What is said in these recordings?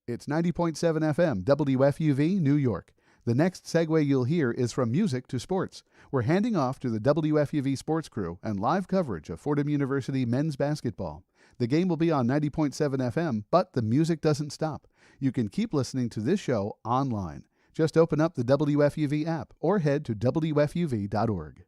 It's 90.7 FM, WFUV, New York. The next segue you'll hear is from music to sports. We're handing off to the WFUV sports crew and live coverage of Fordham University men's basketball. The game will be on 90.7 FM, but the music doesn't stop. You can keep listening to this show online. Just open up the WFUV app or head to WFUV.org.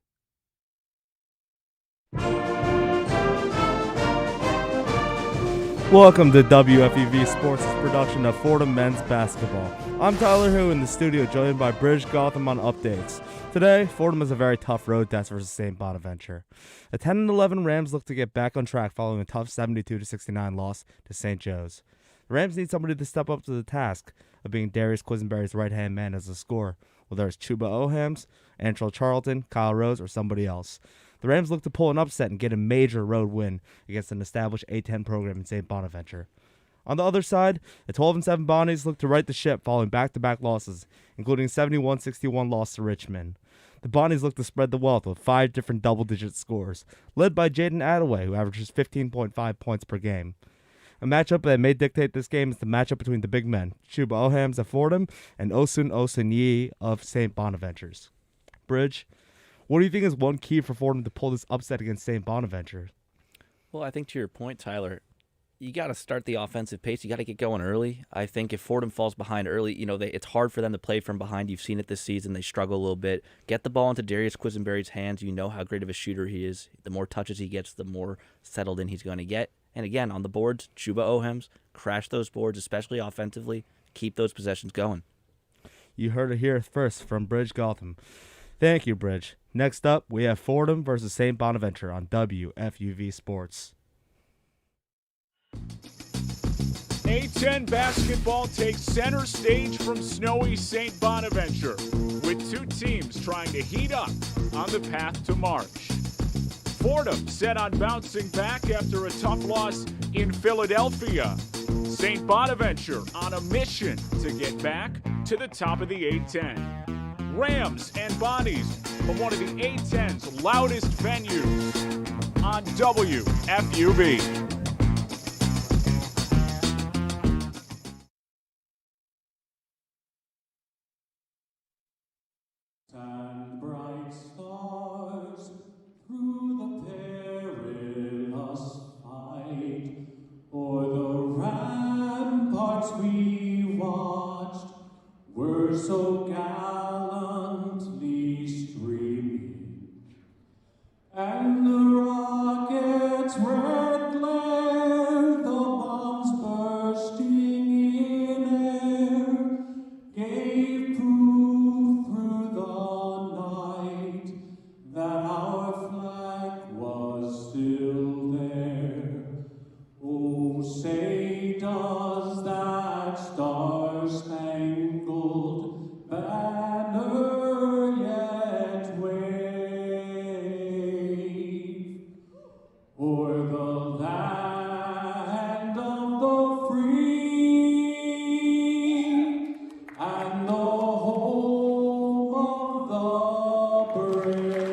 Welcome to WFUV Sports' production of Fordham men's basketball. I'm Tyler Hu in the studio, joined by Bridge Gotham on updates. Today, Fordham has a very tough road test versus Saint Bonaventure. The 10-11 Rams look to get back on track following a tough 72-69 loss to St. Joe's. The Rams need somebody to step up to the task of being Darius Quisenberry's right-hand man as a scorer, whether it's Chuba Ohams, Antrell Charlton, Kyle Rose, or somebody else. The Rams look to pull an upset and get a major road win against an established A-10 program in Saint Bonaventure. On the other side, the 12-7 Bonnies look to right the ship following back-to-back losses, including a 71-61 loss to Richmond. The Bonnies look to spread the wealth with 5 different double-digit scores, led by Jaden Attaway, who averages 15.5 points per game. A matchup that may dictate this game is the matchup between the big men, Chuba Ohams of Fordham and Osun Osunyi of Saint Bonaventure's. Bridge, what do you think is one key for Fordham to pull this upset against Saint Bonaventure? Well, I think to your point, Tyler, you got to start the offensive pace. You got to get going early. I think if Fordham falls behind early, it's hard for them to play from behind. You've seen it this season. They struggle a little bit. Get the ball into Darius Quisenberry's hands. You know how great of a shooter he is. The more touches he gets, the more settled in he's going to get. And again, on the boards, Chuba Ohams, crash those boards, especially offensively. Keep those possessions going. You heard it here first from Bridge Gotham. Thank you, Bridge. Next up, we have Fordham versus Saint Bonaventure on WFUV Sports. A-10 basketball takes center stage from snowy Saint Bonaventure, with two teams trying to heat up on the path to March. Fordham set on bouncing back after a tough loss in Philadelphia. Saint Bonaventure on a mission to get back to the top of the A-10. Rams and Bonnies from one of the A-10's loudest venues on WFUV. And bright stars through the perilous fight, o'er the ramparts we watched were so gallantly streaming, and the rockets' red glare, the bombs bursting in air, gave proof through the night that our flag was still there. Oh, say does that star-spangled banner yet wave o'er the land of the free and the home of the brave?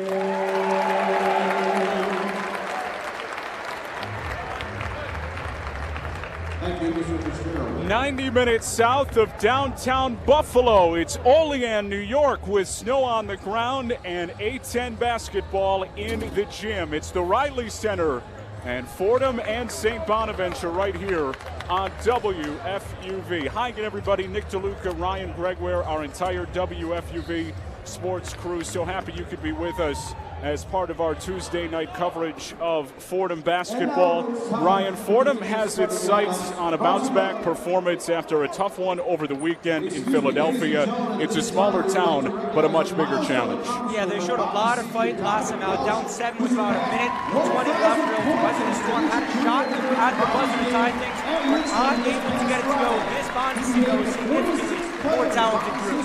90 minutes south of downtown Buffalo, it's Olean, New York, with snow on the ground and A-10 basketball in the gym. It's the Riley Center, and Fordham and Saint Bonaventure right here on WFUV. Hi again, everybody. Nick DeLuca, Ryan Gregware, our entire WFUV sports crew. So happy you could be with us as part of our Tuesday night coverage of Fordham basketball. Ryan, Fordham has its sights on a bounce-back performance after a tough one over the weekend in Philadelphia. It's a smaller town, but a much bigger challenge. Yeah, they showed a lot of fight last time out. Down 7 with about a minute, 20 left. The Western Storm had a shot at the buzzer to tie things, but not able to get it to go. This Bonnies is significantly more talented group.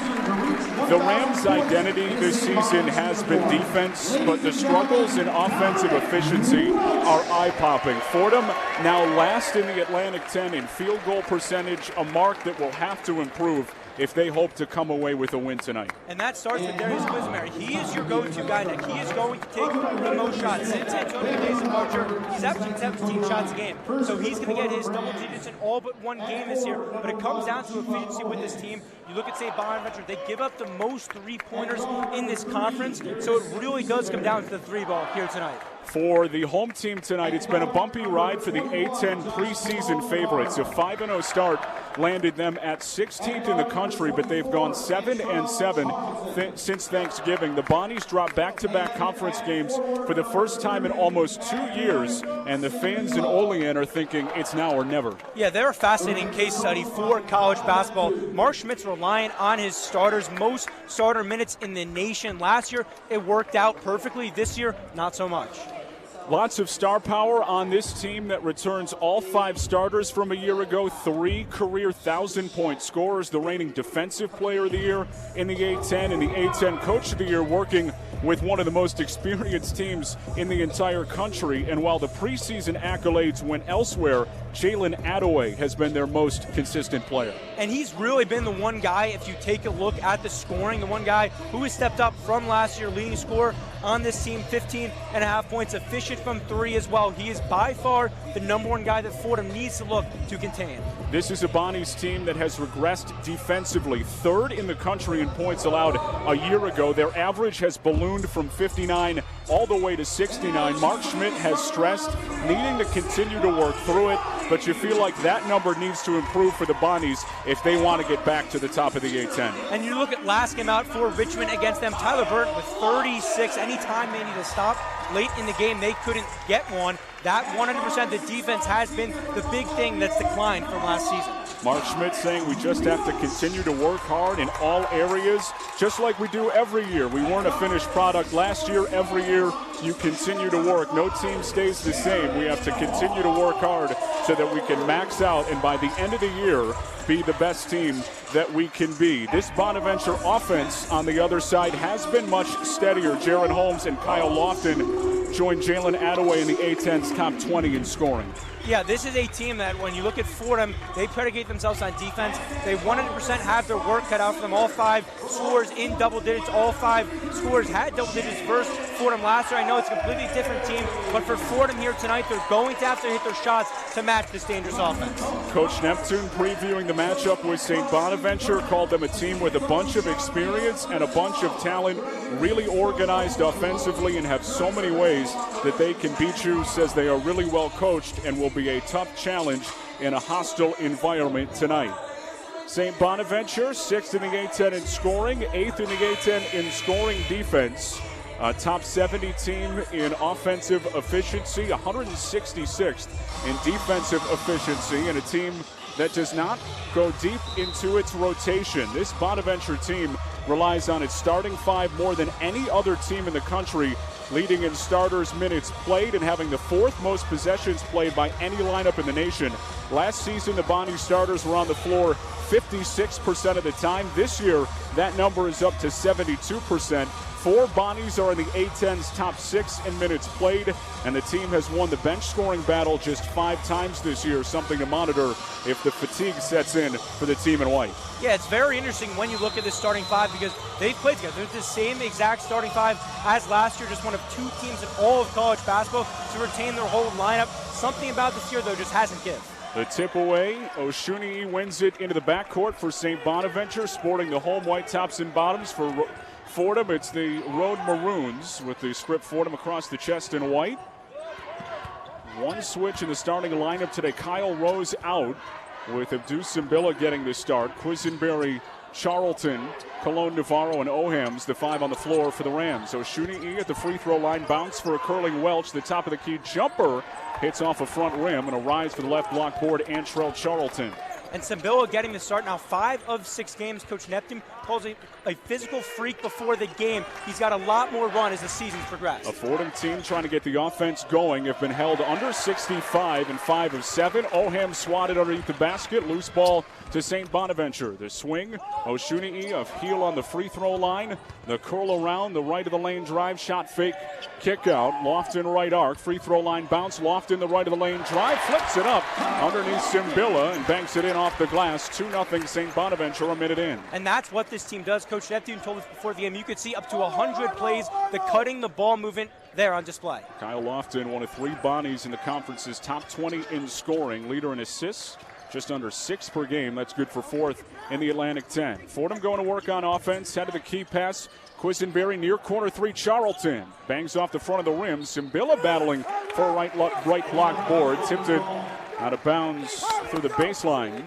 The Rams' identity this season has been defense, but the struggles in offensive efficiency are eye-popping. Fordham now last in the Atlantic 10 in field goal percentage, a mark that will have to improve if they hope to come away with a win tonight. And that starts with Darius Quisenberry. He is your go-to guy now. He is going to take the most shots. Since Antonio Days' departure, he's averaging 17 shots a game. So he's going to get his double digits in all but one game this year. But it comes down to efficiency with this team. You look at Saint Bonaventure, they give up the most three-pointers in this conference. So it really does come down to the three ball here tonight. For the home team tonight, it's been a bumpy ride for the A-10 preseason favorites. A 5-0 start landed them at 16th in the country, but they've gone 7-7 since Thanksgiving. The Bonnies dropped back-to-back conference games for the first time in almost 2 years, and the fans in Olean are thinking it's now or never. Yeah, they're a fascinating case study for college basketball. Mark Schmidt's relying on his starters, most starter minutes in the nation. Last year, it worked out perfectly. This year, not so much. Lots of star power on this team that returns all 5 starters from a year ago, 3 career 1,000-point scorers, the reigning defensive player of the year in the A-10 and the A-10 coach of the year, working with one of the most experienced teams in the entire country. And while the preseason accolades went elsewhere, Jalen Attaway has been their most consistent player. And he's really been the one guy, if you take a look at the scoring, the one guy who has stepped up from last year, leading scorer on this team, 15.5 points, efficient from 3 as well. He is by far the #1 guy that Fordham needs to look to contain. This is a Bonnies team that has regressed defensively, 3rd in the country in points allowed a year ago. Their average has ballooned from 59 all the way to 69. Mark Schmidt has stressed needing to continue to work through it, but you feel like that number needs to improve for the Bonnies if they want to get back to the top of the A-10. And you look at last game out for Richmond against them, Tyler Burton with 36. Anytime they need to stop late in the game, they couldn't get one. That 100% the defense has been the big thing that's declined from last season. Mark Schmidt saying we just have to continue to work hard in all areas, just like we do every year. We weren't a finished product last year. Every year you continue to work. No team stays the same. We have to continue to work hard so that we can max out and by the end of the year be the best team that we can be. This Bonaventure offense on the other side has been much steadier. Jaron Holmes and Kyle Lofton join Jalen Attaway in the A-10's top 20 in scoring. Yeah, this is a team that when you look at Fordham, they predicate themselves on defense. They 100% have their work cut out for them. All 5 scores in double digits. All 5 scores had double digits versus Fordham last year. I know it's a completely different team, but for Fordham here tonight, they're going to have to hit their shots to match this dangerous offense. Coach Neptune previewing the matchup with Saint Bonaventure called them a team with a bunch of experience and a bunch of talent, really organized offensively and have so many ways that they can beat you. Says they are really well coached and will be a tough challenge in a hostile environment tonight. St. Bonaventure, 6th in the A-10 in scoring, 8th in the A-10 in scoring defense. A top 70 team in offensive efficiency, 166th in defensive efficiency, and a team that does not go deep into its rotation. This Bonaventure team relies on its starting 5 more than any other team in the country, leading in starters minutes played and having the 4th most possessions played by any lineup in the nation. Last season, the Bonnies starters were on the floor 56% of the time. This year, that number is up to 72%. 4 Bonnies are in the A-10's top 6 in minutes played, and the team has won the bench scoring battle just 5 times this year, something to monitor if the fatigue sets in for the team in white. Yeah, it's very interesting when you look at this starting 5 because they've played together. They're the same exact starting 5 as last year, just one of 2 teams in all of college basketball to retain their whole lineup. Something about this year, though, just hasn't given. The tip away, Oshuni wins it into the backcourt for St. Bonaventure, sporting the home white tops and bottoms. For Fordham, it's the Road Maroons with the script Fordham across the chest in white. One switch in the starting lineup today. Kyle Rose out with Abdou Simbila getting the start. Quisenberry, Charlton, Cologne Navarro, and Ohams, the 5 on the floor for the Rams. Oshuni at the free throw line, bounce for a curling Welch. The top of the key jumper hits off a front rim, and a rise for the left block board, Antrell Charlton. And Simbila getting the start now. 5 of 6 games, Coach Neptune calls it a physical freak before the game. He's got a lot more run as the season's progressed. A Fordham team trying to get the offense going have been held under 65 in 5 of 7. Oham swatted underneath the basket. Loose ball to Saint Bonaventure. The swing, Oshuni'i of heel on the free throw line. The curl around, the right of the lane drive, shot fake, kick out. Lofton right arc, free throw line bounce. Lofton the right of the lane drive, flips it up underneath Simbila and banks it in off the glass. 2-0 Saint Bonaventure a minute in. And that's what this team does. Coach Neptune told us before the game, you could see up to 100 plays, the cutting, the ball movement there on display. Kyle Lofton, one of 3 Bonnies in the conference's top 20 in scoring, leader in assists. Just under 6 per game. That's good for 4th in the Atlantic 10. Fordham going to work on offense. Head of the key pass. Quisenberry near corner 3. Charlton bangs off the front of the rim. Simbila battling for a right block board. Tipped it out of bounds through the baseline.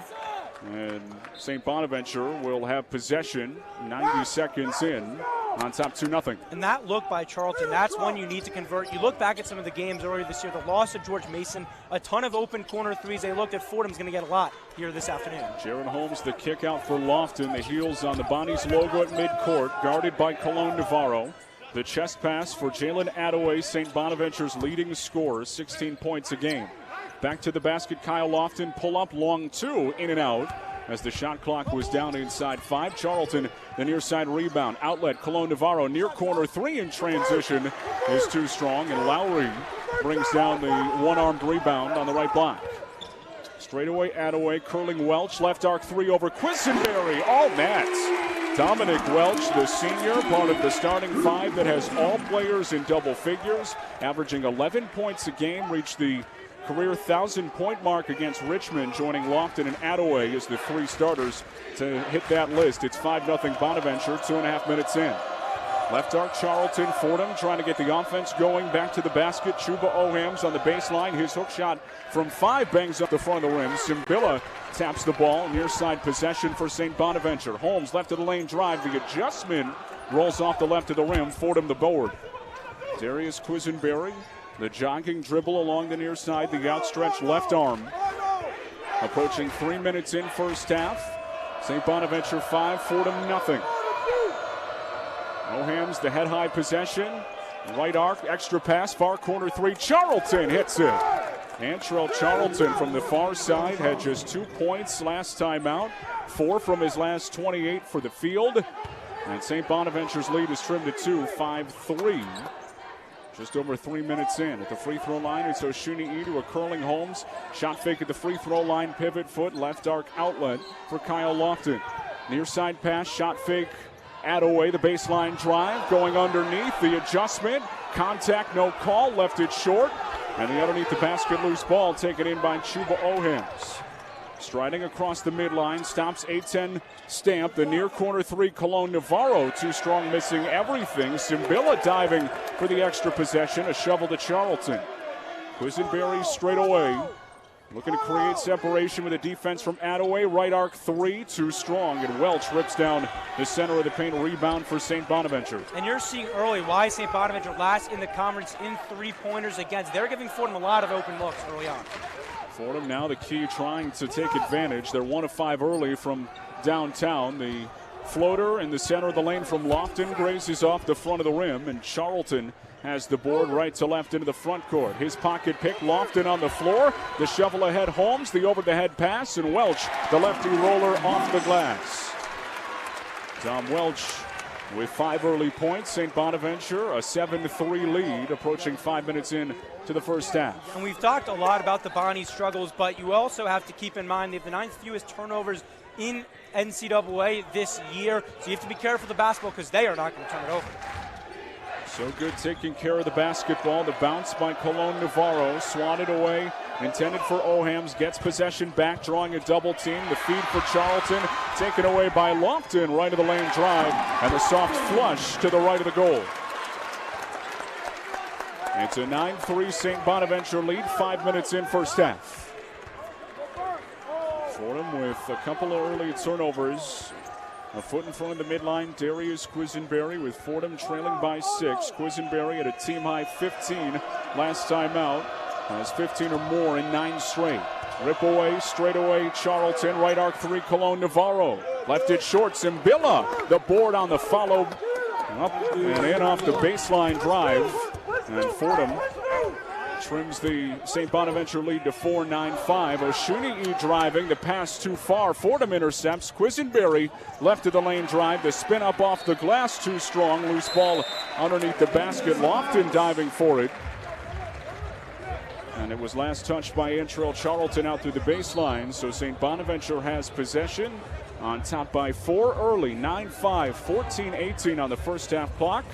And St. Bonaventure will have possession 90 seconds in. On top 2-0. And that look by Charlton, that's one you need to convert. You look back at some of the games earlier this year, the loss of George Mason, a ton of open corner threes. They looked at Fordham's going to get a lot here this afternoon. Jaron Holmes, the kick out for Lofton. The heels on the Bonnies logo at midcourt, guarded by Cologne Navarro. The chest pass for Jalen Attaway, St. Bonaventure's leading scorer, 16 points a game. Back to the basket, Kyle Lofton, pull up, long 2, in and out. As the shot clock was down inside 5. Charlton, the near side rebound. Outlet, Cologne Navarro, near corner 3 in transition is too strong. And Lowry brings down the one-armed rebound on the right block. Straightaway, Attaway, curling Welch. Left arc 3 over Quisenberry. All net. Dominic Welch, the senior, part of the starting 5 that has all players in double figures. Averaging 11 points a game, reached the career 1,000-point mark against Richmond, joining Lofton and Attaway as the 3 starters to hit that list. It's 5-0 Bonaventure, 2.5 minutes in. Left arc Charlton, Fordham trying to get the offense going. Back to the basket, Chuba Ohams on the baseline. His hook shot from 5 bangs up the front of the rim. Simbila taps the ball, near side possession for St. Bonaventure. Holmes left of the lane drive, the adjustment rolls off the left of the rim. Fordham the board. Darius Quisenberry. The jogging dribble along the near side, the outstretched left arm. Approaching 3 minutes in first half. St. Bonaventure 5, Fordham nothing. Ohams, the head-high possession. Right arc, extra pass, far corner 3. Charlton hits it. Antrell Charlton from the far side had just 2 points last time out. 4 from his last 28 for the field. And St. Bonaventure's lead is trimmed to 2, 5-3. Just over 3 minutes in. At the free throw line, it's Oshuni'i to a curling Holmes. Shot fake at the free throw line, pivot foot, left arc outlet for Kyle Lofton. Near side pass, shot fake, Attaway, the baseline drive, going underneath, the adjustment, contact, no call, left it short, and the underneath the basket loose ball taken in by Chuba Ohams. Striding across the midline, stops 8-10 Stamp. The near corner 3, Cologne Navarro. Too strong, missing everything. Simbila diving for the extra possession. A shovel to Charlton. Quisenberry straight away. Looking to create separation with a defense from Attaway. Right arc 3, too strong. And Welch rips down the center of the paint. Rebound for St. Bonaventure. And you're seeing early why St. Bonaventure last in the conference in 3-pointers against. They're giving Fordham a lot of open looks early on. Fordham now the key, trying to take advantage. They're 1 of 5 early from downtown. The floater in the center of the lane from Lofton grazes off the front of the rim, and Charlton has the board right to left into the front court. His pocket pick, Lofton on the floor. The shovel ahead, Holmes, the over-the-head pass, and Welch, the lefty roller off the glass. Tom Welch with 5 early points. St. Bonaventure, a 7-3 lead, approaching 5 minutes in to the first half. And we've talked a lot about the Bonnies' struggles, but you also have to keep in mind they have the 9th fewest turnovers in NCAA this year. So you have to be careful with the basketball because they are not going to turn it over. So good taking care of the basketball. The bounce by Cologne Navarro, swatted away, intended for Ohams, gets possession back, drawing a double team. The feed for Charlton, taken away by Lofton, right of the lane drive, and the soft flush to the right of the goal. It's a 9-3 St. Bonaventure lead, 5 minutes in first half. Fordham with a couple of early turnovers. A foot in front of the midline, Darius Quisenberry with Fordham trailing by 6. Quisenberry at a team-high 15 last time out. Has 15 or more in 9 straight. Rip away, straight away, Charlton. Right arc 3, Cologne Navarro. Left it short. Zimbilla, the board on the follow. Up and in off the baseline drive. And Fordham trims the Saint Bonaventure lead to 4-9-5. Oshunii driving, the pass too far. Fordham intercepts. Quisenberry left of the lane drive. The spin up off the glass too strong. Loose ball underneath the basket. Lofton diving for it. And it was last touched by Antrell Charlton out through the baseline. So Saint Bonaventure has possession. On top by 4 early, 9-5, 14-18 on the first half clock.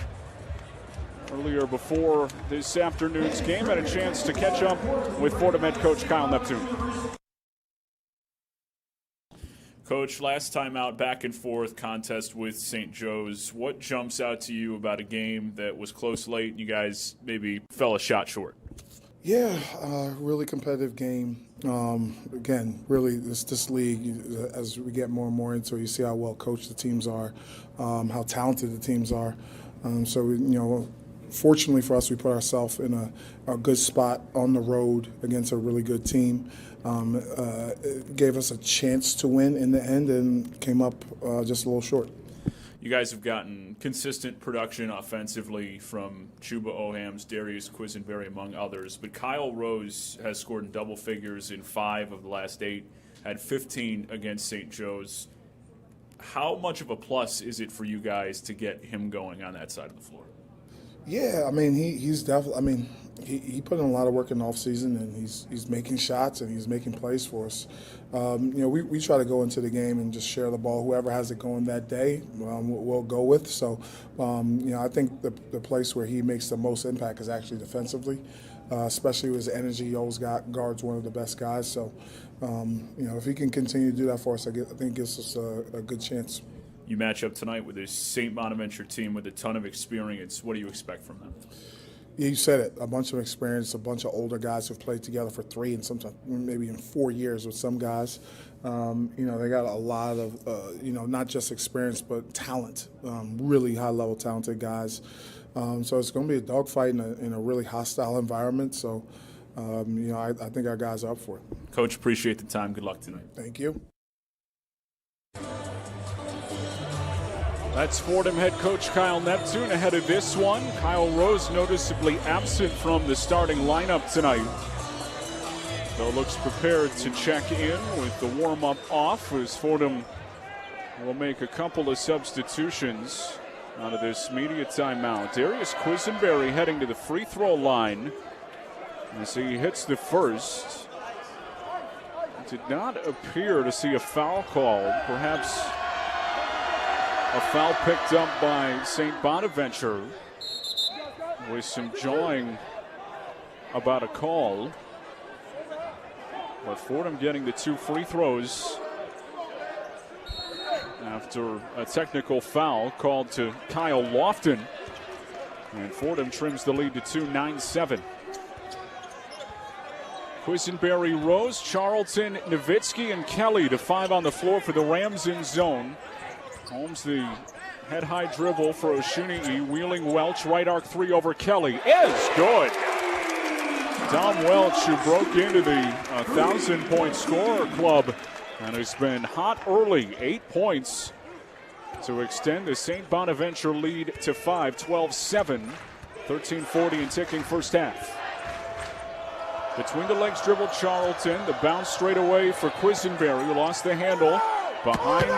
Earlier before this afternoon's game, had a chance to catch up with Fordham head coach Kyle Neptune. Coach, last time out, back and forth contest with St. Joe's. What jumps out to you about a game that was close late and you guys maybe fell a shot short? Yeah, really competitive game. Again, really, this league, as we get more and more into it, you see how well coached the teams are, how talented the teams are. Fortunately for us, we put ourselves in a good spot on the road against a really good team. It gave us a chance to win in the end and came up just a little short. You guys have gotten consistent production offensively from Chuba Ohams, Darius Quisenberry, among others. But Kyle Rose has scored in double figures in 5 of the last 8, had 15 against St. Joe's. How much of a plus is it for you guys to get him going on that side of the floor? Yeah, I mean, he's definitely. I mean, he put in a lot of work in the offseason, and he's making shots and he's making plays for us. We try to go into the game and just share the ball. Whoever has it going that day, we'll go with. So, I think the place where he makes the most impact is actually defensively, especially with his energy. He always guards one of the best guys. So, if he can continue to do that for us, I think it gives us a good chance. You match up tonight with this St. Bonaventure team with a ton of experience. What do you expect from them? Yeah, you said it. A bunch of experience, a bunch of older guys who've played together for 3 and sometimes maybe in 4 years with some guys. They got a lot of, not just experience but talent, really high-level talented guys. So it's going to be a dogfight in a really hostile environment. So, I think our guys are up for it. Coach, appreciate the time. Good luck tonight. Thank you. That's Fordham head coach Kyle Neptune ahead of this one. Kyle Rose noticeably absent from the starting lineup tonight. Though looks prepared to check in with the warm-up off as Fordham will make a couple of substitutions out of this media timeout. Darius Quisenberry heading to the free throw line as he hits the first. Did not appear to see a foul called. Perhaps a foul picked up by Saint Bonaventure with some jawing about a call. But Fordham getting the 2 free throws after a technical foul called to Kyle Lofton. And Fordham trims the lead to 2, 9-7. Quisenberry, Rose, Charlton, Nowitzki, and Kelly to 5 on the floor for the Rams in zone. Holmes the head-high dribble for Oshunii, wheeling Welch, right arc 3 over Kelly, is good. Dom Welch, who broke into the 1,000-point scorer club and has been hot early, 8 points to extend the Saint Bonaventure lead to 5, 12-7, 13:40 and ticking first half. Between the legs dribble Charlton, the bounce straight away for Quisenberry, who lost the handle behind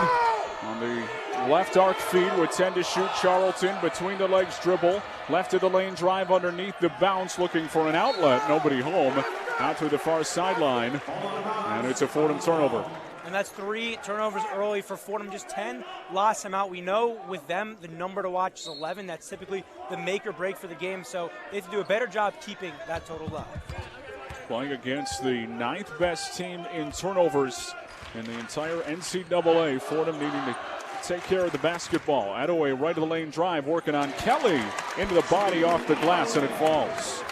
on the left arc feed with 10 to shoot. Charlton between the legs dribble, left of the lane drive underneath the bounce, looking for an outlet. Nobody home. Out to the far sideline, and it's a Fordham turnover. And that's 3 turnovers early for Fordham, just 10 lost them out. We know with them the number to watch is 11. That's typically the make or break for the game, so they have to do a better job keeping that total low. Playing against the 9th best team in turnovers in the entire NCAA. Fordham needing to take care of the basketball. Adaway right of the lane drive, working on Kelly into the body off the glass, and it falls.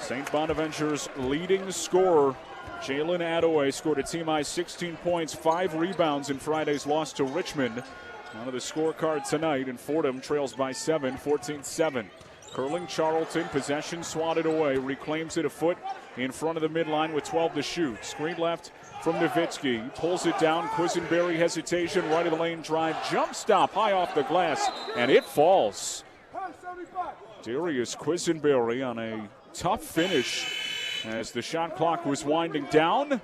St. Bonaventure's leading scorer, Jalen Adaway, scored a team-high 16 points, 5 rebounds in Friday's loss to Richmond. On the scorecard tonight, and Fordham trails by 7, 14-7. Curling Charlton, possession swatted away, reclaims it a foot in front of the midline with 12 to shoot. Screen left from Nowitzki. Pulls it down. Quisenberry hesitation. Right of the lane drive. Jump stop high off the glass. And it falls. Darius Quisenberry on a tough finish as the shot clock was winding down.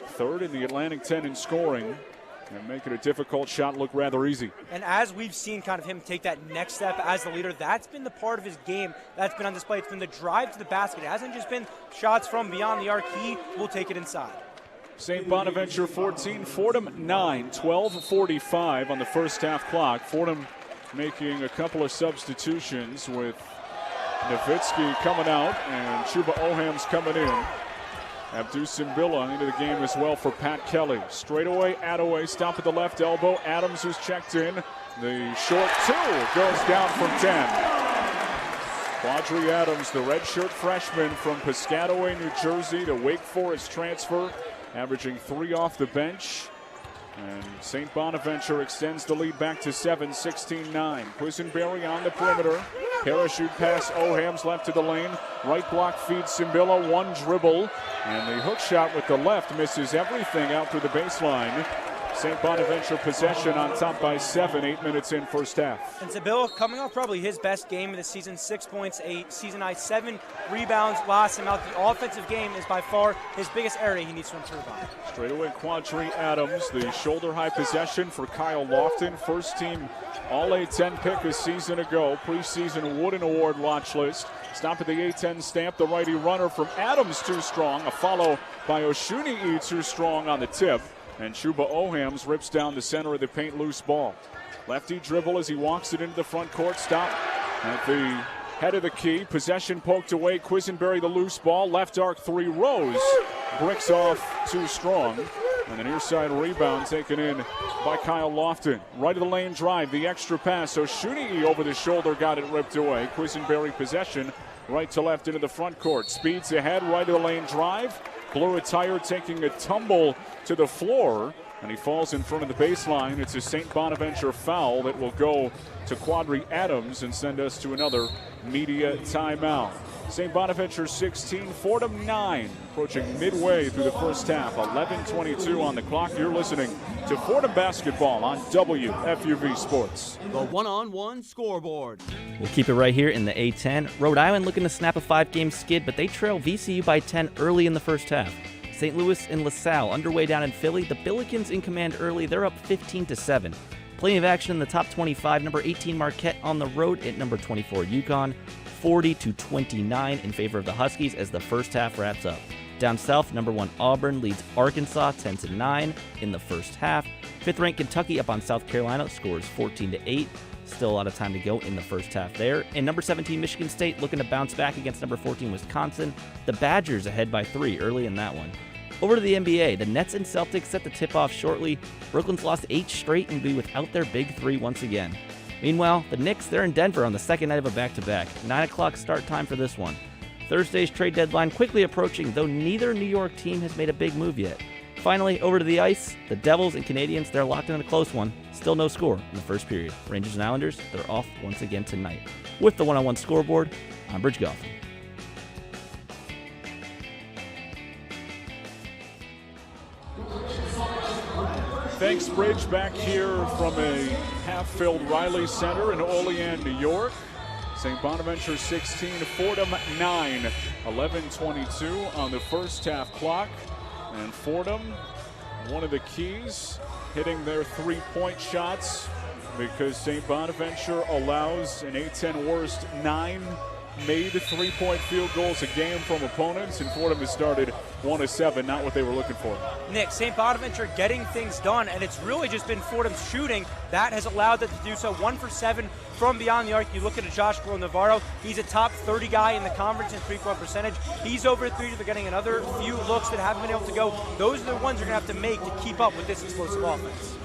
Third in the Atlantic 10 in scoring. And making a difficult shot look rather easy. And as we've seen kind of him take that next step as the leader, that's been the part of his game that's been on display. It's been the drive to the basket. It hasn't just been shots from beyond the arc. He will take it inside. St. Bonaventure 14, Fordham 9, 12:45 on the first half clock. Fordham making a couple of substitutions with Nowitzki coming out and Chuba Ohams coming in. Abdu Simbila into the game as well for Pat Kelly. Straightaway, Attaway, stop at the left elbow. Adams who's checked in. The short two goes down from 10. Quadri Adams, the redshirt freshman from Piscataway, New Jersey, to Wake Forest transfer, averaging 3 off the bench. And St. Bonaventure extends the lead back to 7, 16-9. Quisenberry on the perimeter. Parachute pass, Ohams left to the lane. Right block feeds Simbila, one dribble. And the hook shot with the left misses everything out through the baseline. St. Bonaventure possession on top by 7, 8 minutes in first half. And Simbila coming off probably his best game of the season, 6 points, 8 season high, 7 rebounds, last him out. The offensive game is by far his biggest area he needs to improve on. Straightaway Quadri Adams, the shoulder high possession for Kyle Lofton, first team All A-10 pick a season ago, preseason Wooden Award watch list. Stop at the A-10 stamp, the righty runner from Adams too strong, a follow by Oshuni too strong on the tip. And Chuba Ohams rips down the center of the paint, loose ball. Lefty dribble as he walks it into the front court. Stop at the head of the key. Possession poked away. Quisenberry the loose ball. Left arc 3. Rose bricks off too strong. And an near side rebound taken in by Kyle Lofton. Right of the lane drive. The extra pass. Oshuni over the shoulder got it ripped away. Quisenberry possession. Right to left into the front court. Speeds ahead. Right of the lane drive. Blue attire taking a tumble to the floor, and he falls in front of the baseline. It's a St. Bonaventure foul that will go to Quadri Adams and send us to another media timeout. St. Bonaventure 16, Fordham 9, approaching midway through the first half. 11:22 on the clock. You're listening to Fordham basketball on WFUV Sports. The one-on-one scoreboard. We'll keep it right here in the A10. Rhode Island looking to snap a 5-game skid, but they trail VCU by 10 early in the first half. St. Louis and LaSalle underway down in Philly. The Billikens in command early. They're up 15-7. Plenty of action in the top 25. Number 18 Marquette on the road at number 24 UConn. 40-29 in favor of the Huskies as the first half wraps up. Down south, number 1 Auburn leads Arkansas 10-9 in the first half. 5th-ranked Kentucky up on South Carolina scores 14-8. Still a lot of time to go in the first half there. And number 17 Michigan State looking to bounce back against number 14 Wisconsin. The Badgers ahead by 3 early in that one. Over to the NBA, the Nets and Celtics set the tip-off shortly. Brooklyn's lost 8 straight and will be without their big 3 once again. Meanwhile, the Knicks, they're in Denver on the second night of a back-to-back. 9 o'clock start time for this one. Thursday's trade deadline quickly approaching, though neither New York team has made a big move yet. Finally, over to the ice, the Devils and Canadians, they're locked in a close one. Still no score in the first period. Rangers and Islanders, they're off once again tonight. With the one-on-one scoreboard, I'm Bridge Gotham. Thanks, Bridge. Back here from a half-filled Riley Center in Olean, New York. St. Bonaventure 16, Fordham 9. 11:22 on the first half clock. And Fordham, one of the keys, hitting their three-point shots because St. Bonaventure allows an A-10 worst 9 made three-point field goals a game from opponents, and Fordham has started 1 of 7, not what they were looking for. Nick, St. Bonaventure getting things done, and it's really just been Fordham's shooting that has allowed them to do so. 1 for 7 from beyond the arc. You look at Josh Navarro, he's a top 30 guy in the conference in three-point percentage. He's over 3. They're getting another few looks that haven't been able to go. Those are the ones you're going to have to make to keep up with this explosive offense.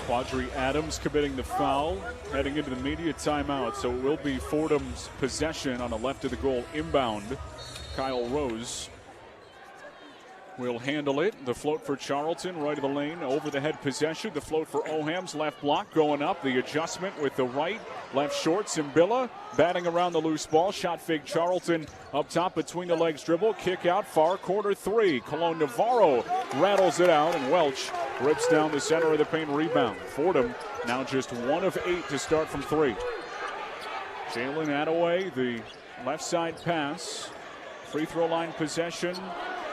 Quadri Adams committing the foul, heading into the media timeout, so it will be Fordham's possession on the left of the goal inbound. Kyle Rose will handle it. The float for Charlton, right of the lane, over the head possession. The float for Oham's, left block going up. The adjustment with the right, left short. Simbila batting around the loose ball. Shot fake Charlton up top between the legs dribble. Kick out far corner three. Cologne Navarro rattles it out, and Welch rips down the center of the paint rebound. Fordham now just 1 of 8 to start from three. Jalen Attaway, the left side pass. Free throw line possession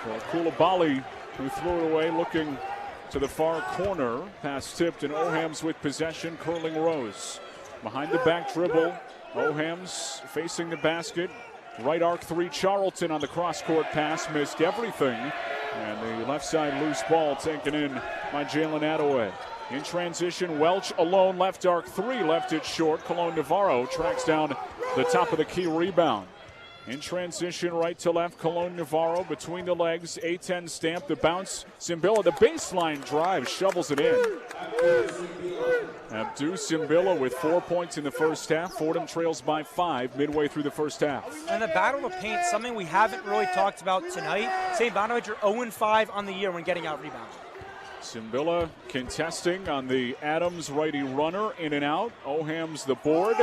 for Coulibaly, who threw it away, looking to the far corner. Pass tipped, and Oham's with possession. Curling Rose behind the back dribble. Oham's facing the basket. Right arc three. Charlton on the cross court pass, missed everything. And the left side loose ball taken in by Jalen Attaway. In transition, Welch alone, left arc three, left it short. Cologne Navarro tracks down the top of the key rebound. In transition, right to left, Cologne Navarro between the legs. A10 stamp, the bounce. Simbila, the baseline drive, shovels it in. Abdou Simbila with 4 points in the first half. Fordham trails by 5 midway through the first half. And the battle of paint, something we haven't really talked about tonight. Saint Bonaventure 0-5 on the year when getting out rebounded. Simbila contesting on the Adams righty runner, in and out. Oham's the board.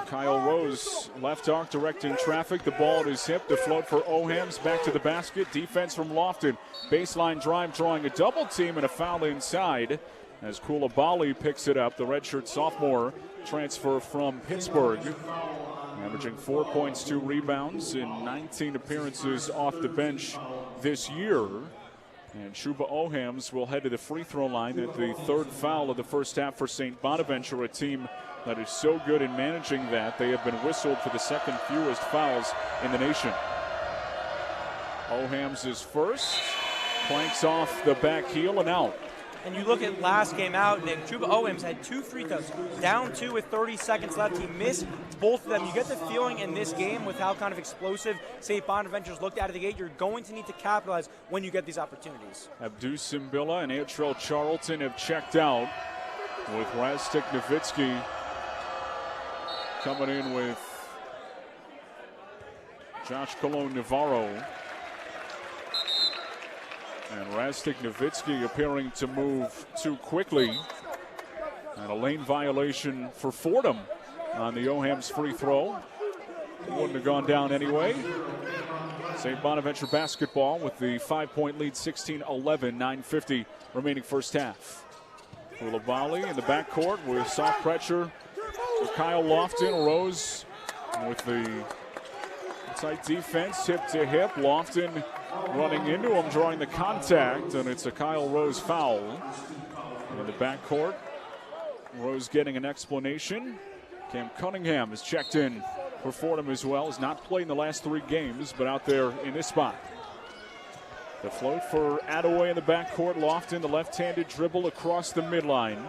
Kyle Rose, left arc, directing traffic. The ball at his hip. The float for Oham's, back to the basket. Defense from Lofton. Baseline drive, drawing a double team and a foul inside as Coulibaly picks it up. The redshirt sophomore transfer from Pittsburgh, averaging 4 points, 2 rebounds in 19 appearances off the bench this year. And Chuba Oham's will head to the free throw line at the third foul of the first half for Saint Bonaventure, a team that is so good in managing that they have been whistled for the second fewest fouls in the nation. Oham's is first, planks off the back heel and out. And you look at last game out, Nick, Chuba Owens had 2 free throws, down 2 with 30 seconds left. He missed both of them. You get the feeling in this game with how kind of explosive St. Bonaventure's looked out of the gate, you're going to need to capitalize when you get these opportunities. Abdou Simbila and Antrell Charlton have checked out, with Rastik Nowitzki coming in with Josh Cologne Navarro. And Rastik Nowitzki appearing to move too quickly. And a lane violation for Fordham on the Oham's free throw. Wouldn't have gone down anyway. St. Bonaventure basketball with the 5-point lead, 16-11, 9:50 remaining first half. Coulibaly in the backcourt with soft pressure for Kyle Lofton. Rose with the tight defense, hip to hip. Lofton running into him, drawing the contact, and it's a Kyle Rose foul. In the backcourt, Rose getting an explanation. Cam Cunningham is checked in for Fordham as well. Has not played in the last 3 games, but out there in this spot. The float for Attaway in the backcourt. Lofton, the left-handed dribble across the midline.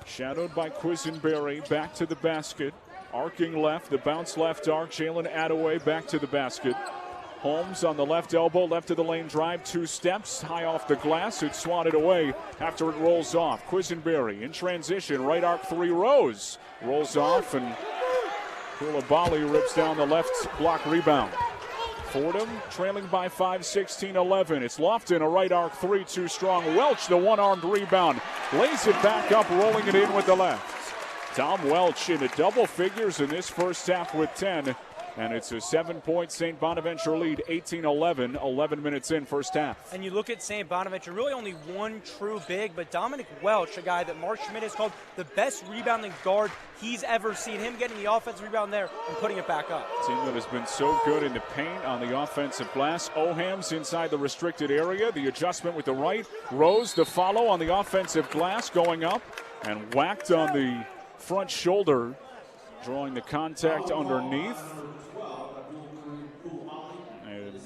Shadowed by Quisenberry, back to the basket. Arcing left, the bounce left arc. Jalen Attaway back to the basket. Holmes on the left elbow, left of the lane drive, 2 steps, high off the glass. It's swatted away after it rolls off. Quisenberry in transition, right arc 3, Rose. Rolls off, and Coulibaly rips down the left block rebound. Fordham trailing by 5, 16-11. It's Lofton, a right arc 3, too strong. Welch, the one-armed rebound, lays it back up, rolling it in with the left. Tom Welch into double figures in this first half with 10. And it's a 7-point St. Bonaventure lead, 18-11, 11 minutes in first half. And you look at St. Bonaventure, really only one true big, but Dominic Welch, a guy that Mark Schmidt has called the best rebounding guard he's ever seen. Him getting the offensive rebound there and putting it back up. Team that has been so good in the paint on the offensive glass. Oham's inside the restricted area. The adjustment with the right. Rose, the follow on the offensive glass, going up and whacked on the front shoulder, drawing the contact underneath.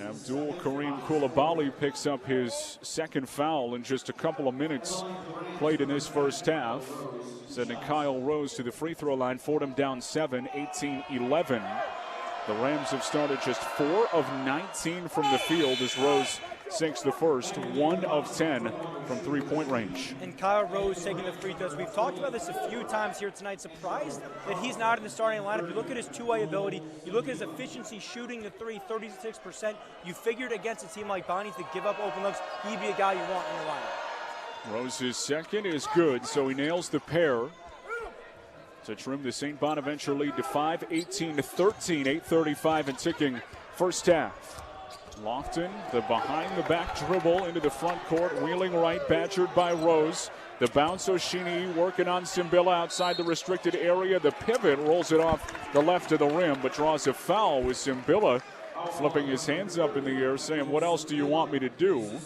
Abdul Kareem Coulibaly picks up his second foul in just a couple of minutes played in this first half, sending Kyle Rose to the free throw line. Fordham down 7, 18-11. The Rams have started just 4 of 19 from the field as Rose sinks the first, 1 of 10 from three-point range. And Kyle Rose taking the free throws. We've talked about this a few times here tonight. Surprised that he's not in the starting lineup. You look at his two-way ability. You look at his efficiency shooting the three, 36%. You figured against a team like Bonnies to give up open looks, he'd be a guy you want in the lineup. Rose's second is good, so he nails the pair to trim the Saint Bonaventure lead to 5, 18-13, 8:35 and ticking first half. Lofton, the behind-the-back dribble into the front court, wheeling right, badgered by Rose. The bounce, Oshini working on Simbila outside the restricted area. The pivot rolls it off the left of the rim, but draws a foul with Simbila flipping his hands up in the air, saying, "What else do you want me to do?"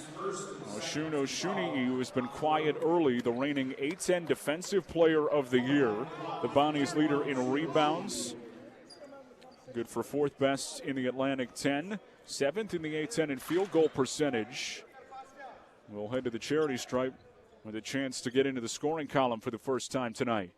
Oshuni, who has been quiet early, the reigning A-10 Defensive Player of the Year, the Bonnies leader in rebounds. Good for 4th best in the Atlantic 10, 7th in the A-10 in field goal percentage. We'll head to the charity stripe with a chance to get into the scoring column for the first time tonight.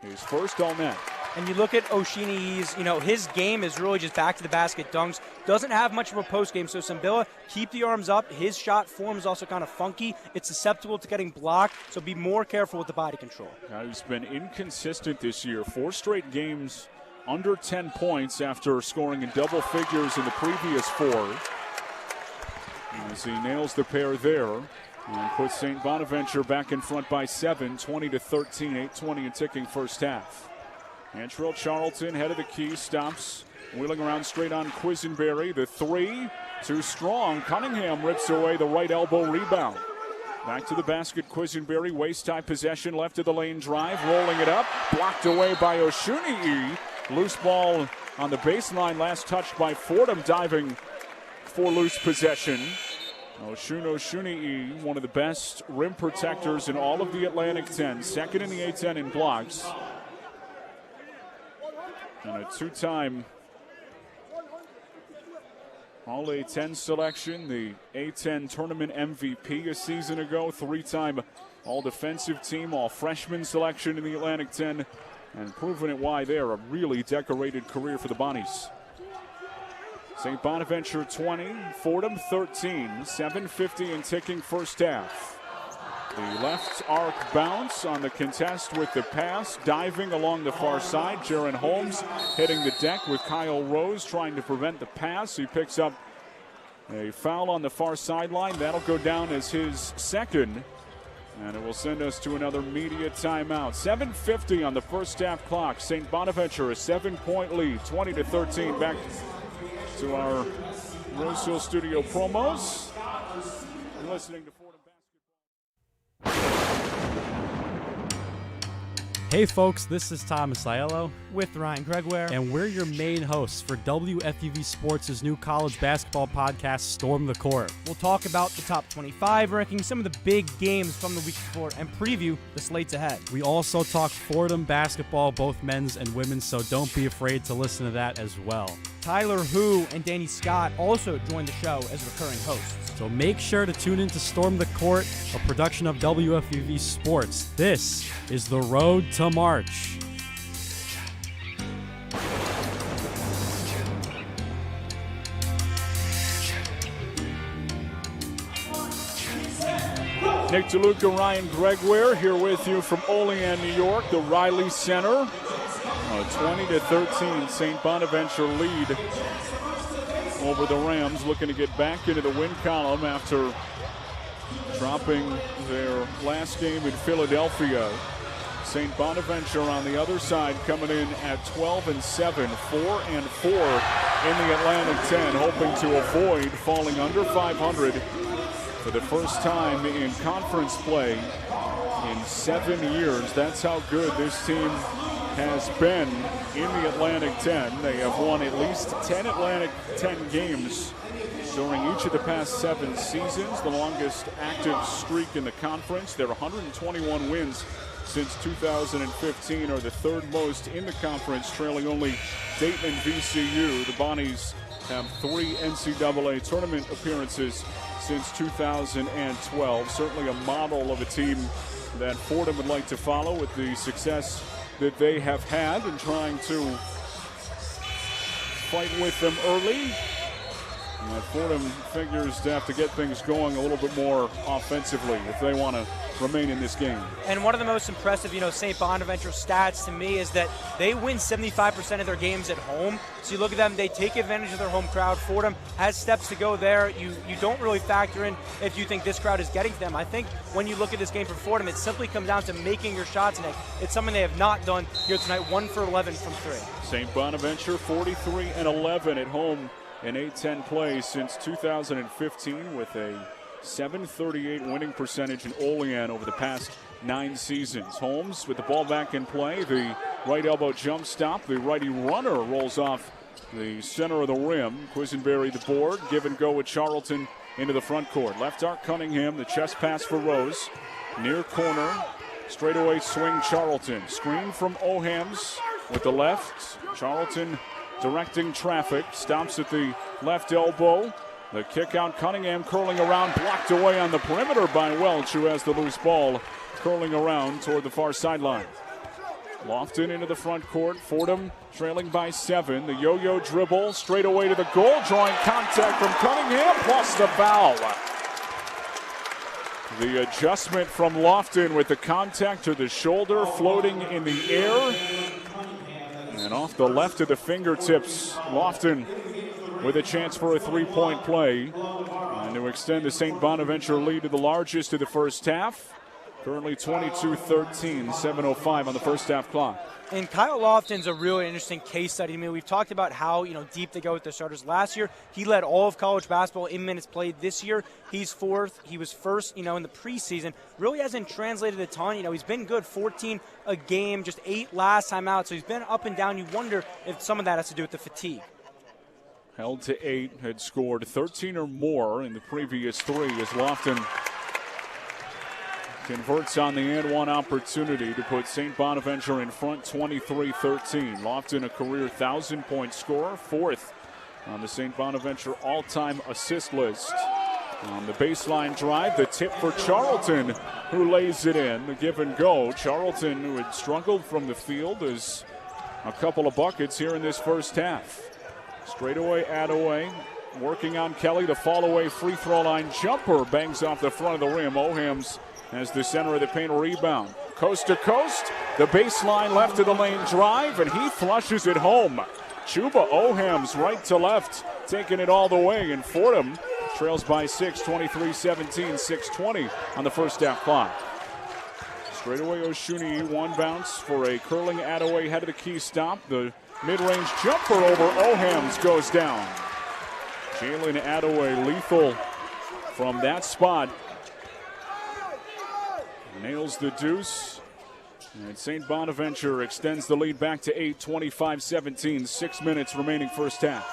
He's first all net. And you look at Oshini's, his game is really just back to the basket dunks. Doesn't have much of a post game. So Simbila, keep the arms up. His shot form is also kind of funky. It's susceptible to getting blocked. So be more careful with the body control. He's been inconsistent this year. 4 straight games under 10 points after scoring in double figures in the previous 4. As he nails the pair there and puts Saint Bonaventure back in front by 7, 20-13, 8:20 and ticking first half. Antrell Charlton, head of the key, stops, wheeling around straight on Quisenberry. The 3, too strong. Cunningham rips away the right elbow rebound. Back to the basket, Quisenberry, waist-high possession, left of the lane drive, rolling it up, blocked away by Oshuni. Loose ball on the baseline, last touched by Fordham, diving for loose possession. Oshuni, one of the best rim protectors in all of the Atlantic 10, second in the A-10 in blocks. And a 2-time All A-10 selection, the A-10 tournament MVP a season ago, 3-time All-Defensive Team, All-Freshman selection in the Atlantic 10, and proving it why there, a really decorated career for the Bonnies. St. Bonaventure 20, Fordham 13, 7:50 and ticking first half. The left arc bounce on the contest with the pass, diving along the far side. Jaron Holmes hitting the deck with Kyle Rose trying to prevent the pass. He picks up a foul on the far sideline. That'll go down as his second, and it will send us to another media timeout. 7:50 on the first half clock. St. Bonaventure a 7-point lead, 20-13. Back to our Roseville studio promos. You're listening to Fordham Basketball. Hey folks, this is Thomas Aiello With Ryan Gregware. and we're your main hosts for WFUV Sports' new college basketball podcast, Storm the Court. We'll talk about the top 25 rankings, some of the big games from the week before, and preview the slates ahead. We also talk Fordham basketball, both men's and women's, so don't be afraid to listen to that as well. Tyler Hu and Danny Scott also join the show as recurring hosts. So make sure to tune in to Storm the Court, a production of WFUV Sports. This is the road to March. Nick DeLuca, Ryan Gregware here with you from Olean, New York, the Riley Center. 20-13 St. Bonaventure lead over the Rams, looking to get back into the win column after dropping their last game in Philadelphia. St. Bonaventure on the other side coming in at 12-7, 4-4 in the Atlantic 10, hoping to avoid falling under 500 for the first time in conference play in 7 years. That's how good this team has been in the Atlantic 10. They have won at least 10 Atlantic 10 games during each of the past 7 seasons, the longest active streak in the conference. Their 121 wins since 2015 are the third most in the conference, trailing only Dayton and VCU. The Bonnies have 3 NCAA tournament appearances since 2012. Certainly a model of a team that Fordham would like to follow with the success that they have had in trying to fight with them early. Fordham figures to have to get things going a little bit more offensively if they want to remain in this game. And one of the most impressive, St. Bonaventure stats to me is that they win 75% of their games at home. So you look at them, they take advantage of their home crowd. Fordham has steps to go there. You don't really factor in if you think this crowd is getting to them. I think when you look at this game for Fordham, it simply comes down to making your shots, Nick. It's something they have not done here tonight, 1 for 11 from 3. St. Bonaventure 43-11 at home in A-10 play since 2015 with a .738 winning percentage in Olean over the past 9 seasons. Holmes with the ball back in play. The right elbow jump stop. The righty runner rolls off the center of the rim. Quisenberry the board. Give and go with Charlton into the front court. Left arc Cunningham. The chest pass for Rose. Near corner. Straightaway swing Charlton. Screen from Ohams with the left. Charlton directing traffic. Stops at the left elbow. The kick out, Cunningham curling around, blocked away on the perimeter by Welch, who has the loose ball, curling around toward the far sideline. Lofton into the front court. Fordham trailing by 7. The yo-yo dribble straight away to the goal, drawing contact from Cunningham, plus the foul. The adjustment from Lofton with the contact to the shoulder, floating in the air. And off the left of the fingertips, Lofton with a chance for a 3-point play and to extend the St. Bonaventure lead to the largest of the first half. Currently 22-13, 7:05 on the first half clock. And Kyle Lofton's a really interesting case study. I mean, we've talked about how deep they go with their starters. Last year, he led all of college basketball in minutes played. This year, he's 4th. He was 1st, in the preseason. Really hasn't translated a ton. He's been good, 14 a game, just 8 last time out. So he's been up and down. You wonder if some of that has to do with the fatigue. Held to 8, had scored 13 or more in the previous 3 as Lofton converts on the and one opportunity to put St. Bonaventure in front 23-13. Lofton, a career 1,000-point scorer, 4th on the St. Bonaventure all-time assist list. On the baseline drive, the tip for Charlton, who lays it in. The give and go. Charlton, who had struggled from the field, is a couple of buckets here in this first half. Straightaway Attaway, working on Kelly. The fall-away free throw line jumper bangs off the front of the rim. Ohams as the center of the paint rebound. Coast to coast, the baseline left of the lane drive, and he flushes it home. Chuba Ohams right to left, taking it all the way, and Fordham trails by 6, 23-17, 6:20 on the first half clock. Straightaway Oshuni, one bounce for a curling Attaway head of the key stop. The mid-range jumper over Ohams goes down. Jalen Attaway lethal from that spot. Nails the deuce. And St. Bonaventure extends the lead back to 8, 25-17. 6 minutes remaining first half.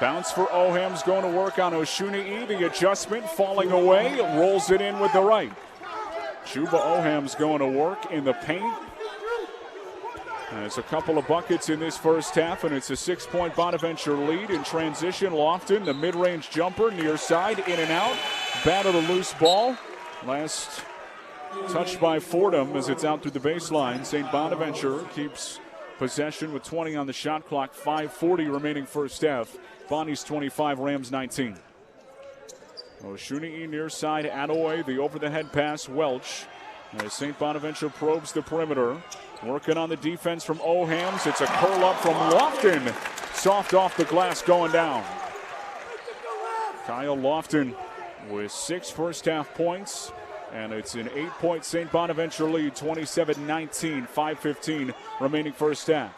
Bounce for Ohams, going to work on Oshuni. The adjustment falling away. Rolls it in with the right. Chuba Ohams going to work in the paint. There's a couple of buckets in this first half, and it's a 6-point Bonaventure lead in transition. Lofton, the mid-range jumper, near side, in and out. Battle the loose ball. Last touched by Fordham as it's out through the baseline. St. Bonaventure keeps possession with 20 on the shot clock. 5:40 remaining first half. Bonnies 25, Rams 19. Oshuni near side, Attaway, the over-the-head pass, Welch. As St. Bonaventure probes the perimeter. Working on the defense from Ohams. It's a curl up from Lofton. Soft off the glass going down. Kyle Lofton with 6 first half points. And it's an 8-point St. Bonaventure lead, 27-19, 5:15 remaining first half.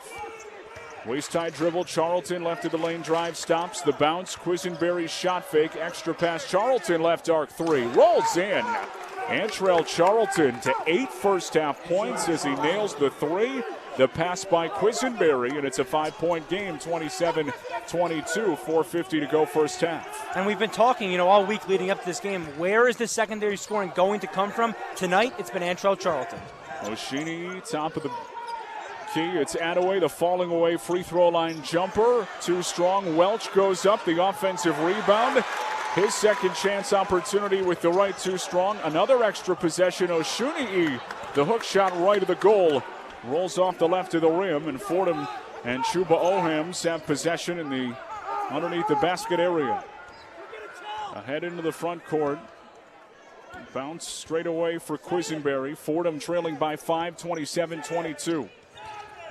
Waist-high dribble, Charlton left of the lane drive, stops the bounce. Quisenberry's shot fake, extra pass. Charlton left arc 3, rolls in. Antrell Charlton to 8 first half points as he nails the 3. The pass by Quisenberry, and it's a 5-point game, 27-22, 4:50 to go first half. And we've been talking, all week leading up to this game. Where is the secondary scoring going to come from? Tonight, it's been Antrell Charlton. Oshini, top of the key. It's Attaway, the falling away free throw line jumper. Too strong. Welch goes up, the offensive rebound. His second chance opportunity with the right, too strong. Another extra possession. Oshuni, the hook shot right of the goal. Rolls off the left of the rim, and Fordham and Chuba Ohams have possession in the underneath the basket area. Ahead into the front court. Bounce straight away for Quisenberry. Fordham trailing by 5, 27-22.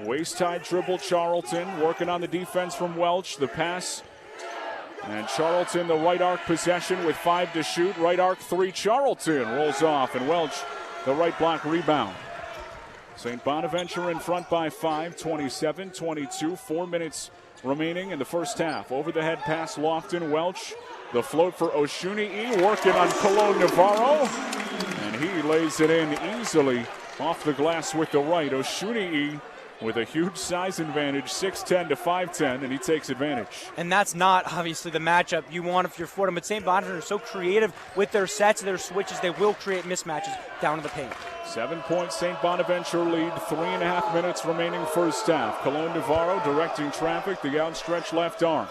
Waist-high dribble, Charlton working on the defense from Welch. The pass, and Charlton the right arc possession with 5 to shoot. Right arc 3, Charlton rolls off, and Welch the right block rebound. St. Bonaventure in front by 5, 27-22. 4 minutes remaining in the first half. Over the head pass, Lofton, Welch. The float for Oshuni working on Cologne Navarro, and he lays it in easily off the glass with the right. Oshuni with a huge size advantage, 6'10 to 5'10, and he takes advantage. And that's not obviously the matchup you want if you're Fordham, but St. Bonaventure is so creative with their sets, their switches, they will create mismatches down to the paint. 7-point St. Bonaventure lead, 3.5 minutes remaining first half. Cologne Navarro directing traffic, the outstretched left arm.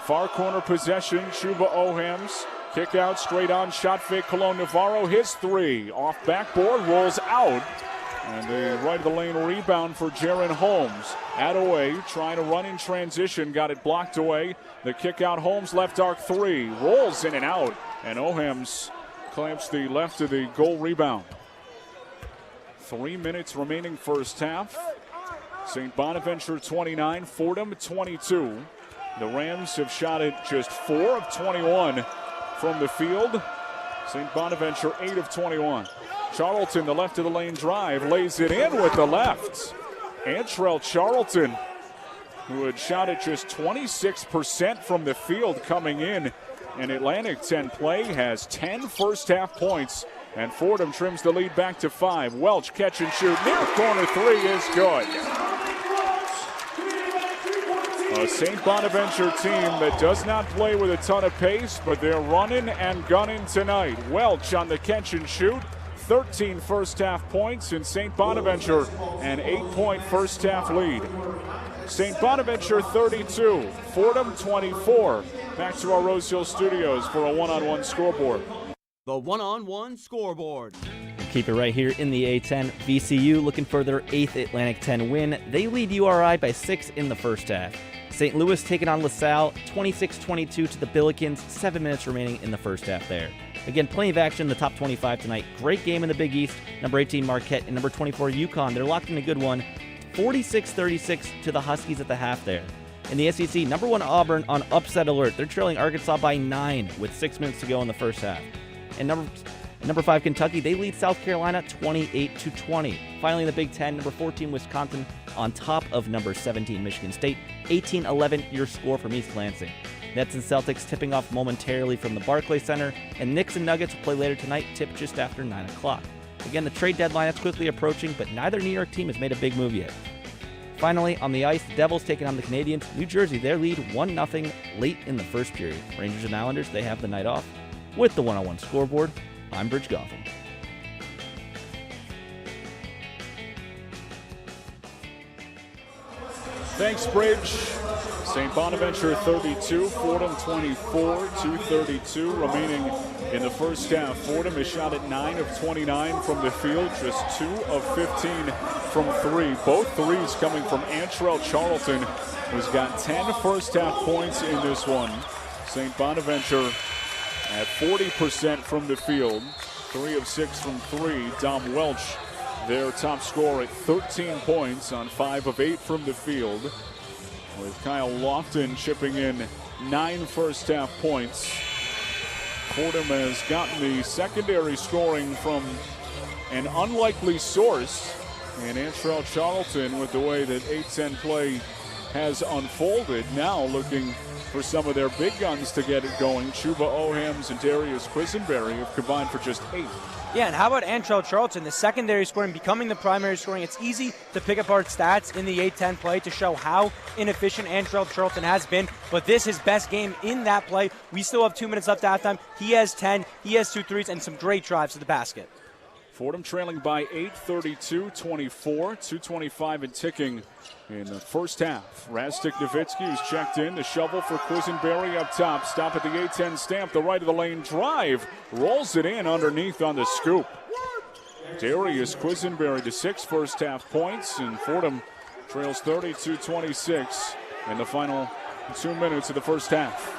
Far corner possession, Chuba Ohams. Kick out, straight on, shot fake, Cologne Navarro, his 3. Off backboard, rolls out. And the right of the lane rebound for Jaron Holmes. Attaway trying to run in transition, got it blocked away. The kick out, Holmes left arc 3. Rolls in and out. And Ohams clamps the left of the goal rebound. 3 minutes remaining first half. St. Bonaventure 29, Fordham 22. The Rams have shot it just 4 of 21 from the field. St. Bonaventure 8 of 21. Charlton, the left of the lane drive, lays it in with the left. Antrell Charlton, who had shot it just 26% from the field coming in Atlantic 10 play, has 10 first half points, and Fordham trims the lead back to 5. Welch catch and shoot, near corner 3 is good. A St. Bonaventure team that does not play with a ton of pace, but they're running and gunning tonight. Welch on the catch and shoot, 13 first half points in St. Bonaventure, an 8-point first half lead. St. Bonaventure 32, Fordham 24. Back to our Rose Hill studios for a one-on-one scoreboard. The one-on-one scoreboard. Keep it right here in the A10. VCU looking for their 8th Atlantic 10 win. They lead URI by 6 in the first half. St. Louis taking on LaSalle, 26-22 to the Billikens. 7 minutes remaining in the first half there. Again, plenty of action in the top 25 tonight. Great game in the Big East. Number 18 Marquette and number 24 UConn. They're locked in a good one. 46-36 to the Huskies at the half there. In the SEC, number 1 Auburn on upset alert. They're trailing Arkansas by 9 with 6 minutes to go in the first half. And number 5 Kentucky, they lead South Carolina 28-20. Finally in the Big Ten, number 14 Wisconsin on top of number 17 Michigan State. 18-11 your score from East Lansing. Nets and Celtics tipping off momentarily from the Barclays Center, and Knicks and Nuggets will play later tonight, tipped just after 9 o'clock. Again, the trade deadline is quickly approaching, but neither New York team has made a big move yet. Finally, on the ice, the Devils taking on the Canadians. New Jersey, their lead 1-0 late in the first period. Rangers and Islanders, they have the night off. With the one-on-one scoreboard, I'm Bridge Gotham. Thanks, Bridge. St. Bonaventure 32, Fordham 24, 2:32 remaining in the first half. Fordham has shot at 9 of 29 from the field, just 2 of 15 from 3. Both threes coming from Antrell Charlton, who's got 10 first half points in this one. St. Bonaventure at 40% from the field, 3 of 6 from 3. Dom Welch, their top scorer, at 13 points on 5 of 8 from the field, with Kyle Lofton chipping in 9 first half points. Fordham has gotten the secondary scoring from an unlikely source, and Antrell Charlton, with the way that 8-10 play has unfolded, now looking for some of their big guns to get it going. Chuba Ohams and Darius Quisenberry have combined for just 8. Yeah, and how about Antrell Charlton, the secondary scoring becoming the primary scoring? It's easy to pick apart stats in the 8-10 play to show how inefficient Antrell Charlton has been, but this is his best game in that play. We still have 2 minutes left at halftime. He has 10, he has 2 threes, and some great drives to the basket. Fordham trailing by 8, 32-24, 2:25 and ticking in the first half. Rastik Nowitzki, who's checked in, the shovel for Quisenberry up top. Stop at the 8-10 stamp, the right of the lane drive. Rolls it in underneath on the scoop. Darius Quisenberry to 6 first half points, and Fordham trails 32-26 in the final 2 minutes of the first half.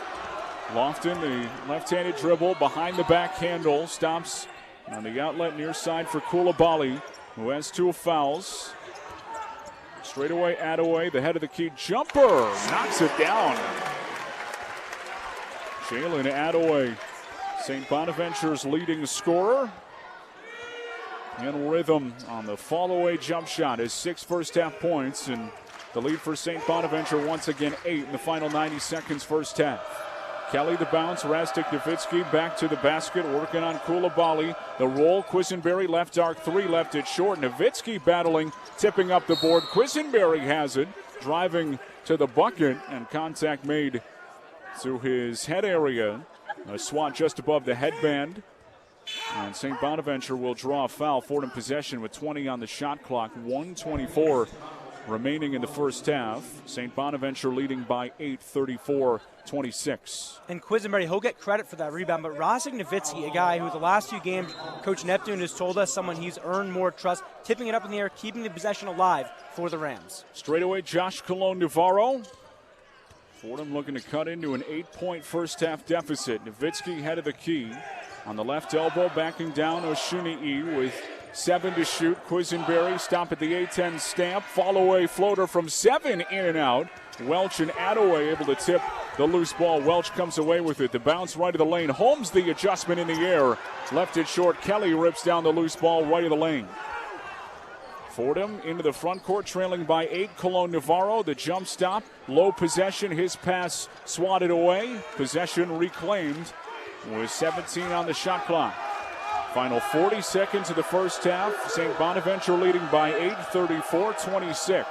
Lofton, the left-handed dribble behind the back handle, stops on the outlet near side for Coulibaly, who has 2 fouls. Straightaway Attaway, the head of the key jumper, knocks it down. Jalen Attaway, St. Bonaventure's leading scorer. In rhythm on the fall-away jump shot, his 6 first-half points, and the lead for St. Bonaventure once again 8 in the final 90 seconds first half. Kelly the bounce, Rastik Nowitzki back to the basket, working on Coulibaly. The roll, Quisenberry left arc 3, left it short. Nowitzki battling, tipping up the board. Quisenberry has it, driving to the bucket, and contact made to his head area. A swat just above the headband. And St. Bonaventure will draw a foul. Fordham possession with 20 on the shot clock, 1:24 remaining in the first half. St. Bonaventure leading by 8, 34-26. And Quisenberry, he'll get credit for that rebound, but Rastik Nowitzki, a guy who the last few games, Coach Neptune has told us someone he's earned more trust, tipping it up in the air, keeping the possession alive for the Rams. Straightaway Josh Colon-Navarro. Fordham looking to cut into an 8-point first half deficit. Nowitzki head of the key. On the left elbow, backing down Oshuni'i with 7 to shoot. Quisenberry stop at the A-10 stamp. Fall away floater from 7, in and out. Welch and Attaway able to tip the loose ball. Welch comes away with it. The bounce right of the lane. Holmes the adjustment in the air. Left it short. Kelly rips down the loose ball right of the lane. Fordham into the front court, trailing by 8. Colon-Navarro, the jump stop. Low possession. His pass swatted away. Possession reclaimed with 17 on the shot clock. Final 40 seconds of the first half. St. Bonaventure leading by 8, 34-26.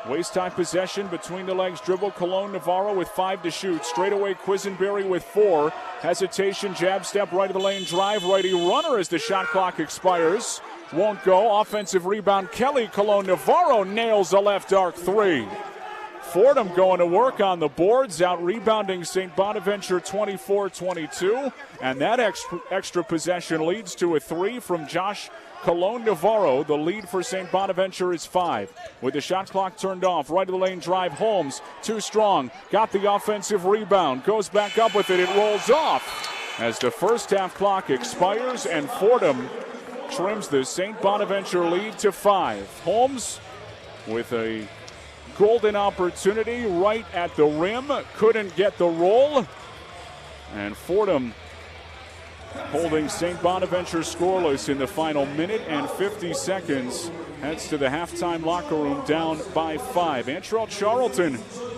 Waist-high possession between the legs. Dribble Colon-Navarro with 5 to shoot. Straightaway Quisenberry with 4. Hesitation, jab step, right of the lane, drive, righty runner as the shot clock expires. Won't go. Offensive rebound. Kelly Colon-Navarro nails a left arc 3. Fordham going to work on the boards, out rebounding St. Bonaventure 24-22. And that extra possession leads to a 3 from Josh Colon-Navarro. The lead for St. Bonaventure is 5. With the shot clock turned off, right of the lane drive, Holmes, too strong. Got the offensive rebound, goes back up with it, it rolls off. As the first half clock expires and Fordham trims the St. Bonaventure lead to 5. Holmes with a golden opportunity right at the rim. Couldn't get the roll. And Fordham holding St. Bonaventure scoreless in the final minute and 50 seconds. Heads to the halftime locker room down by 5. Antrell Charlton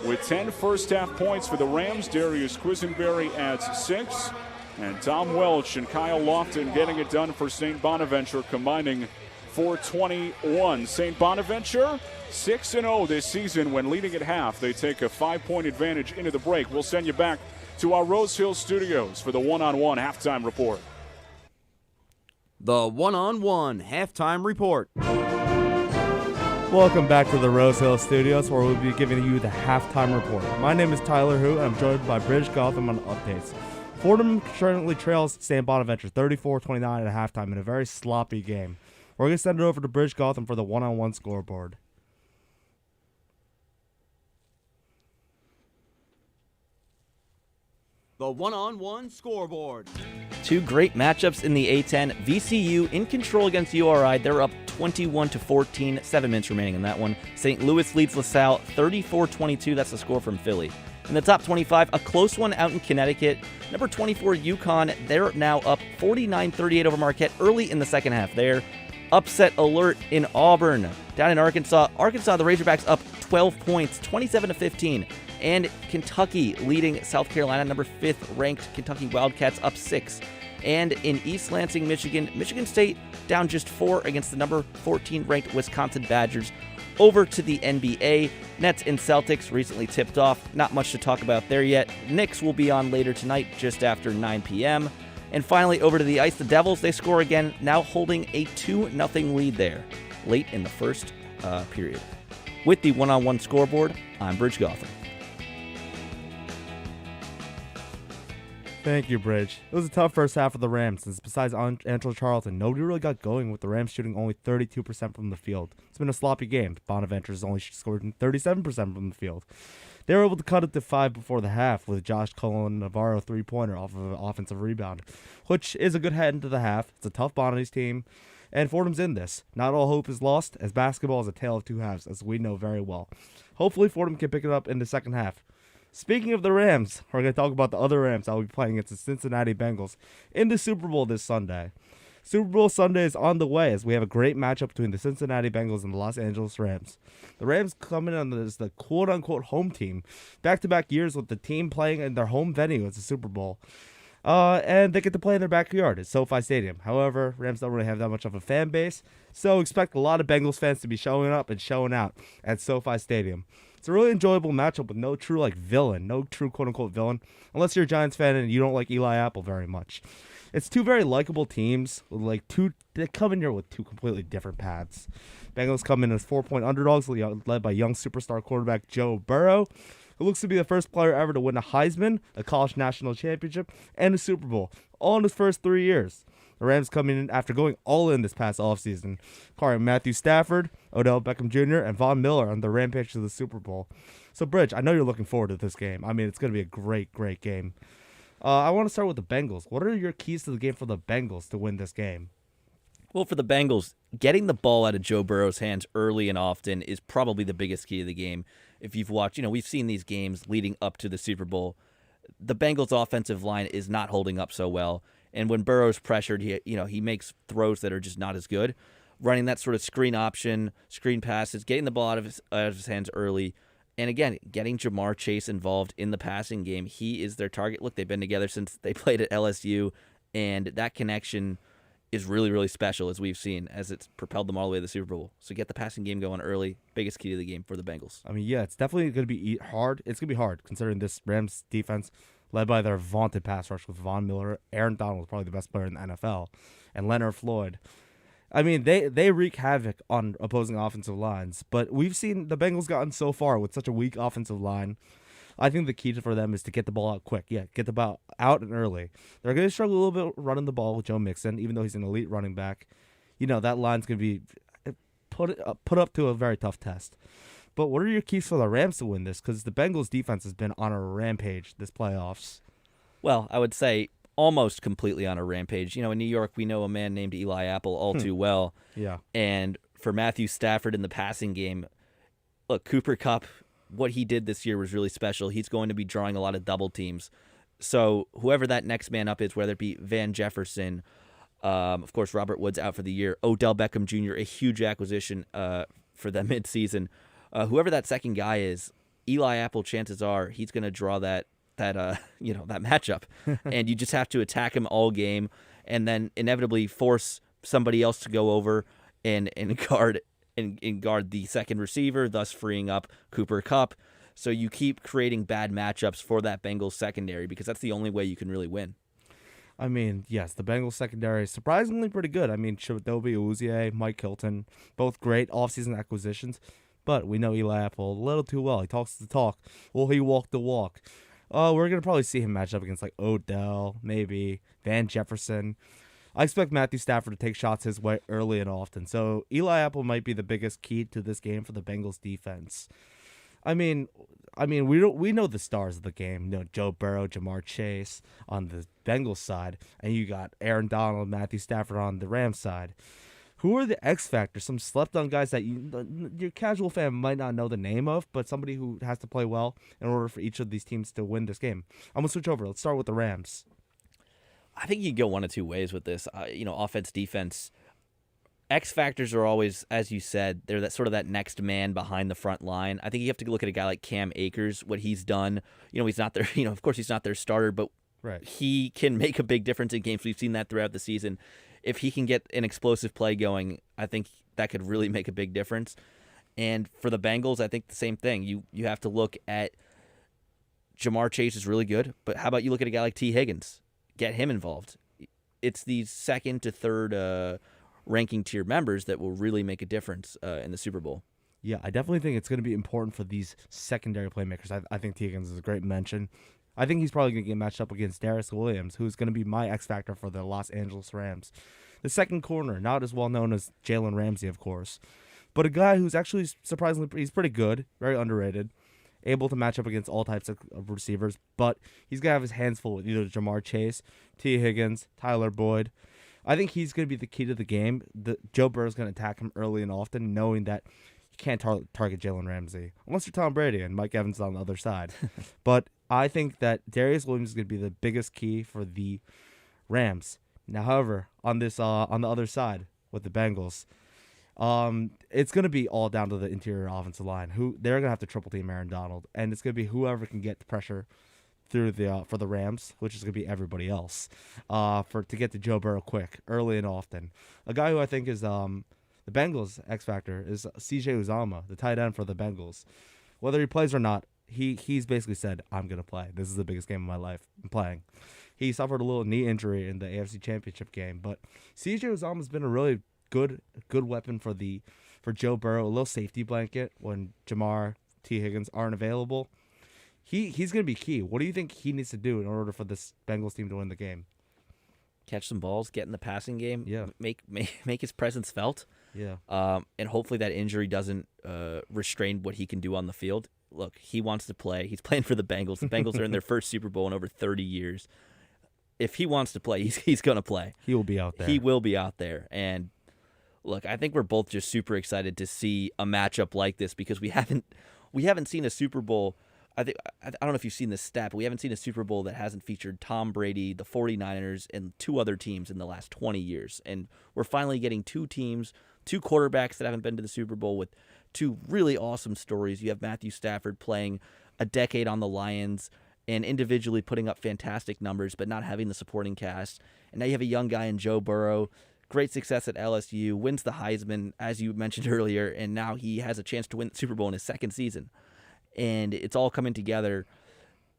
with 10 first half points for the Rams. Darius Quisenberry adds 6. And Tom Welch and Kyle Lofton getting it done for St. Bonaventure, combining for 21. St. Bonaventure 6-0 this season when leading at half. They take a 5-point advantage into the break. We'll send you back to our Rose Hill studios for the one-on-one halftime report. The one-on-one halftime report. Welcome back to the Rose Hill studios, where we'll be giving you the halftime report. My name is Tyler Hu, and I'm joined by Bridge Gotham on updates. Fordham currently trails St. Bonaventure 34-29 at halftime in a very sloppy game. We're going to send it over to Bridge Gotham for the one-on-one scoreboard. The one-on-one scoreboard. 2 great matchups in the A-10. VCU in control against URI. They're up 21-14, 7 minutes remaining in that one. St. Louis leads LaSalle 34-22. That's the score from Philly. In the top 25, a close one out in Connecticut. Number 24, UConn. They're now up 49-38 over Marquette early in the second half there. Upset alert in Auburn. Down in Arkansas, the Razorbacks up 12 points, 27-15. And Kentucky leading South Carolina, number 5th ranked Kentucky Wildcats up 6. And in East Lansing, Michigan State down just 4 against the number 14 ranked Wisconsin Badgers. Over to the NBA, Nets and Celtics recently tipped off. Not much to talk about there yet. Knicks will be on later tonight, just after 9 p.m. And finally, over to the ice, the Devils, they score again, now holding a 2-0 lead there, late in the first period. With the one-on-one scoreboard, I'm Bridge Gotham. Thank you, Bridge. It was a tough first half for the Rams, since besides Angelo Charlton, nobody really got going, with the Rams shooting only 32% from the field. It's been a sloppy game. Bonaventure's only scored 37% from the field. They were able to cut it to 5 before the half with Josh Cullen Navarro three-pointer off of an offensive rebound, which is a good head into the half. It's a tough Bonnies team, and Fordham's in this. Not all hope is lost, as basketball is a tale of two halves, as we know very well. Hopefully Fordham can pick it up in the second half. Speaking of the Rams, we're going to talk about the other Rams that will be playing against the Cincinnati Bengals in the Super Bowl this Sunday. Super Bowl Sunday is on the way, as we have a great matchup between the Cincinnati Bengals and the Los Angeles Rams. The Rams come in as the quote-unquote home team, back-to-back years with the team playing in their home venue as the Super Bowl. And they get to play in their backyard at SoFi Stadium. However, Rams don't really have that much of a fan base, so expect a lot of Bengals fans to be showing up and showing out at SoFi Stadium. It's a really enjoyable matchup with no true villain, no true quote-unquote villain, unless you're a Giants fan and you don't like Eli Apple very much. It's two very likable teams with they come in here with two completely different paths. Bengals come in as 4-point underdogs, led by young superstar quarterback Joe Burrow, who looks to be the first player ever to win a Heisman, a college national championship, and a Super Bowl, all in his first 3 years. The Rams come in after going all in this past offseason, acquiring Matthew Stafford, Odell Beckham Jr., and Von Miller on the rampage to the Super Bowl. So, Bridge, I know you're looking forward to this game. I mean, it's going to be a great, great game. I want to start with the Bengals. What are your keys to the game for the Bengals to win this game? Well, for the Bengals, getting the ball out of Joe Burrow's hands early and often is probably the biggest key to the game. If you've watched, we've seen these games leading up to the Super Bowl. The Bengals' offensive line is not holding up so well. And when Burrow's pressured, he makes throws that are just not as good. Running that sort of screen option, screen passes, getting the ball out of his hands early. And again, getting Jamar Chase involved in the passing game. He is their target. Look, they've been together since they played at LSU. And that connection is really, really special, as we've seen, as it's propelled them all the way to the Super Bowl. So get the passing game going early. Biggest key to the game for the Bengals. I mean, yeah, it's definitely going to be hard. It's going to be hard, considering this Rams defense, led by their vaunted pass rush with Von Miller. Aaron Donald, probably the best player in the NFL, and Leonard Floyd. I mean, they wreak havoc on opposing offensive lines, but we've seen the Bengals gotten so far with such a weak offensive line. I think the key for them is to get the ball out quick. Yeah, get the ball out and early. They're going to struggle a little bit running the ball with Joe Mixon, even though he's an elite running back. That line's going to be put up to a very tough test. But what are your keys for the Rams to win this? Because the Bengals' defense has been on a rampage this playoffs. Well, I would say almost completely on a rampage. In New York, we know a man named Eli Apple all too well. Yeah. And for Matthew Stafford in the passing game, look, Cooper Kupp, what he did this year was really special. He's going to be drawing a lot of double teams. So whoever that next man up is, whether it be Van Jefferson, of course, Robert Woods out for the year, Odell Beckham Jr., a huge acquisition for them midseason. Whoever that second guy is, Eli Apple, chances are he's going to draw that matchup. And you just have to attack him all game and then inevitably force somebody else to go over and guard the second receiver, thus freeing up Cooper Kupp. So you keep creating bad matchups for that Bengals secondary, because that's the only way you can really win. I mean, yes, the Bengals secondary is surprisingly pretty good. I mean, Chidobe Awuzie, Mike Hilton, both great offseason acquisitions. But we know Eli Apple a little too well. He talks the talk. Will he walk the walk? We're going to probably see him match up against Odell, maybe Van Jefferson. I expect Matthew Stafford to take shots his way early and often. So Eli Apple might be the biggest key to this game for the Bengals defense. I mean, we know the stars of the game. Joe Burrow, Jamar Chase on the Bengals side, and you got Aaron Donald, Matthew Stafford on the Rams side. Who are the X factors? Some slept-on guys that your casual fan might not know the name of, but somebody who has to play well in order for each of these teams to win this game. I'm gonna switch over. Let's start with the Rams. I think you can go one of two ways with this. Offense, defense. X factors are always, as you said, they're that next man behind the front line. I think you have to look at a guy like Cam Akers, what he's done. He's not their, of course he's not their starter, but right, he can make a big difference in games. We've seen that throughout the season. If he can get an explosive play going, I think that could really make a big difference. And for the Bengals, I think the same thing. You have to look at Jamar Chase is really good, but how about you look at a guy like T. Higgins? Get him involved. It's these second to third ranking tier members that will really make a difference in the Super Bowl. Yeah, I definitely think it's going to be important for these secondary playmakers. I think T. Higgins is a great mention. I think he's probably going to get matched up against Darius Williams, who's going to be my X factor for the Los Angeles Rams. The second corner, not as well known as Jalen Ramsey, of course, but a guy who's actually surprisingly, he's pretty good, very underrated, able to match up against all types of receivers, but he's going to have his hands full with either Jamar Chase, T. Higgins, Tyler Boyd. I think he's going to be the key to the game. Joe Burrow's going to attack him early and often, knowing that you can't target Jalen Ramsey, unless you're Tom Brady and Mike Evans on the other side. But I think that Darius Williams is going to be the biggest key for the Rams. Now, however, on the other side with the Bengals, it's going to be all down to the interior offensive line. They're going to have to triple team Aaron Donald, and it's going to be whoever can get the pressure through for the Rams, which is going to be everybody else, to get to Joe Burrow quick, early and often. A guy who I think is the Bengals X factor is C.J. Uzomah, the tight end for the Bengals. Whether he plays or not, he's basically said, I'm going to play. This is the biggest game of my life. I'm playing. He suffered a little knee injury in the AFC Championship game, but C.J. Uzomah's been a really good weapon for Joe Burrow, a little safety blanket when Jamar, T. Higgins aren't available. He's going to be key. What do you think he needs to do in order for this Bengals team to win the game? Catch some balls, get in the passing game, yeah. Make his presence felt. Yeah. And hopefully that injury doesn't restrain what he can do on the field. Look, he wants to play. He's playing for the Bengals. The Bengals are in their first Super Bowl in over 30 years. If he wants to play, he's going to play. He will be out there. He will be out there. And look, I think we're both just super excited to see a matchup like this because we haven't seen a Super Bowl. I don't know if you've seen this stat, but we haven't seen a Super Bowl that hasn't featured Tom Brady, the 49ers, and two other teams in the last 20 years. And we're finally getting two teams, two quarterbacks that haven't been to the Super Bowl with two really awesome stories. You have Matthew Stafford playing a decade on the Lions and individually putting up fantastic numbers, but not having the supporting cast. And now you have a young guy in Joe Burrow, great success at LSU, wins the Heisman, as you mentioned earlier, and now he has a chance to win the Super Bowl in his second season. And it's all coming together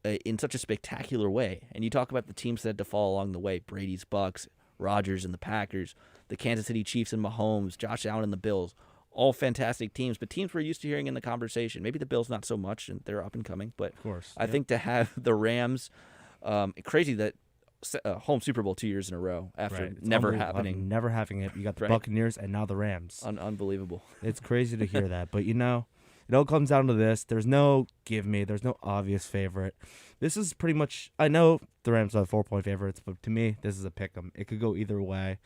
in such a spectacular way. And you talk about the teams that had to fall along the way, Brady's Bucks, Rodgers and the Packers, the Kansas City Chiefs and Mahomes, Josh Allen and the Bills, all fantastic teams, but teams we're used to hearing in the conversation. Maybe the Bills not so much, and they're up and coming, but of course, I think to have the Rams, crazy that home Super Bowl 2 years in a row after never happening. Never having it. You got the Buccaneers and now the Rams. Unbelievable. It's crazy to hear that, but it all comes down to this. There's no there's no obvious favorite. This is pretty much, I know the Rams are 4-point favorites, but to me, this is a pick 'em. It could go either way.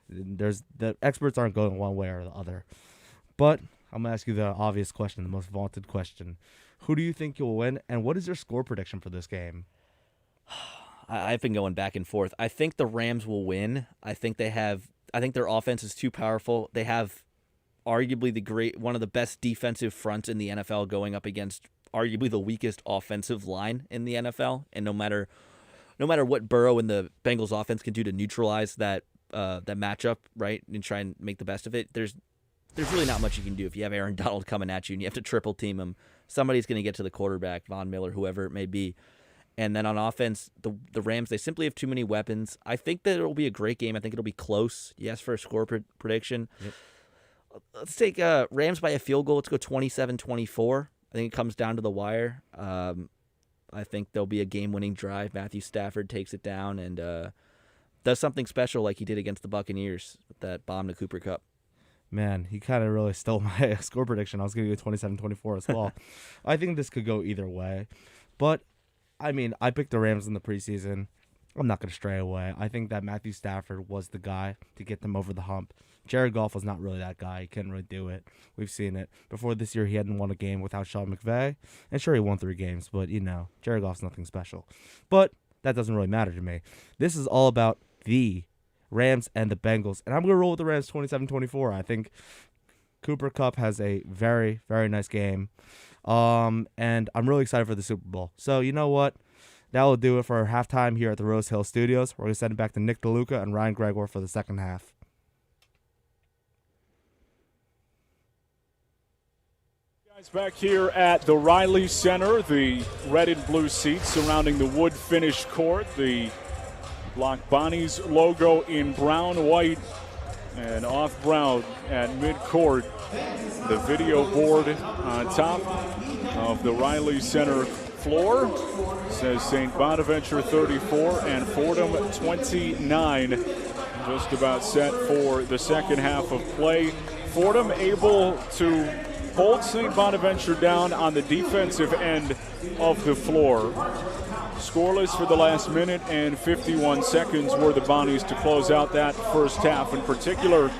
The experts aren't going one way or the other. But I'm going to ask you the obvious question, the most vaunted question. Who do you think you'll win, and what is your score prediction for this game? I've been going back and forth. I think the Rams will win. I think their offense is too powerful. They have arguably one of the best defensive fronts in the NFL going up against arguably the weakest offensive line in the NFL. And no matter what Burrow and the Bengals offense can do to neutralize that matchup, right, and try and make the best of it, there's really not much you can do if you have Aaron Donald coming at you and you have to triple team him. Somebody's going to get to the quarterback, Von Miller, whoever it may be. And then on offense, the Rams, they simply have too many weapons. I think that it'll be a great game. I think it'll be close. Yes, for a score prediction. Yep. Let's take Rams by a field goal. Let's go 27-24. I think it comes down to the wire. I think there'll be a game-winning drive. Matthew Stafford takes it down and does something special like he did against the Buccaneers with that bomb to Cooper Kupp. Man, he kind of really stole my score prediction. I was going to go 27-24 as well. I think this could go either way. But, I mean, I picked the Rams in the preseason. I'm not going to stray away. I think that Matthew Stafford was the guy to get them over the hump. Jared Goff was not really that guy. He couldn't really do it. We've seen it. Before this year, he hadn't won a game without Sean McVay. And sure, he won 3 games, but, Jared Goff's nothing special. But that doesn't really matter to me. This is all about the Rams and the Bengals. And I'm going to roll with the Rams 27-24. I think Cooper Kupp has a very, very nice game. And I'm really excited for the Super Bowl. So, you know what? That will do it for our halftime here at the Rose Hill Studios. We're going to send it back to Nick DeLuca and Ryan Gregware for the second half. Guys, back here at the Riley Center, the red and blue seats surrounding the wood finish court, the Block Bonnies logo in brown, white, and off brown at midcourt. The video board on top of the Riley Center floor says Saint Bonaventure 34 and Fordham 29. Just about set for the second half of play. Fordham able to hold Saint Bonaventure down on the defensive end of the floor. Scoreless for the last minute and 51 seconds were the Bonnies to close out that first half. In particular,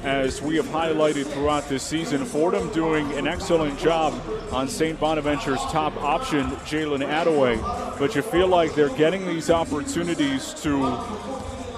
as we have highlighted throughout this season, Fordham doing an excellent job on St. Bonaventure's top option, Jalen Attaway. But you feel like they're getting these opportunities to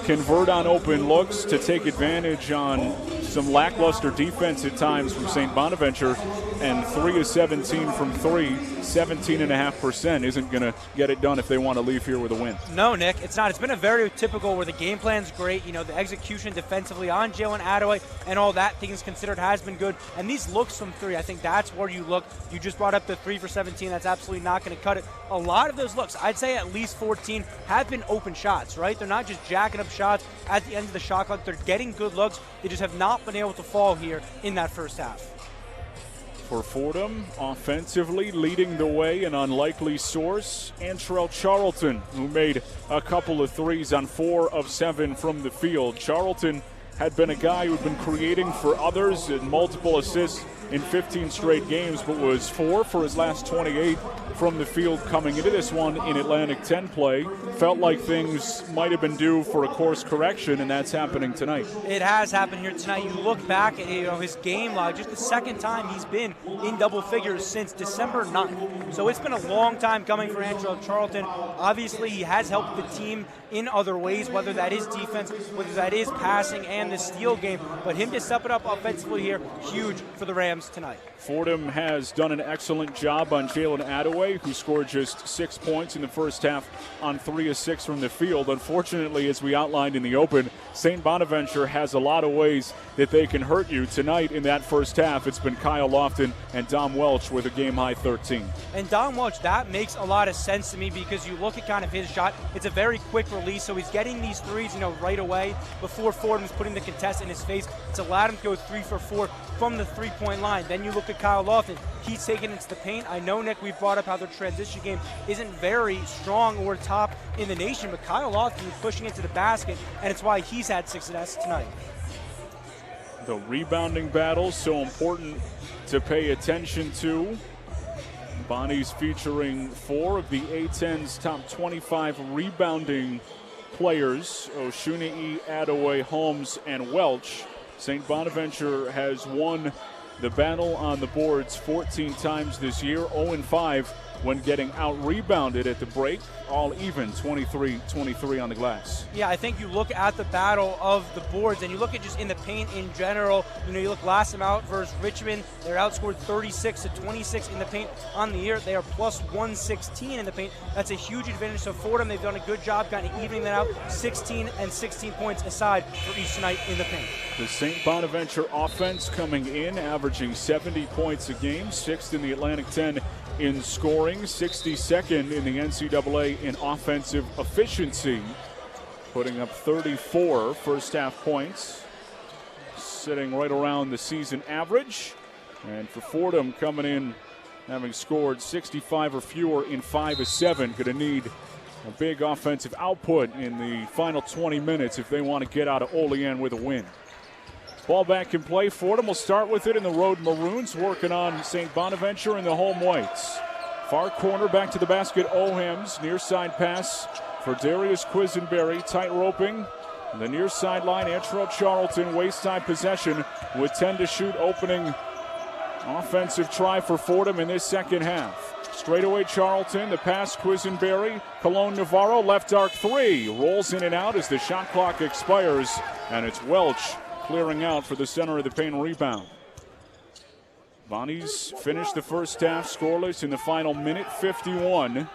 convert on open looks, to take advantage on some lackluster defense at times from St. Bonaventure, and 3 of 17 from 3, 17.5% isn't going to get it done if they want to leave here with a win. No, Nick, it's not. It's been a very typical where the game plan's great. You know, the execution defensively on Jalen Attaway and all that, things considered, has been good. And these looks from 3, I think that's where you look. You just brought up the 3 for 17. That's absolutely not going to cut it. A lot of those looks, I'd say at least 14, have been open shots, right? They're not just jacking up shots at the end of the shot clock. They're getting good looks. They just have not been able to fall here in that first half. For Fordham, offensively leading the way, an unlikely source, Antrell Charlton, who made a couple of threes on 4 of 7 from the field. Charlton had been a guy who had been creating for others and multiple assists in 15 straight games, but was 4 for his last 28 from the field coming into this one in Atlantic 10 play. Felt like things might have been due for a course correction, and that's happening tonight. It has happened here tonight. You look back at his game log, just the second time he's been in double figures since December 9th. So it's been a long time coming for Antrell Charlton. Obviously, he has helped the team in other ways, whether that is defense, whether that is passing and the steal game. But him to step it up offensively here, huge for the Rams tonight. Fordham has done an excellent job on Jalen Attaway, who scored just 6 points in the first half on 3 of 6 from the field. Unfortunately, as we outlined in the open, St. Bonaventure has a lot of ways that they can hurt you. Tonight in that first half, it's been Kyle Lofton and Dom Welch with a game-high 13. And Dom Welch, that makes a lot of sense to me because you look at kind of his shot. It's a very quick release, so he's getting these threes, right away before Fordham's putting the contest in his face. It's allowed him to go 3 for 4 from the three-point line. Then you look at Kyle Lofton. He's taking it into the paint. I know, Nick, we've brought up how their transition game isn't very strong or top in the nation, but Kyle Lofton is pushing it to the basket, and it's why he's had success tonight. The rebounding battle, so important to pay attention to. Bonnies featuring 4 of the A-10's top 25 rebounding players, Oshunei, Attaway, Holmes, and Welch. St. Bonaventure has won the battle on the boards 14 times this year, 0-5 when getting out-rebounded at the break, all even, 23-23 on the glass. Yeah, I think you look at the battle of the boards, and you look at just in the paint in general. You look last time out versus Richmond, they're outscored 36-26 in the paint on the year. They are plus 116 in the paint. That's a huge advantage. So Fordham, they've done a good job kind of evening that out, 16 and 16 points aside for each night in the paint. The St. Bonaventure offense coming in, averaging 70 points a game, 6th in the Atlantic 10 in scoring, 62nd in the NCAA in offensive efficiency, putting up 34 first half points, sitting right around the season average. And for Fordham, coming in having scored 65 or fewer in 5 of 7, going to need a big offensive output in the final 20 minutes if they want to get out of Olean with a win. Ball back in play. Fordham will start with it in the road Maroons, working on St. Bonaventure and the home whites. Far corner, back to the basket, Ohams. Near side pass for Darius Quisenberry. Tight roping. The near sideline, Antrell Charlton, waist-side possession with 10 to shoot, opening offensive try for Fordham in this second half. Straightaway Charlton, the pass Quisenberry. Cologne Navarro, left arc 3. Rolls in and out as the shot clock expires, and it's Welch clearing out for the center of the paint rebound. Bonnies finished the first half scoreless in the final minute, 51.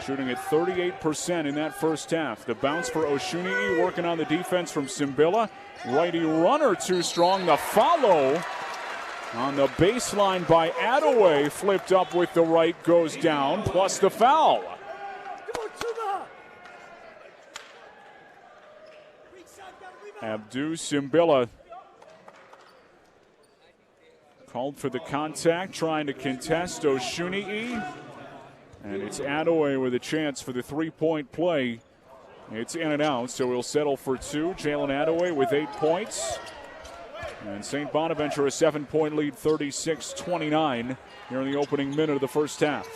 Shooting at 38% in that first half. The bounce for Oshunei, working on the defense from Simbila. Righty runner too strong. The follow on the baseline by Attaway, flipped up with the right, goes down, plus the foul. Abdou Simbila Called for the contact, trying to contest Oshunii. And it's Adaway with a chance for the three-point play. It's in and out, so we'll settle for two. Jalen Adaway with 8 points. And Saint Bonaventure a 7-point lead, 36-29 here in the opening minute of the first half.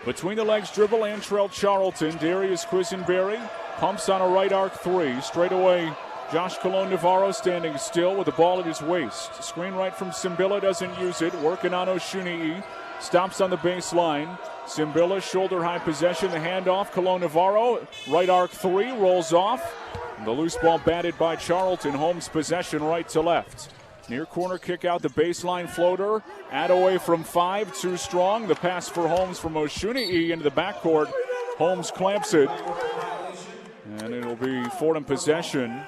Between the legs dribble, Antrell Charlton. Darius Quisenberry pumps on a right arc three. Straight away, Josh Colon-Navarro standing still with the ball at his waist. Screen right from Simbila, doesn't use it. Working on Oshunii. Stops on the baseline. Simbila, shoulder-high possession. The handoff, Colon-Navarro. Right arc three, rolls off. And the loose ball batted by Charlton. Holmes possession right to left. Near corner kick out the baseline floater. Adaway from 5, too strong. The pass for Holmes from Oshunii into the backcourt. Holmes clamps it. And it'll be Fordham possession.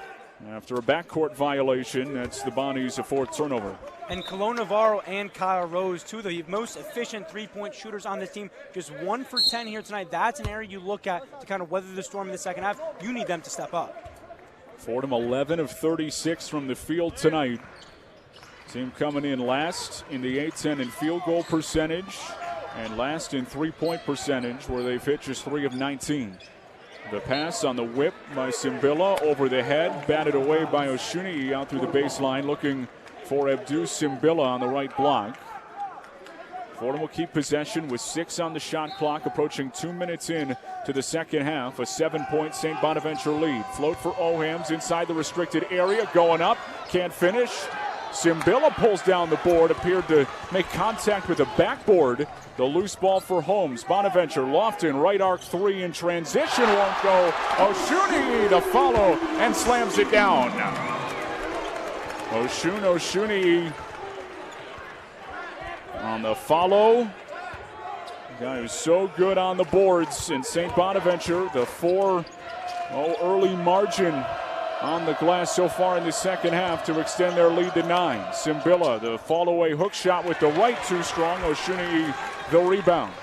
After a backcourt violation, that's the Bonnies' a fourth turnover. And Colon-Navarro and Kyle Rose, two of the most efficient three-point shooters on this team. Just 1 for 10 here tonight. That's an area you look at to kind of weather the storm in the second half. You need them to step up. Fordham 11 of 36 from the field tonight. Team coming in last in the A-10 in field goal percentage and last in three-point percentage, where they've hit just 3 of 19. The pass on the whip by Simbila over the head, batted away by Oshunii out through the baseline, looking for Abdou Simbila on the right block. Fordham will keep possession with 6 on the shot clock, approaching 2 minutes in to the second half. A 7-point Saint Bonaventure lead. Float for Ohams inside the restricted area, going up, can't finish. Simbila pulls down the board, appeared to make contact with the backboard. The loose ball for Holmes. Bonaventure, Lofton, right arc three in transition, won't go. Oshunii to follow and slams it down. Oshunii on the follow. The guy who's so good on the boards in Saint Bonaventure. The 4 early margin on the glass so far in the second half to extend their lead to 9. Simbila, the fall-away hook shot with the right, too strong. Oshunii, the rebound.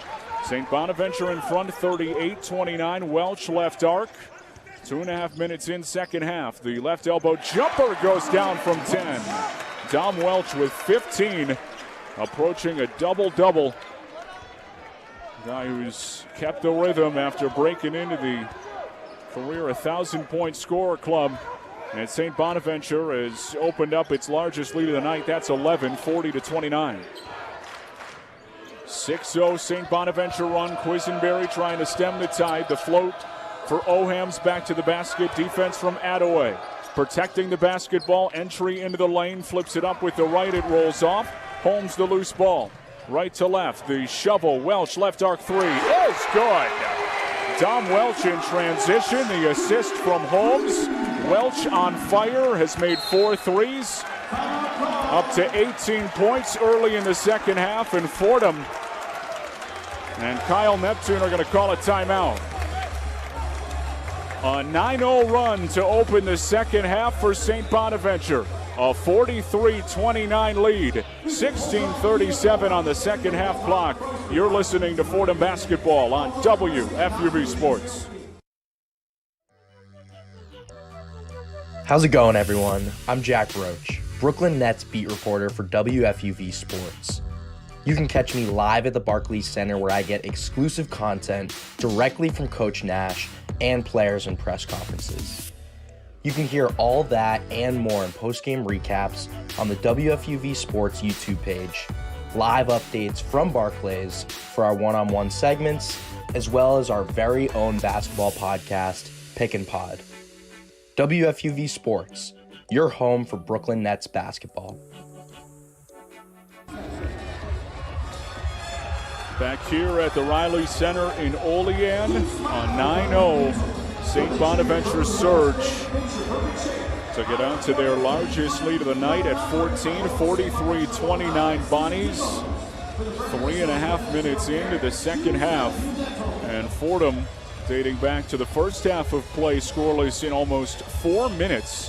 St. Bonaventure in front, 38-29. Welch left arc. 2.5 minutes in second half. The left elbow jumper goes down from 10. Dom Welch with 15, approaching a double-double. Guy who's kept the rhythm after breaking into the career 1,000-point scorer club. And St. Bonaventure has opened up its largest lead of the night. That's 11, 40-29. 6-0 St. Bonaventure run. Quisenberry trying to stem the tide. The float for Ohams back to the basket. Defense from Adaway. Protecting the basketball. Entry into the lane. Flips it up with the right. It rolls off. Holmes the loose ball. Right to left. The shovel. Welch left arc three is good. Dom Welch in transition. The assist from Holmes. Welch on fire, has made 4 threes. Up to 18 points early in the second half, and Fordham and Kyle Neptune are going to call a timeout. A 9-0 run to open the second half for St. Bonaventure. A 43-29 lead, 16:37 on the second half clock. You're listening to Fordham Basketball on WFUV Sports. How's it going, everyone? I'm Jack Roach, Brooklyn Nets beat reporter for WFUV Sports. You can catch me live at the Barclays Center, where I get exclusive content directly from Coach Nash and players in press conferences. You can hear all that and more in post-game recaps on the WFUV Sports YouTube page, live updates from Barclays for our one-on-one segments, as well as our very own basketball podcast, Pick and Pod. WFUV Sports, your home for Brooklyn Nets basketball. Back here at the Riley Center in Olean, a 9-0 St. Bonaventure surge to get out to their largest lead of the night at 14, 43-29 Bonnies. 3.5 minutes into the second half, and Fordham, dating back to the first half of play, scoreless in almost 4 minutes.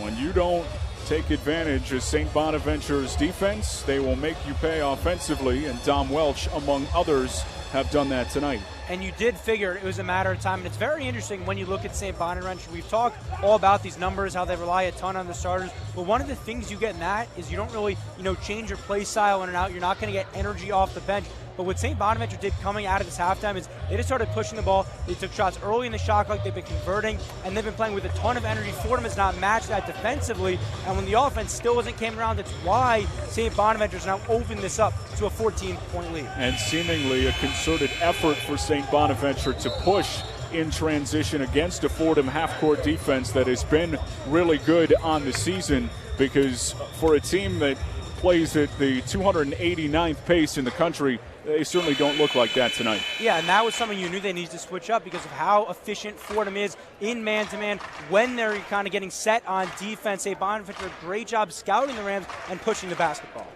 When you don't take advantage of St. Bonaventure's defense, they will make you pay offensively, and Dom Welch, among others, have done that tonight. And you did figure it was a matter of time. And it's very interesting when you look at Saint Bonaventure. We've talked all about these numbers, how they rely a ton on the starters. But one of the things you get in that is you don't really, change your play style in and out. You're not going to get energy off the bench. But what Saint Bonaventure did coming out of this halftime is they just started pushing the ball. They took shots early in the shot clock. They've been converting, and they've been playing with a ton of energy. Fordham has not matched that defensively, and when the offense still hasn't came around, that's why Saint Bonaventure's now opened this up to a 14-point lead. And seemingly a concerted effort for Saint Bonaventure to push in transition against a Fordham half-court defense that has been really good on the season, because for a team that plays at the 289th pace in the country, they certainly don't look like that tonight. Yeah, and that was something you knew they needed to switch up because of how efficient Fordham is in man-to-man when they're kind of getting set on defense. Saint Bonaventure did a great job scouting the Rams and pushing the basketball.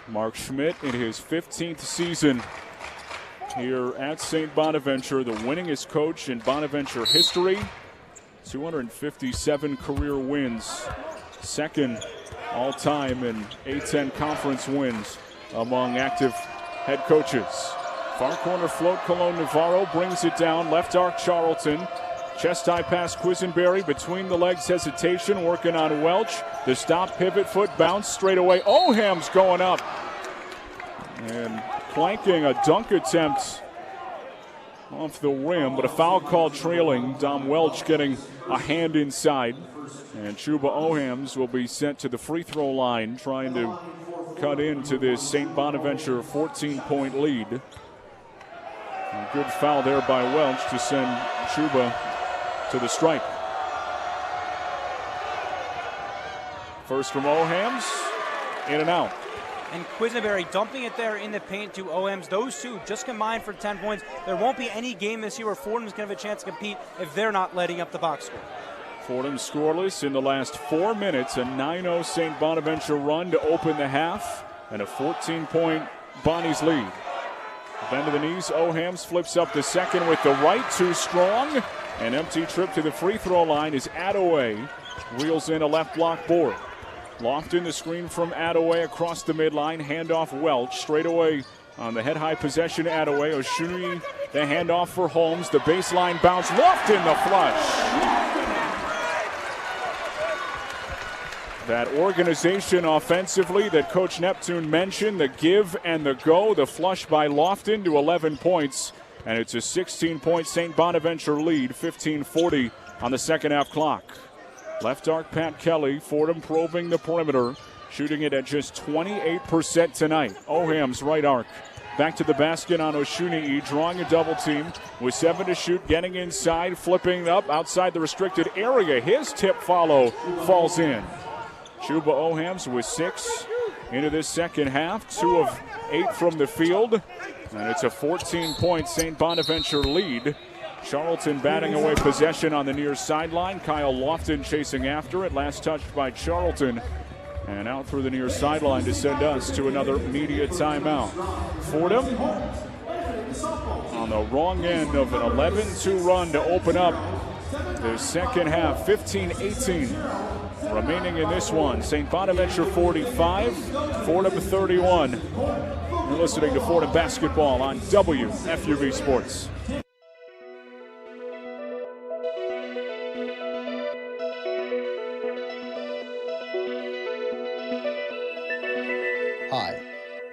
Mark Schmidt in his 15th season here at Saint Bonaventure, the winningest coach in Bonaventure history. 257 career wins, second all-time in A-10 conference wins among active head coaches. Far corner float, Cologne Navarro brings it down. Left arc, Charlton. Chest high pass, Quisenberry. Between the legs, hesitation, working on Welch. The stop, pivot foot, bounce straight away. Oham's going up. And planking a dunk attempt off the rim, but a foul call trailing. Dom Welch getting a hand inside. And Chuba Ohams will be sent to the free throw line, trying to cut into this Saint Bonaventure 14-point lead. A good foul there by Welch to send Chuba to the stripe. First from Ohams, in and out. And Quisenberry dumping it there in the paint to Ohams. Those two just combined for 10 points. There won't be any game this year where Fordham's going to have a chance to compete if they're not letting up the box score. Fordham scoreless in the last 4 minutes. A 9-0 St. Bonaventure run to open the half, and a 14-point Bonnies lead. Bend to the knees, Ohams flips up the second with the right, too strong. An empty trip to the free throw line is Attaway. Wheels in a left block board. Lofton the screen from Attaway across the midline. Handoff Welch. Straight away on the head-high possession, Attaway. Oshuni the handoff for Holmes. The baseline bounce. Lofton the flush. That organization offensively that Coach Neptune mentioned, the give and the go, the flush by Lofton to 11 points. And it's a 16-point St. Bonaventure lead, 15:40 on the second half clock. Left arc, Pat Kelly, Fordham probing the perimeter, shooting it at just 28% tonight. Ohams right arc. Back to the basket on Oshuni, drawing a double team with 7 to shoot, getting inside, flipping up outside the restricted area. His tip follow falls in. Chuba Ohams with 6 into this second half, 2 of 8 from the field, and it's a 14-point St. Bonaventure lead. Charlton batting away possession on the near sideline. Kyle Lofton chasing after it. Last touched by Charlton. And out through the near sideline to send us to another media timeout. Fordham on the wrong end of an 11-2 run to open up the second half, 15-18. Remaining in this one, St. Bonaventure 45, Fordham 31. You're listening to Fordham Basketball on WFUV Sports. Hi,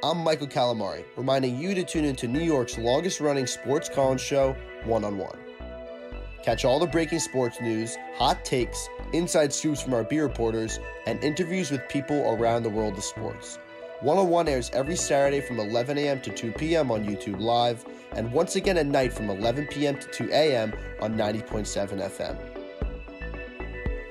I'm Michael Calamari, reminding you to tune into New York's longest-running sports call-in show, One on One. Catch all the breaking sports news, hot takes, inside scoops from our beat reporters, and interviews with people around the world of sports. One on One airs every Saturday from 11 a.m. to 2 p.m. on YouTube Live, and once again at night from 11 p.m. to 2 a.m. on 90.7 FM.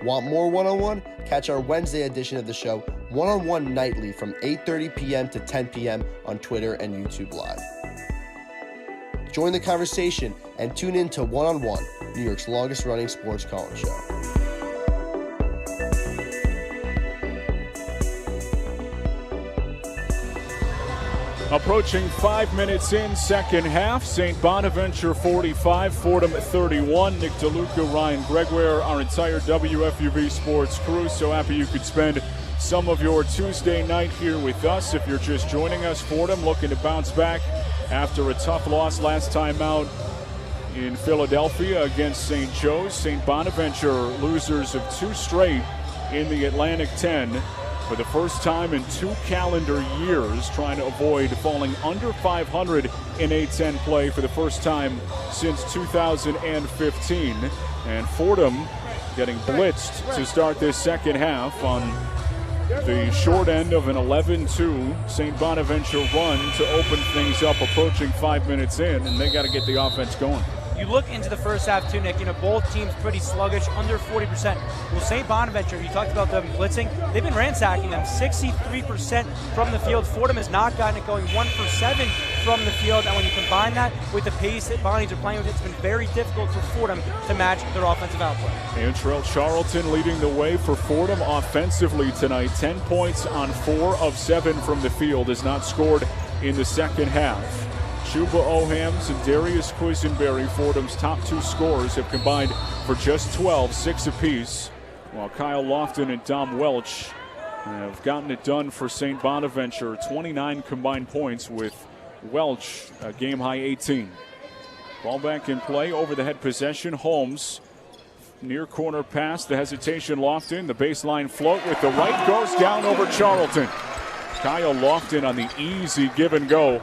Want more One on One? Catch our Wednesday edition of the show, One on One nightly from 8:30 p.m. to 10 p.m. on Twitter and YouTube Live. Join the conversation and tune in to One on One, New York's longest-running sports call-in show. Approaching 5 minutes in, second half. St. Bonaventure 45, Fordham 31. Nick DeLuca, Ryan Gregware, our entire WFUV Sports crew. So happy you could spend some of your Tuesday night here with us. If you're just joining us, Fordham looking to bounce back after a tough loss last time out in Philadelphia against St. Joe's. Saint Bonaventure, losers of 2 straight in the Atlantic 10 for the first time in 2 calendar years, trying to avoid falling under 500 in A10 play for the first time since 2015. And Fordham getting blitzed to start this second half on the short end of an 11-2 Saint Bonaventure run to open things up, approaching 5 minutes in, and they got to get the offense going. You look into the first half too, Nick, both teams pretty sluggish, under 40%. Well, Saint Bonaventure, you talked about them blitzing, they've been ransacking them, 63% from the field. Fordham has not gotten it going, 1 for 7 from the field, and when you combine that with the pace that Bonnies are playing with, it's been very difficult for Fordham to match their offensive output. Antrell Charlton leading the way for Fordham offensively tonight. 10 points on 4 of 7 from the field, has not scored in the second half. Chuba Ohams and Darius Quisenberry, Fordham's top 2 scorers, have combined for just 12, 6 apiece, while Kyle Lofton and Dom Welch have gotten it done for St. Bonaventure. 29 combined points, with Welch a game-high 18. Ball back in play, over-the-head possession. Holmes, near corner pass, the hesitation Lofton, the baseline float with the right, goes down over Charlton. Kyle Lofton on the easy give and go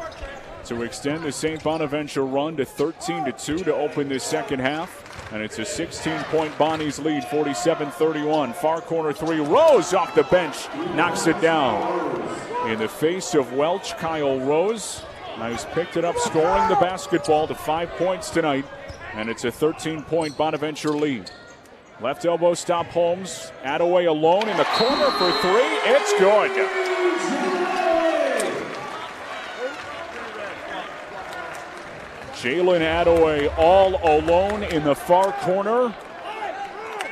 to extend the St. Bonaventure run to 13-2 to open this second half. And it's a 16-point Bonnies lead, 47-31. Far corner 3, Rose off the bench, knocks it down. In the face of Welch, Kyle Rose has picked it up, scoring the basketball to 5 points tonight. And it's a 13-point Bonaventure lead. Left elbow stop Holmes, Attaway alone in the corner for 3, it's good. Jalen Attaway all alone in the far corner.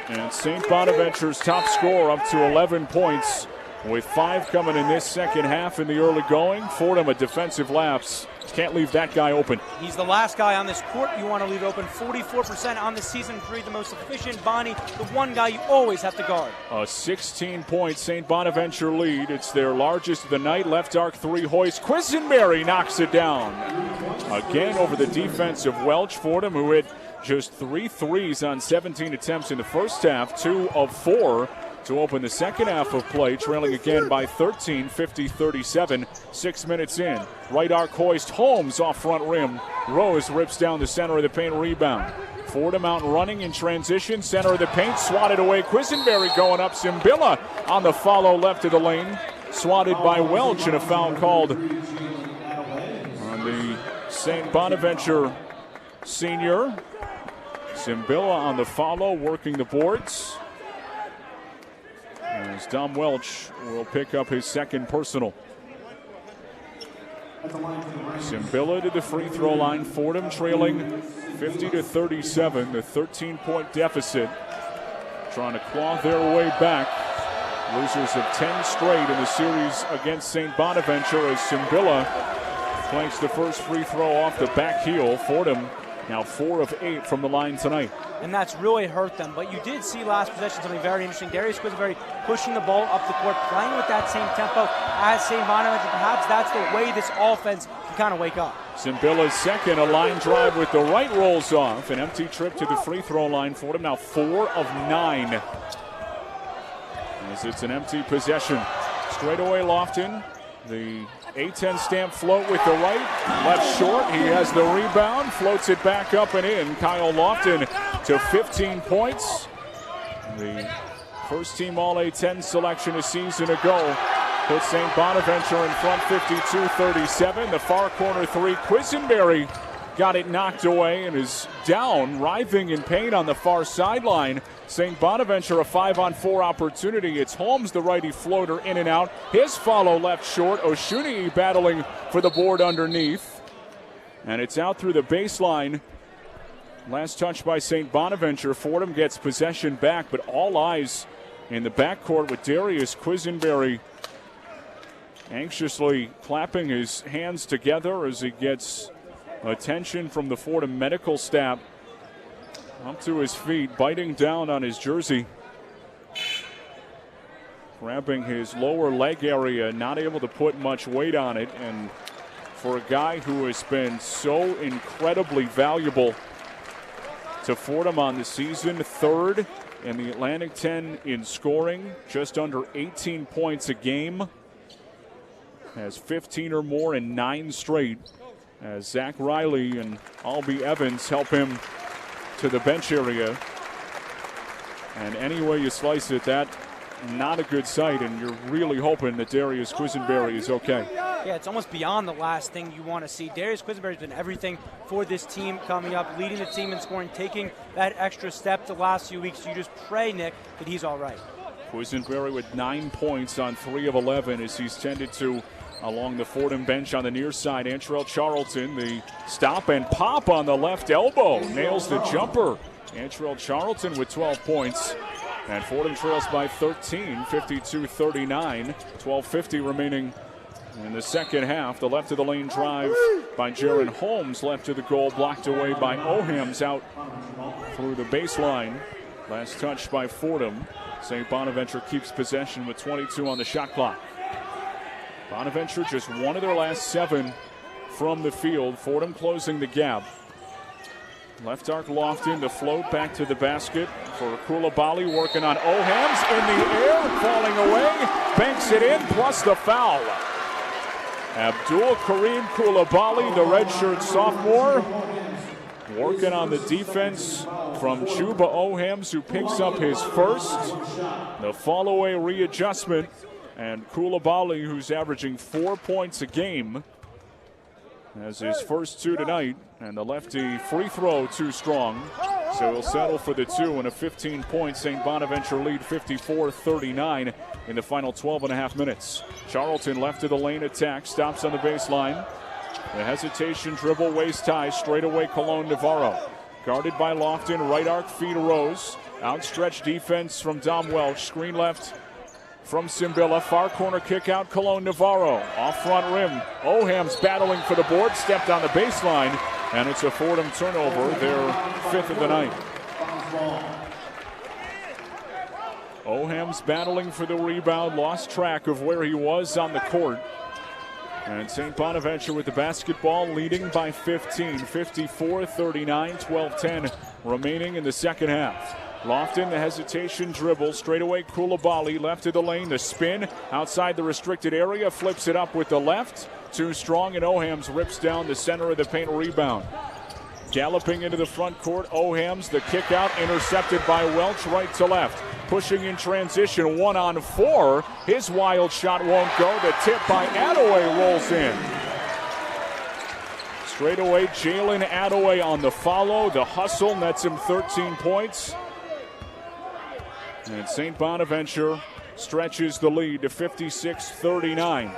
And St. Bonaventure's top scorer up to 11 points, with 5 coming in this second half in the early going. Fordham a defensive lapse. Can't leave that guy open. He's the last guy on this court you want to leave open. 44% on the season 3, the most efficient Bonnie, the one guy you always have to guard. A 16-point St. Bonaventure lead. It's their largest of the night. Left arc 3 hoist. Quisenberry knocks it down. Again over the defense of Welch. Fordham, who hit just 3 threes on 17 attempts in the first half, 2 of 4 to open the second half of play, trailing again by 13, 50-37, 6 minutes in. Right arc hoist, Holmes off front rim. Rose rips down the center of the paint, rebound. Fordham out and running in transition, center of the paint, swatted away. Quisenberry going up, Simbilla on the follow left of the lane. Swatted by Welch, and a foul called on the St. Bonaventure senior. Simbilla on the follow, working the boards. As Dom Welch will pick up his second personal. Simbilla to the free throw line. Fordham trailing 50-37, the 13-point deficit. Trying to claw their way back. Losers of 10 straight in the series against St. Bonaventure, as Simbilla planks the first free throw off the back heel. Fordham now 4 of 8 from the line tonight. And that's really hurt them. But you did see last possession something very interesting. Darius Quisenberry pushing the ball up the court, playing with that same tempo as St. Bonaventure. Perhaps that's the way this offense can kind of wake up. Simbilla's second, a line drive with the right, rolls off. An empty trip to the free throw line for him. Now 4 of 9. As it's an empty possession. Straight away Lofton. The A10 stamp float with the right, left short. He has the rebound, floats it back up and in. Kyle Lofton to 15 points. The first team All A10 selection a season ago puts St. Bonaventure in front 52-37. The far corner 3, Quisenberry got it knocked away and is down, writhing in pain on the far sideline. St. Bonaventure a 5-on-4 opportunity. It's Holmes, the righty floater, in and out. His follow left short. Oshuni battling for the board underneath. And it's out through the baseline. Last touch by St. Bonaventure. Fordham gets possession back, but all eyes in the backcourt with Darius Quisenberry anxiously clapping his hands together as he gets attention from the Fordham medical staff. Up to his feet, biting down on his jersey. Grabbing his lower leg area, not able to put much weight on it, and for a guy who has been so incredibly valuable to Fordham on the season. Third in the Atlantic 10 in scoring, just under 18 points a game. Has 15 or more in 9 straight, as Zach Riley and Albie Evans help him to the bench area. And any way you slice it, that not a good sight, and you're really hoping that Darius Quisenberry is okay. Yeah, it's almost beyond the last thing you want to see. Darius Quisenberry's been everything for this team coming up, leading the team in scoring, taking that extra step the last few weeks. You just pray, Nick, that he's all right. Quisenberry with 9 points on 3 of 11 as he's tended to along the Fordham bench on the near side. Antrell Charlton, the stop and pop on the left elbow, nails the jumper. Antrell Charlton with 12 points. And Fordham trails by 13, 52-39. 12:50 remaining in the second half. The left of the lane drive by Jaron Holmes, left to the goal, blocked away by Ohams out through the baseline. Last touch by Fordham. Saint Bonaventure keeps possession with 22 on the shot clock. Bonaventure just one of their last 7 from the field. Fordham closing the gap. Left arc Lofton, the float back to the basket for Koulibaly, working on Ohams in the air, falling away, banks it in, plus the foul. Abdul Karim Koulibaly, the redshirt sophomore, working on the defense from Chuba Ohams, who picks up his first. The follow-away readjustment, and Koulibaly, who's averaging 4 points a game, has his first 2 tonight, and the lefty free throw too strong, so he'll settle for the 2 and a 15-point St. Bonaventure lead, 54-39 in the final 12.5 minutes. Charlton left of the lane attack, stops on the baseline. The hesitation dribble, waist high, straight away Cologne Navarro. Guarded by Lofton, right arc feed Rose. Outstretched defense from Dom Welch, screen left from Simbilla, far corner kick out, Cologne Navarro. Off front rim, Ohams battling for the board, stepped on the baseline, and it's a Fordham turnover, their 5th of the night. Ohams battling for the rebound, lost track of where he was on the court. And St. Bonaventure with the basketball, leading by 15, 54-39, 12-10 remaining in the second half. Lofton, the hesitation dribble, straight away Koulibaly, left of the lane, the spin, outside the restricted area, flips it up with the left, too strong, and Ohams rips down the center of the paint rebound. Galloping into the front court, Ohams, the kick out, intercepted by Welch, right to left. Pushing in transition, 1-on-4, his wild shot won't go, the tip by Attaway rolls in. Straight away, Jalen Attaway on the follow, the hustle nets him 13 points. And St. Bonaventure stretches the lead to 56-39.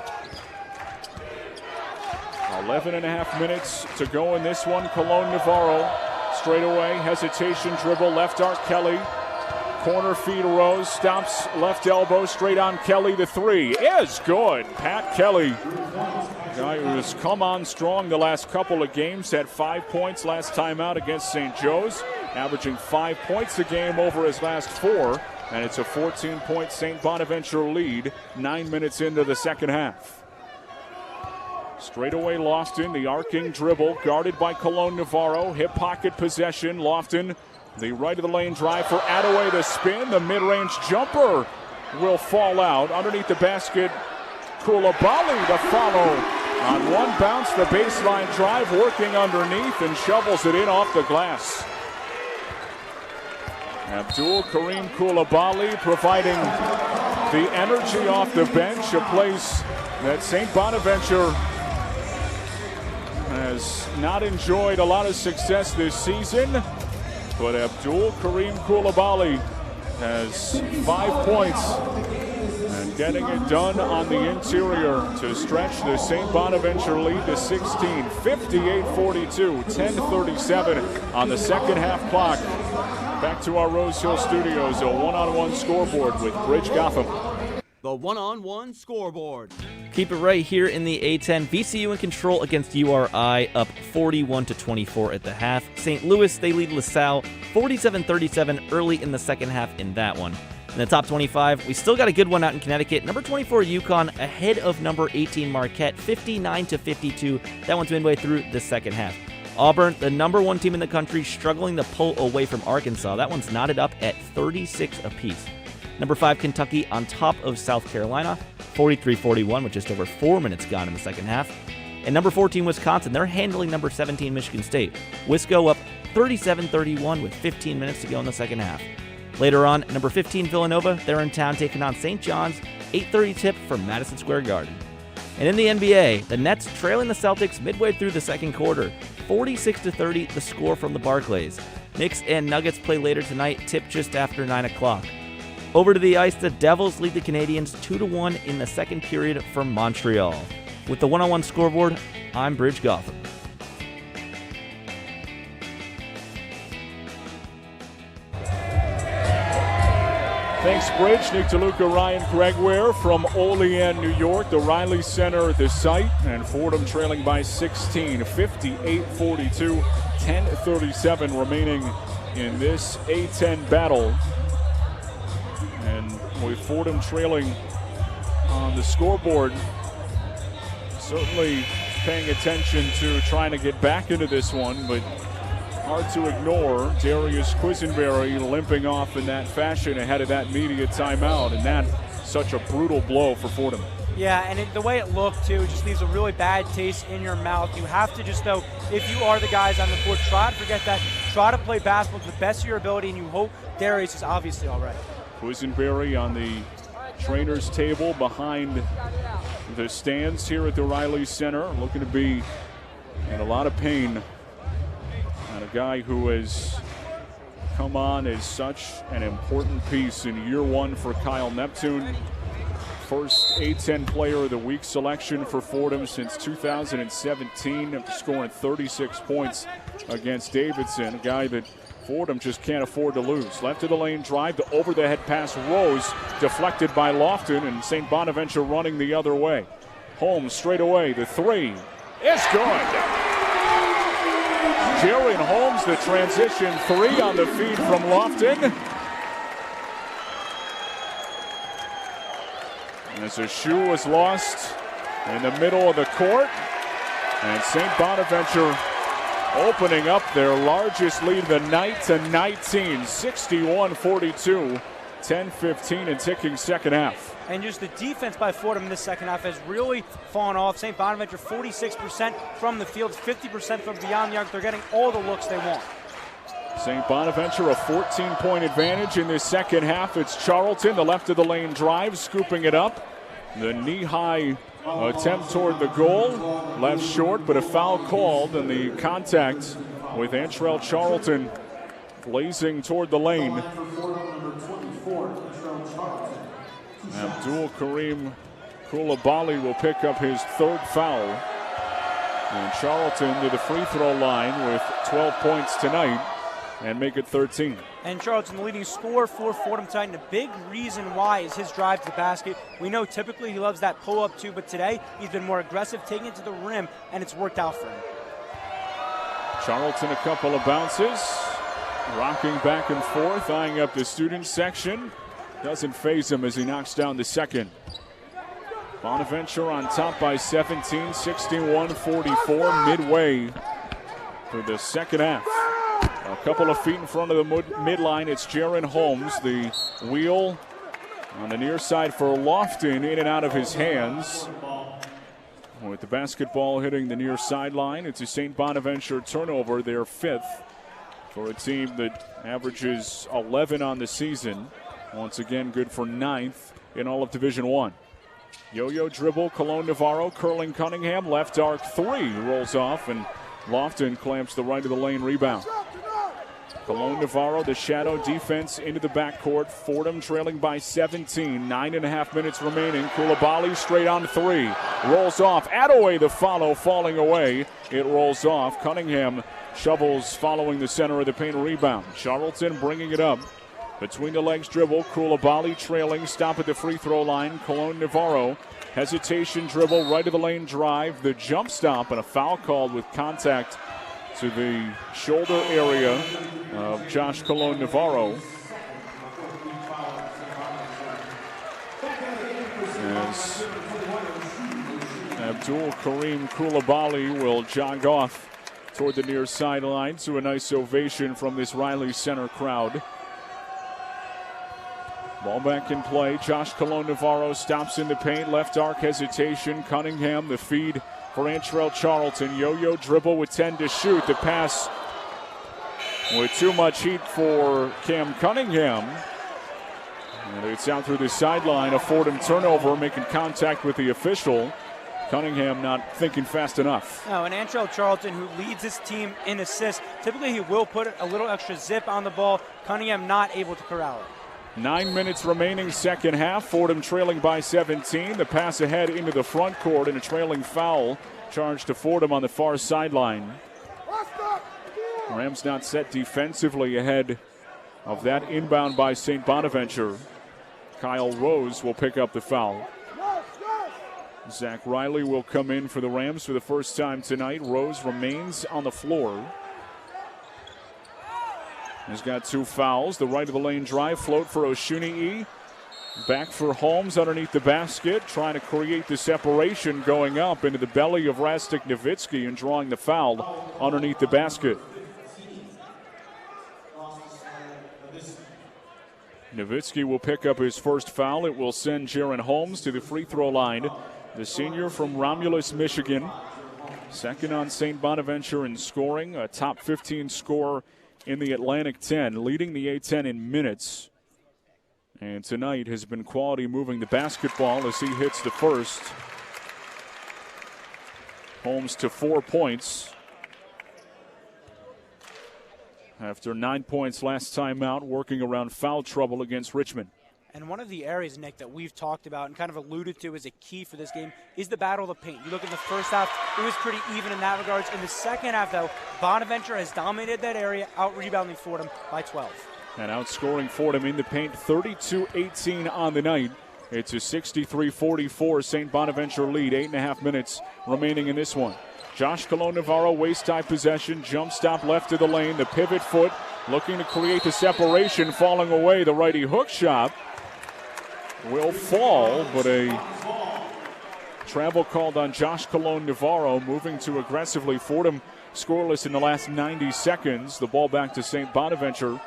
11.5 minutes to go in this one. Cologne Navarro straight away, hesitation dribble, left arc Kelly. Corner feed Rose, stops left elbow, straight on Kelly. The 3 is good. Pat Kelly, guy who has come on strong the last couple of games, had 5 points last time out against St. Joe's, averaging 5 points a game over his last 4. And it's a 14-point St. Bonaventure lead 9 minutes into the second half. Straight away Lofton, the arcing dribble, guarded by Cologne Navarro. Hip pocket possession. Lofton, the right of the lane drive for Attaway, the spin. The mid-range jumper will fall out. Underneath the basket, Koulibaly, the follow. On one bounce, the baseline drive, working underneath, and shovels it in off the glass. Abdul Karim Koulibaly providing the energy off the bench, a place that St. Bonaventure has not enjoyed a lot of success this season. But Abdul Karim Koulibaly has 5 points and getting it done on the interior to stretch the St. Bonaventure lead to 16, 58-42, 10:37 on the second half clock. Back to our Rose Hill studios, a one-on-one scoreboard with Bridge Gotham. The one-on-one scoreboard. Keep it right here in the A10. VCU in control against URI, up 41-24 at the half. St. Louis, they lead LaSalle 47-37 early in the second half in that one. In the top 25, we still got a good one out in Connecticut. Number 24, UConn, ahead of number 18, Marquette, 59-52. That one's midway through the second half. Auburn, the number 1 team in the country, struggling to pull away from Arkansas. That one's knotted up at 36 apiece. Number 5, Kentucky, on top of South Carolina, 43-41, with just over 4 minutes gone in the second half. And number 14, Wisconsin, they're handling number 17, Michigan State. Wisco up 37-31 with 15 minutes to go in the second half. Later on, number 15, Villanova, they're in town taking on St. John's, 8:30 tip from Madison Square Garden. And in the NBA, the Nets trailing the Celtics midway through the second quarter, 46-30, the score from the Barclays. Knicks and Nuggets play later tonight, tip just after 9 o'clock. Over to the ice, the Devils lead the Canadiens 2-1 in the second period from Montreal. With the one-on-one scoreboard, I'm Bridge Gotham. Thanks, Bridge. Nick DeLuca, Ryan Gregware from Olean, New York. The Riley Center at the site, and Fordham trailing by 16, 58-42, 10:37 remaining in this A-10 battle. And with Fordham trailing on the scoreboard, certainly paying attention to trying to get back into this one, but hard to ignore Darius Quisenberry limping off in that fashion ahead of that media timeout, and that such a brutal blow for Fordham. Yeah, and the way it looked, too, just leaves a really bad taste in your mouth. You have to just, though, if you are the guys on the court, try to forget that. Try to play basketball to the best of your ability, and you hope Darius is obviously all right. Quisenberry on the trainer's table behind the stands here at the Riley Center, looking to be in a lot of pain. And a guy who has come on as such an important piece in year one for Kyle Neptune. First A-10 player of the week selection for Fordham since 2017, scoring 36 points against Davidson, a guy that Fordham just can't afford to lose. Left of the lane drive, the over-the-head pass Rose, deflected by Lofton, and Saint Bonaventure running the other way. Holmes straight away, the three is good. Jaron Holmes, the transition three on the feed from Lofton. As a shoe was lost in the middle of the court, and Saint Bonaventure opening up their largest lead of the night to 19, 61-42, 10-15 and ticking second half. And just the defense by Fordham in this second half has really fallen off. St. Bonaventure 46% from the field, 50% from beyond the arc. They're getting all the looks they want. St. Bonaventure a 14-point advantage in this second half. It's Charlton, the left of the lane drive, scooping it up. The knee-high attempt toward the goal, left short, but a foul called, and the contact with Antrell Charlton blazing toward the lane. Abdul Kareem Koulibaly will pick up his third foul. And Charlton to the free throw line with 12 points tonight and make it 13. And Charlton, the leading scorer for Fordham tonight, and a big reason why is his drive to the basket. We know typically he loves that pull-up too, but today he's been more aggressive, taking it to the rim, and it's worked out for him. Charlton a couple of bounces, rocking back and forth, eyeing up the student section. Doesn't faze him as he knocks down the second. Bonaventure on top by 17, 61-44, midway through the second half. A couple of feet in front of the midline, it's Jaron Holmes. The wheel on the near side for Lofton, in and out of his hands. With the basketball hitting the near sideline, it's a St. Bonaventure turnover, their fifth, for a team that averages 11 on the season. Once again, good for ninth in all of Division I. Yo-yo dribble, Cologne Navarro, curling Cunningham, left arc three, rolls off, and Lofton clamps the right of the lane rebound. Cologne Navarro, the shadow defense into the backcourt. Fordham trailing by 17, 9.5 minutes remaining. Koulibaly straight on three, rolls off. Attaway the follow, falling away. It rolls off. Cunningham shovels following the center of the paint rebound. Charlton bringing it up. Between the legs dribble, Koulibaly trailing, stop at the free throw line. Cologne Navarro, hesitation dribble, right of the lane drive, the jump stop, and a foul called with contact to the shoulder area of Josh Cologne Navarro. Abdul Kareem Koulibaly will jog off toward the near sideline to a nice ovation from this Riley Center crowd. Ball back in play. Josh Colon Navarro stops in the paint. Left arc hesitation. Cunningham, the feed for Antrell Charlton. Yo-yo dribble with 10 to shoot. The pass with too much heat for Cam Cunningham. And it's out through the sideline. A Fordham turnover, making contact with the official. Cunningham not thinking fast enough. No, and Antrell Charlton, who leads his team in assists, typically he will put a little extra zip on the ball. Cunningham not able to corral it. 9 minutes remaining, second half. Fordham trailing by 17. The pass ahead into the front court and a trailing foul charged to Fordham on the far sideline. Rams not set defensively ahead of that inbound by Saint Bonaventure. Kyle Rose will pick up the foul. Zach Riley will come in for the Rams for the first time tonight. Rose remains on the floor. He's got 2 fouls. The right of the lane drive, float for Oshuni. Back for Holmes underneath the basket, trying to create the separation, going up into the belly of Rastik Nowitzki and drawing the foul underneath the basket. Nowitzki will pick up his first foul. It will send Jaron Holmes to the free throw line. The senior from Romulus, Michigan. Second on Saint Bonaventure in scoring, a top 15 scorer in the Atlantic 10, leading the A-10 in minutes. And tonight has been quality moving the basketball as he hits the first. Holmes to 4 points. After 9 points last time out, working around foul trouble against Richmond. And one of the areas, Nick, that we've talked about and kind of alluded to as a key for this game is the battle of the paint. You look in the first half, it was pretty even in that regards. In the second half, though, Bonaventure has dominated that area, out-rebounding Fordham by 12. And outscoring Fordham in the paint, 32-18 on the night. It's a 63-44 St. Bonaventure lead, 8.5 minutes remaining in this one. Josh Colon Navarro, waist-high possession, jump stop left of the lane, the pivot foot, looking to create the separation, falling away. The righty hook shot will fall, but a travel called on Josh Colon Navarro, moving too aggressively. Fordham scoreless in the last 90 seconds. The ball back to St. Bonaventure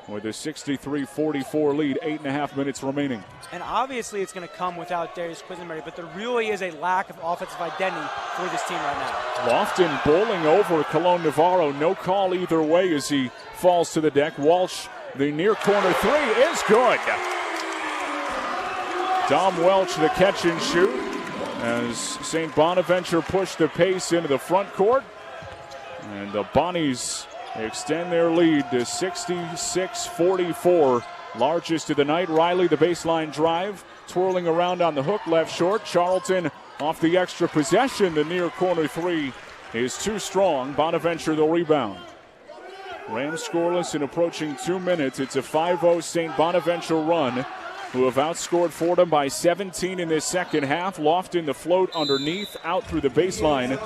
with a 63-44 lead, 8.5 minutes remaining. And obviously it's going to come without Darius Quisenberry, but there really is a lack of offensive identity for this team right now. Lofton bowling over Colon Navarro. No call either way as he falls to the deck. Walsh, the near corner three is good. Dom Welch, the catch and shoot as St. Bonaventure pushed the pace into the front court. And the Bonnies extend their lead to 66-44, largest of the night. Riley, the baseline drive, twirling around on the hook, left short. Charlton off the extra possession. The near corner three is too strong. Bonaventure the rebound. Rams scoreless in approaching 2 minutes. It's a 5-0 St. Bonaventure run, who have outscored Fordham by 17 in this second half. Lofton the float underneath, out through the baseline,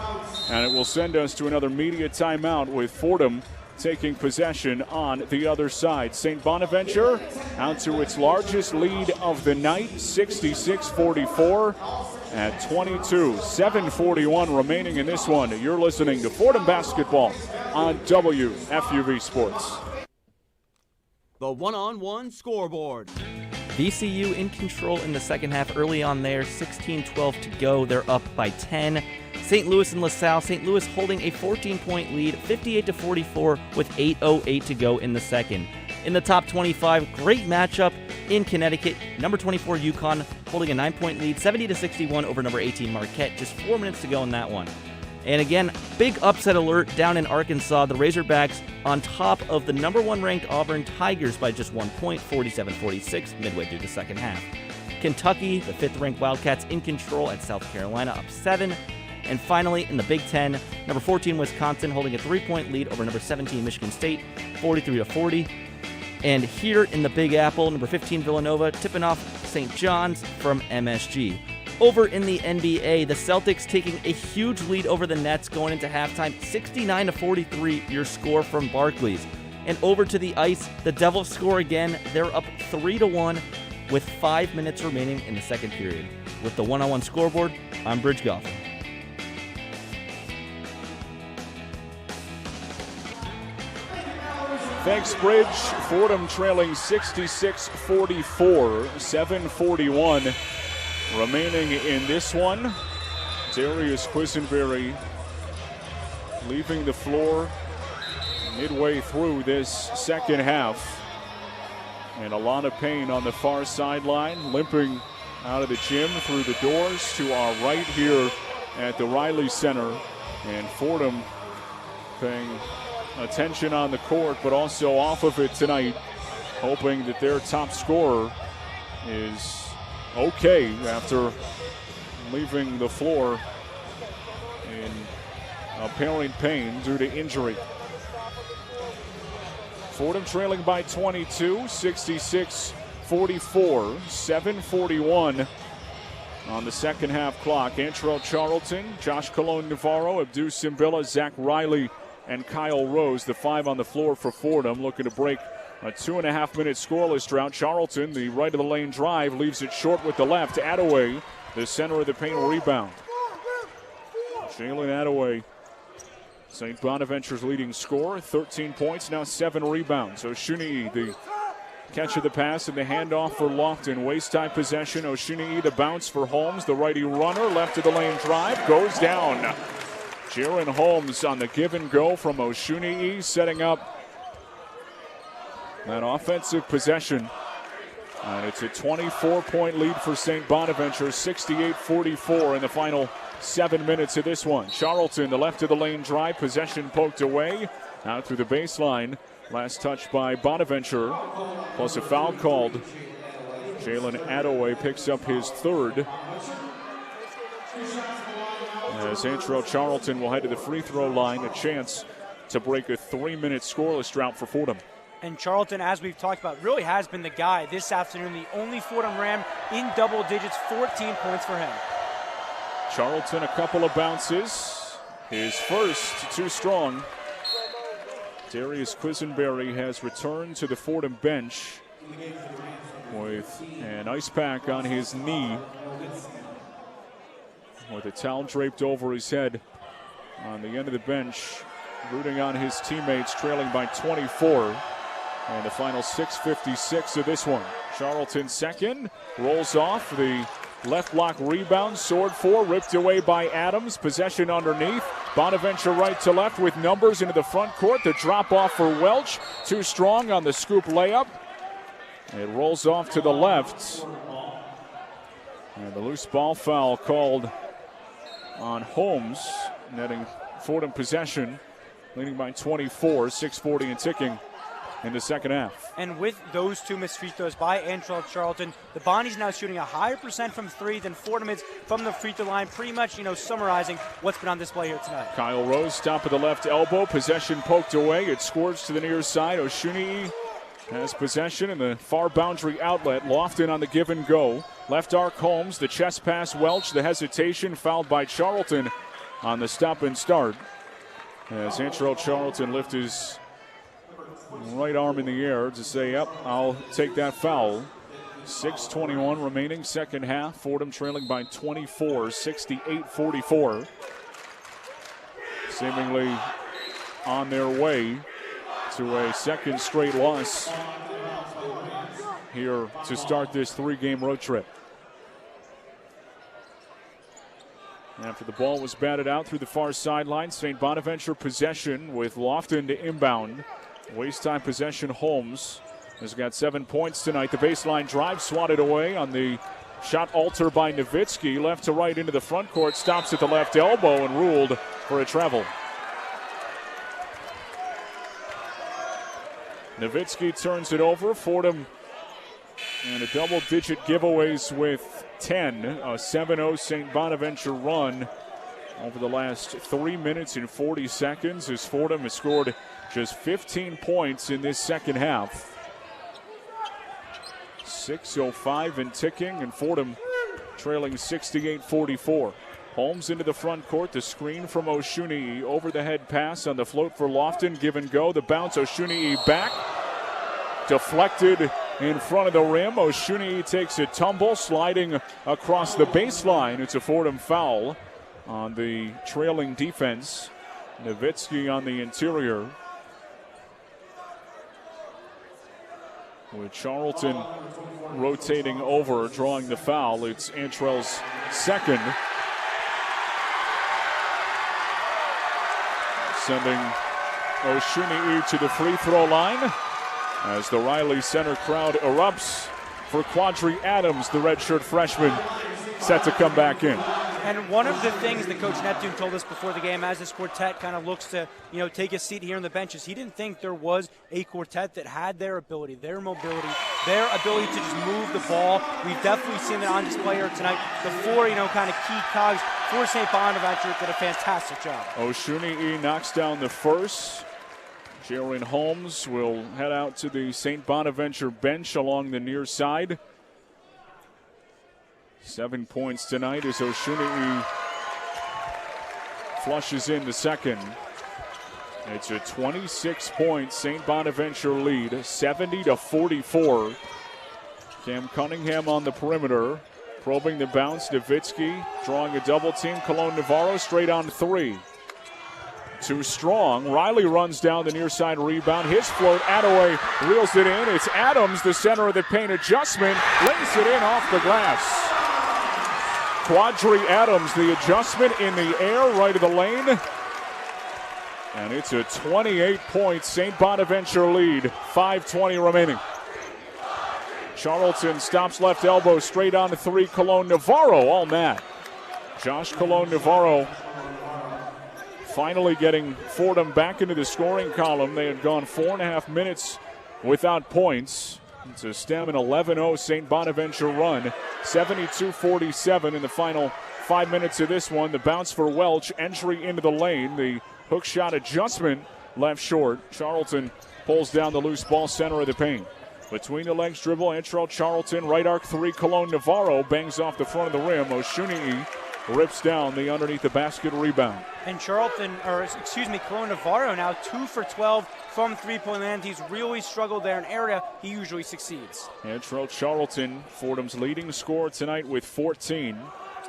and it will send us to another media timeout with Fordham taking possession on the other side. St. Bonaventure out to its largest lead of the night, 66-44 at 22. 7:41 remaining in this one. You're listening to Fordham Basketball on WFUV Sports. The one-on-one scoreboard. VCU in control in the second half early on there, 16-12 to go. They're up by 10. St. Louis and LaSalle. St. Louis holding a 14-point lead, 58-44 with 8:08 to go in the second. In the top 25, great matchup in Connecticut. Number 24 UConn holding a 9-point lead, 70-61 over number 18 Marquette. Just 4 minutes to go in that one. And again, big upset alert down in Arkansas. The Razorbacks on top of the number 1 ranked Auburn Tigers by just 1 point, 47-46, midway through the second half. Kentucky, the 5th ranked Wildcats, in control at South Carolina, up 7. And finally, in the Big Ten, number 14 Wisconsin holding a 3-point lead over number 17 Michigan State, 43-40. And here in the Big Apple, number 15 Villanova tipping off St. John's from MSG. Over in the NBA, the Celtics taking a huge lead over the Nets going into halftime, 69-43, your score from Barclays. And over to the ice, the Devils score again. They're up 3-1 with 5 minutes remaining in the second period. With the one-on-one scoreboard, I'm Bridge Gotham. Thanks, Bridge. Fordham trailing 66-44, 7:41 remaining in this one. Darius Quisenberry leaving the floor midway through this second half. And a lot of pain on the far sideline, limping out of the gym through the doors to our right here at the Riley Center. And Fordham paying attention on the court, but also off of it tonight, hoping that their top scorer is okay after leaving the floor in apparent pain due to injury. Fordham trailing by 22, 66-44, 7:41 on the second half clock. Antrell Charlton, Josh Colon-Navarro, Abdou Simbila, Zach Riley, and Kyle Rose, the five on the floor for Fordham, looking to break a 2.5-minute scoreless drought. Charlton, the right of the lane drive, leaves it short with the left. Attaway, the center of the paint, rebound. Jalen Attaway, Saint Bonaventure's leading scorer, 13 points, now 7 rebounds. Oshunii, the catch of the pass and the handoff for Lofton. Waist-high possession. Oshunii, the bounce for Holmes, the righty runner, left of the lane drive, goes down. Jaron Holmes on the give and go from Oshunii, setting up that offensive possession. And it's a 24-point lead for Saint Bonaventure, 68-44 in the final 7 minutes of this one. Charlton, the left of the lane drive, possession poked away, out through the baseline. Last touch by Bonaventure, plus a foul called. Jalen Attaway picks up his third. As Antrell Charlton will head to the free throw line, a chance to break a 3-minute scoreless drought for Fordham. And Charlton, as we've talked about, really has been the guy this afternoon. The only Fordham Ram in double digits, 14 points for him. Charlton, a couple of bounces. His first, too strong. Darius Quisenberry has returned to the Fordham bench with an ice pack on his knee, with a towel draped over his head on the end of the bench, rooting on his teammates, trailing by 24. And the final 6:56 of this one. Charlton second, rolls off the left block rebound, sword for, ripped away by Adams. Possession underneath. Bonaventure right to left with numbers into the front court. The drop off for Welch, too strong on the scoop layup. It rolls off to the left. And the loose ball foul called on Holmes, netting Fordham possession, leading by 24, 6:40 and ticking in the second half. And with those two missed free throws by Antrell Charlton, the Bonnies now shooting a higher percent from three than Fordham is from the free throw line, pretty much, summarizing what's been on display here tonight. Kyle Rose, top of the left elbow, possession poked away. It scores to the near side. Oshunii has possession in the far boundary outlet. Lofton on the give and go. Left arc Holmes, the chest pass Welch, the hesitation, fouled by Charlton on the stop and start. As Antrell Charlton lifts his right arm in the air to say, yep, I'll take that foul. 6:21 remaining, second half. Fordham trailing by 24, 68-44. Seemingly on their way to a second straight loss here to start this 3-game road trip. After the ball was batted out through the far sideline, St. Bonaventure possession with Lofton to inbound. Waist-time possession, Holmes has got 7 points tonight. The baseline drive swatted away on the shot alter by Nowitzki. Left to right into the front court, stops at the left elbow and ruled for a travel. Nowitzki turns it over. Fordham and a double-digit giveaways with 10. A 7-0 St. Bonaventure run over the last 3 minutes and 40 seconds as Fordham has scored just 15 points in this second half. 6:05 and ticking, and Fordham trailing 68-44. Holmes into the front court, the screen from Oshunii, over the head pass on the float for Lofton, give and go, the bounce, Oshunii back, deflected in front of the rim. Oshuni takes a tumble, sliding across the baseline. It's a Fordham foul on the trailing defense. Nowitzki on the interior. With Charlton rotating over, drawing the foul. It's Antrell's second. Sending Oshuni to the free throw line as the Riley Center crowd erupts for Quadri Adams, the redshirt freshman, set to come back in. And one of the things that Coach Neptune told us before the game, as this quartet kind of looks to, take a seat here on the benches, he didn't think there was a quartet that had their ability, their mobility, their ability to just move the ball. We've definitely seen that on display here tonight. The four, kind of key cogs for Saint Bonaventure did a fantastic job. Oshuni knocks down the first. Jaren Holmes will head out to the Saint Bonaventure bench along the near side. 7 points tonight as Oshuni flushes in the second. It's a 26-point Saint Bonaventure lead, 70-44. Cam Cunningham on the perimeter, probing the bounce. Nowitzki drawing a double team. Cologne Navarro straight on three. Too strong. Riley runs down the near side rebound. His float. Attaway reels it in. It's Adams, the center of the paint adjustment. Lays it in off the glass. Quadri Adams, the adjustment in the air, right of the lane. And it's a 28-point St. Bonaventure lead. 5:20 remaining. Charlton stops left elbow, straight on to three. Cologne Navarro all net. Josh Cologne Navarro finally getting Fordham back into the scoring column. They had gone 4.5 minutes without points. It's a stem and 11-0 St. Bonaventure run. 72-47 in the final 5 minutes of this one. The bounce for Welch, entry into the lane. The hook shot adjustment left short. Charlton pulls down the loose ball, center of the paint. Between the legs dribble, Antrell Charlton, right arc three. Cologne Navarro bangs off the front of the rim. Oshuni rips down the underneath the basket rebound. And Cologne Navarro now 2 for 12 from three-point land. He's really struggled there in area. He usually succeeds. Antrell Charlton, Fordham's leading scorer tonight with 14.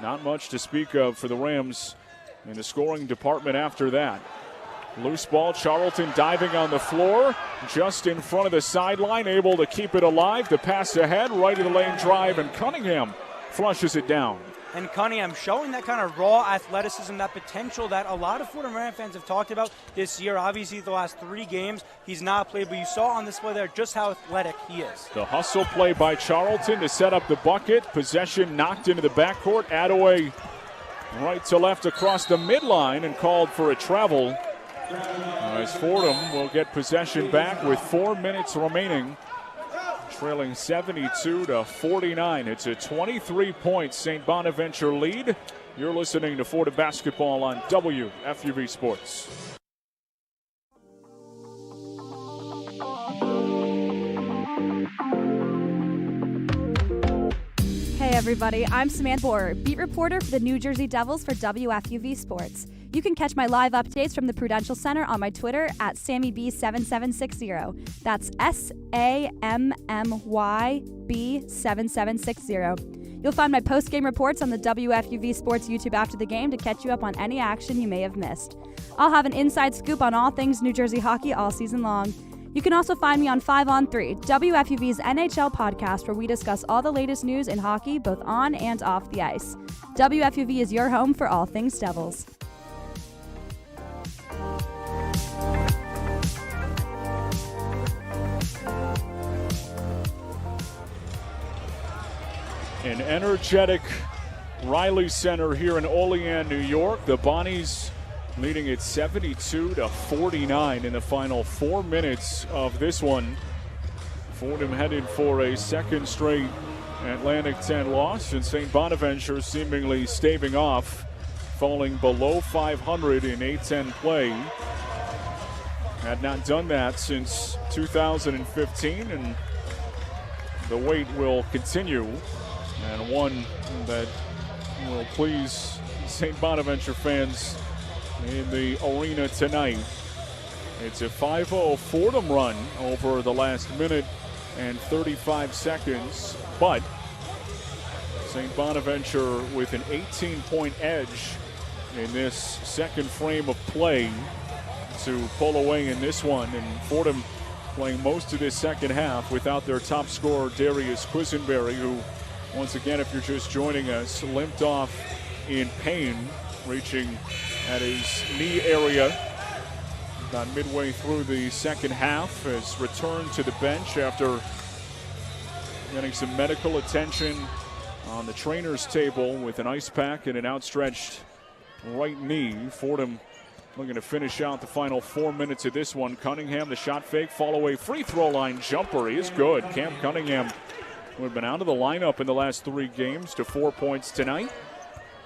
Not much to speak of for the Rams in the scoring department after that. Loose ball, Charlton diving on the floor, just in front of the sideline, able to keep it alive. The pass ahead, right of the lane drive, and Cunningham flushes it down. And Cunningham showing that kind of raw athleticism, that potential that a lot of Fordham Ram fans have talked about this year. Obviously, the last 3 games, he's not played, but you saw on display there just how athletic he is. The hustle play by Charlton to set up the bucket. Possession knocked into the backcourt. Attaway right to left across the midline and called for a travel. As Fordham will get possession back with 4 minutes remaining. Trailing 72-49. It's a 23-point St. Bonaventure lead. You're listening to Fordham basketball on WFUV Sports. Hey everybody, I'm Samantha Borer, beat reporter for the New Jersey Devils for WFUV Sports. You can catch my live updates from the Prudential Center on my Twitter at SammyB7760. That's SAMMYB7760. You'll find my post-game reports on the WFUV Sports YouTube after the game to catch you up on any action you may have missed. I'll have an inside scoop on all things New Jersey hockey all season long. You can also find me on 5on3, WFUV's NHL podcast, where we discuss all the latest news in hockey, both on and off the ice. WFUV is your home for all things Devils. An energetic Riley Center here in Olean, New York. The Bonnies leading at 72-49 in the final 4 minutes of this one. Fordham headed for a second straight Atlantic 10 loss, and St. Bonaventure seemingly staving off, falling below 500 in A10 play. Had not done that since 2015, and the wait will continue, and one that will please St. Bonaventure fans in the arena tonight. It's a 5-0 Fordham run over the last minute and 35 seconds, but Saint Bonaventure with an 18-point edge in this second frame of play to pull away in this one. And Fordham playing most of this second half without their top scorer, Darius Quisenberry, who, once again, if you're just joining us, limped off in pain, reaching at his knee area about midway through the second half, has returned to the bench after getting some medical attention on the trainer's table with an ice pack and an outstretched right knee. Fordham looking to finish out the final 4 minutes of this one. Cunningham, the shot fake, fall away, free throw line jumper is good. Cam Cunningham, who had been out of the lineup in the last 3 games, to 4 points tonight.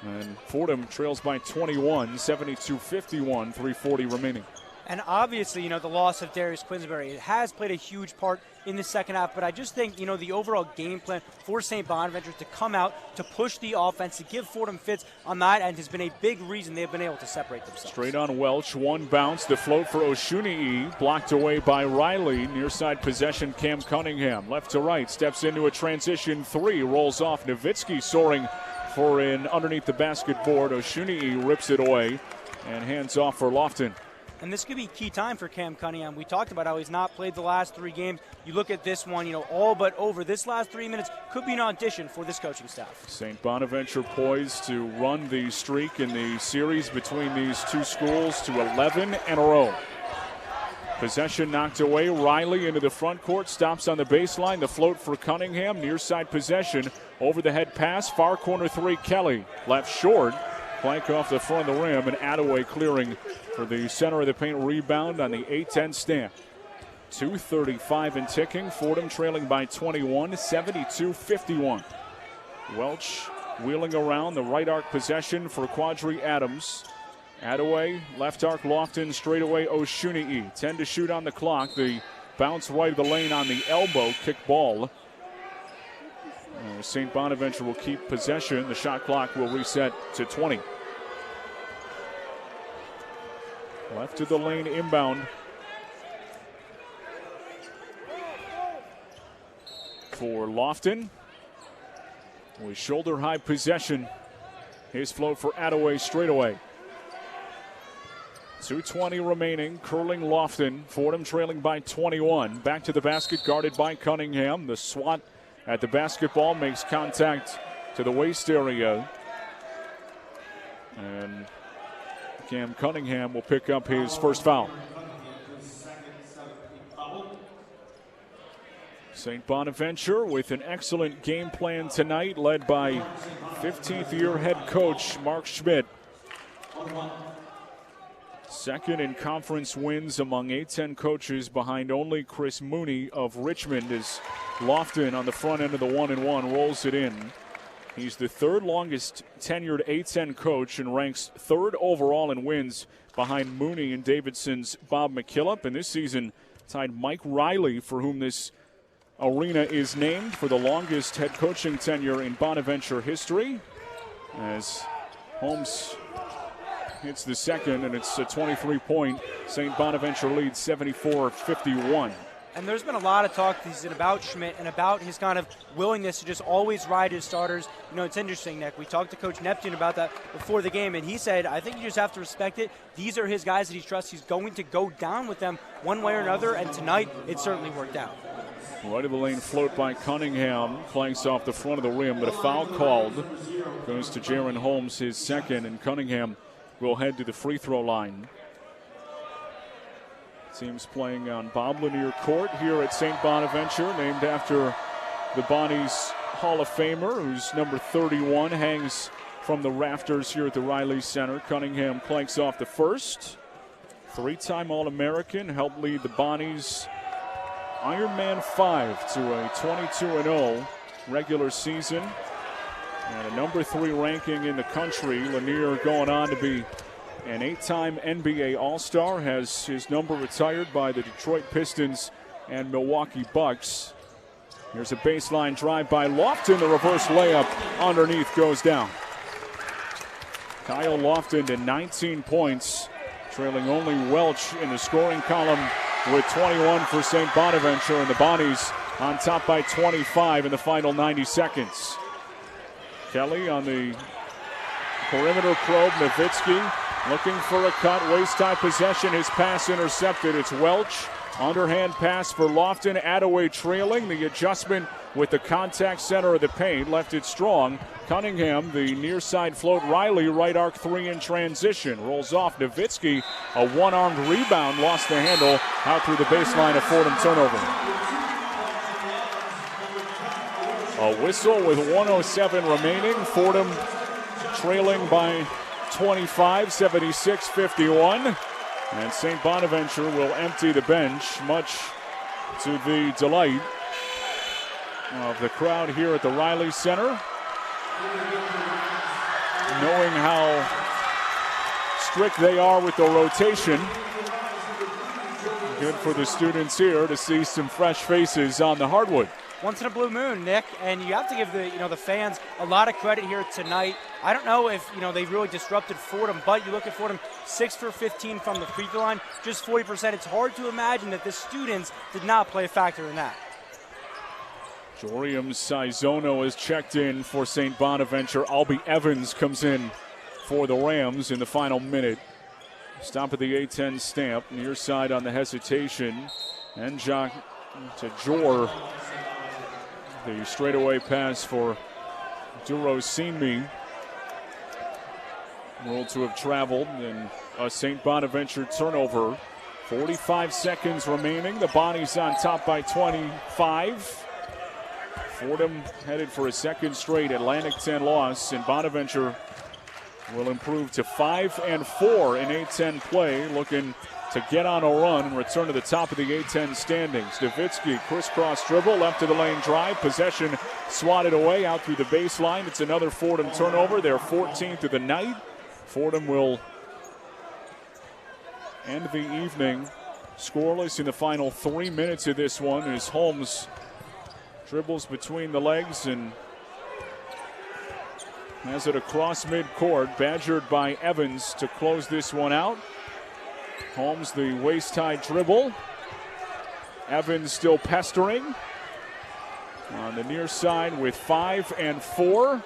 And Fordham trails by 21, 72-51, 3:40 remaining. And obviously, the loss of Darius Quisenberry has played a huge part in the second half. But I just think, the overall game plan for St. Bonaventure to come out, to push the offense, to give Fordham fits on that end has been a big reason they've been able to separate themselves. Straight on Welch, one bounce, the float for Oshunii, blocked away by Riley. Near side possession, Cam Cunningham, left to right, steps into a transition 3, rolls off. Nowitzki soaring for an underneath the basket board. Oshunii rips it away and hands off for Lofton. And this could be key time for Cam Cunningham. We talked about how he's not played the last 3 games. You look at this one, all but over. This last 3 minutes could be an audition for this coaching staff. St. Bonaventure poised to run the streak in the series between these two schools to 11 in a row. Possession knocked away. Riley into the front court, stops on the baseline. The float for Cunningham. Near side possession. Over the head pass. Far corner 3, Kelly. Left short. Plank off the front of the rim, and Attaway clearing for the center of the paint rebound on the 8-10 stand. 2:35 and ticking. Fordham trailing by 21, 72-51. Welch wheeling around the right arc possession for Quadri Adams. Attaway, left arc, Lofton, straight away Oshunii. 10 to shoot on the clock. The bounce right of the lane on the elbow, kick ball. St. Bonaventure will keep possession. The shot clock will reset to 20. Left to the lane inbound. For Lofton. With shoulder high possession. His float for Attaway straight away. 2:20 remaining. Curling Lofton. Fordham trailing by 21. Back to the basket, guarded by Cunningham. The swat at the basketball makes contact to the waist area. And Cam Cunningham will pick up his first foul. St. Bonaventure with an excellent game plan tonight, led by 15th year head coach Mark Schmidt. Second in conference wins among A-10 coaches, behind only Chris Mooney of Richmond, as Lofton on the front end of the 1-and-1 rolls it in. He's the 3rd longest tenured A-10 coach and ranks 3rd overall in wins, behind Mooney and Davidson's Bob McKillop. And this season tied Mike Riley, for whom this arena is named, for the longest head coaching tenure in Bonaventure history, as Holmes hits the second, and it's a 23-point St. Bonaventure lead, 74-51. And there's been a lot of talk this season about Schmidt and about his kind of willingness to just always ride his starters. It's interesting, Nick. We talked to Coach Neptune about that before the game, and he said, I think you just have to respect it. These are his guys that he trusts. He's going to go down with them one way or another, and tonight it certainly worked out. Right of the lane float by Cunningham, clanks off the front of the rim, but a foul called. Goes to Jaron Holmes, his second, and Cunningham will head to the free throw line. Teams playing on Bob Lanier Court here at St. Bonaventure, named after the Bonnies Hall of Famer, whose number 31 hangs from the rafters here at the Riley Center. Cunningham clanks off the first. 3-time All-American, helped lead the Bonnies Ironman 5 to a 22-0 regular season. And a number 3 ranking in the country. Lanier going on to be an 8-time NBA All-Star, has his number retired by the Detroit Pistons and Milwaukee Bucks. Here's a baseline drive by Lofton. The reverse layup underneath goes down. Kyle Lofton to 19 points, trailing only Welch in the scoring column with 21 for St. Bonaventure, and the Bonnies on top by 25 in the final 90 seconds. Kelly on the perimeter probe. Nowitzki looking for a cut. Waist-high possession. His pass intercepted. It's Welch. Underhand pass for Lofton. Attaway trailing. The adjustment with the contact center of the paint left it strong. Cunningham, the near side float. Riley, right arc three in transition. Rolls off. Nowitzki, a one-armed rebound. Lost the handle out through the baseline. A Fordham turnover. A whistle with 1:07 remaining. Fordham trailing by 25, 76-51. And Saint Bonaventure will empty the bench, much to the delight of the crowd here at the Riley Center. Knowing how strict they are with the rotation. Good for the students here to see some fresh faces on the hardwood. Once in a blue moon, Nick, and you have to give the fans a lot of credit here tonight. I don't know if they really disrupted Fordham, but you look at Fordham 6 for 15 from the free throw line, just 40%. It's hard to imagine that the students did not play a factor in that. Jorium Sizono is checked in for St. Bonaventure. Albie Evans comes in for the Rams in the final minute. Stop at the A-10 stamp, near side on the hesitation. And Jock to Jor. The straightaway pass for Duro Sinmi. Ruled to have traveled, and a St. Bonaventure turnover. 45 seconds remaining. The Bonnies on top by 25. Fordham headed for a second straight Atlantic 10 loss, and Bonaventure will improve to 5-4 in A-10 play, looking to get on a run and return to the top of the A-10 standings. Nowitzki, crisscross dribble, left to the lane drive. Possession swatted away out through the baseline. It's another Fordham turnover. Their 14th of the night. Fordham will end the evening scoreless in the final 3 minutes of this one as Holmes dribbles between the legs and has it across midcourt. Badgered by Evans to close this one out. Holmes the waist-high dribble. Evans still pestering on the near side with 5-4.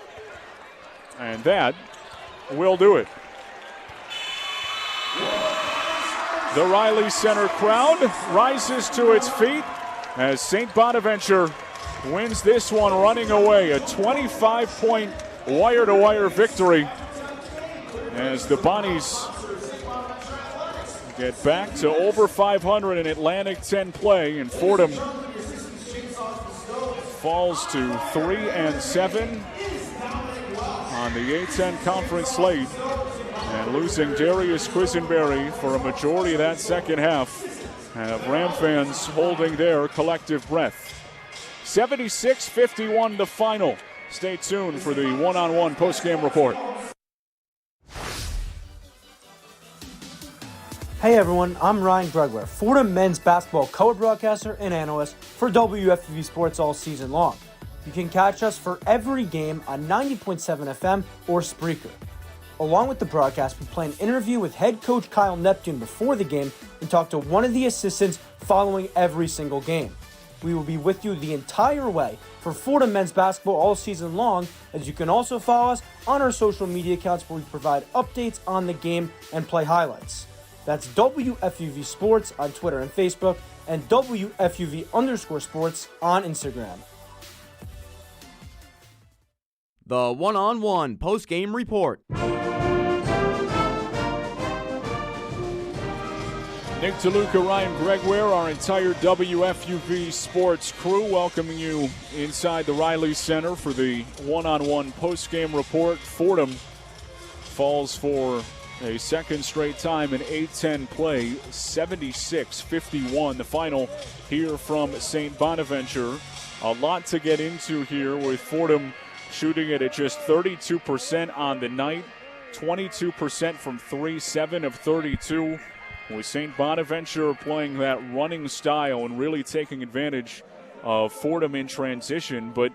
And that will do it. The Riley Center crowd rises to its feet as St. Bonaventure wins this one running away. A 25-point wire-to-wire victory as the Bonnies get back to over 500 in Atlantic 10 play, and Fordham falls to 3-7 on the A-10 conference slate, and losing Darius Quisenberry for a majority of that second half. Ram fans holding their collective breath. 76-51 the final. Stay tuned for the one-on-one post-game report. Hey everyone, I'm Ryan Gregware, Fordham men's basketball color broadcaster and analyst for WFUV Sports all season long. You can catch us for every game on 90.7 FM or Spreaker. Along with the broadcast, we play an interview with head coach Kyle Neptune before the game and talk to one of the assistants following every single game. We will be with you the entire way for Fordham men's basketball all season long, as you can also follow us on our social media accounts where we provide updates on the game and play highlights. That's WFUV Sports on Twitter and Facebook, and WFUV_sports on Instagram. The one-on-one post-game report. Nick DeLuca, Ryan Gregware, our entire WFUV Sports crew welcoming you inside the Riley Center for the one-on-one post-game report. Fordham falls for a second straight time in A-10 play, 76-51, the final here from St. Bonaventure. A lot to get into here with Fordham shooting it at just 32% on the night, 22% from 3, 7 of 32. With St. Bonaventure playing that running style and really taking advantage of Fordham in transition. But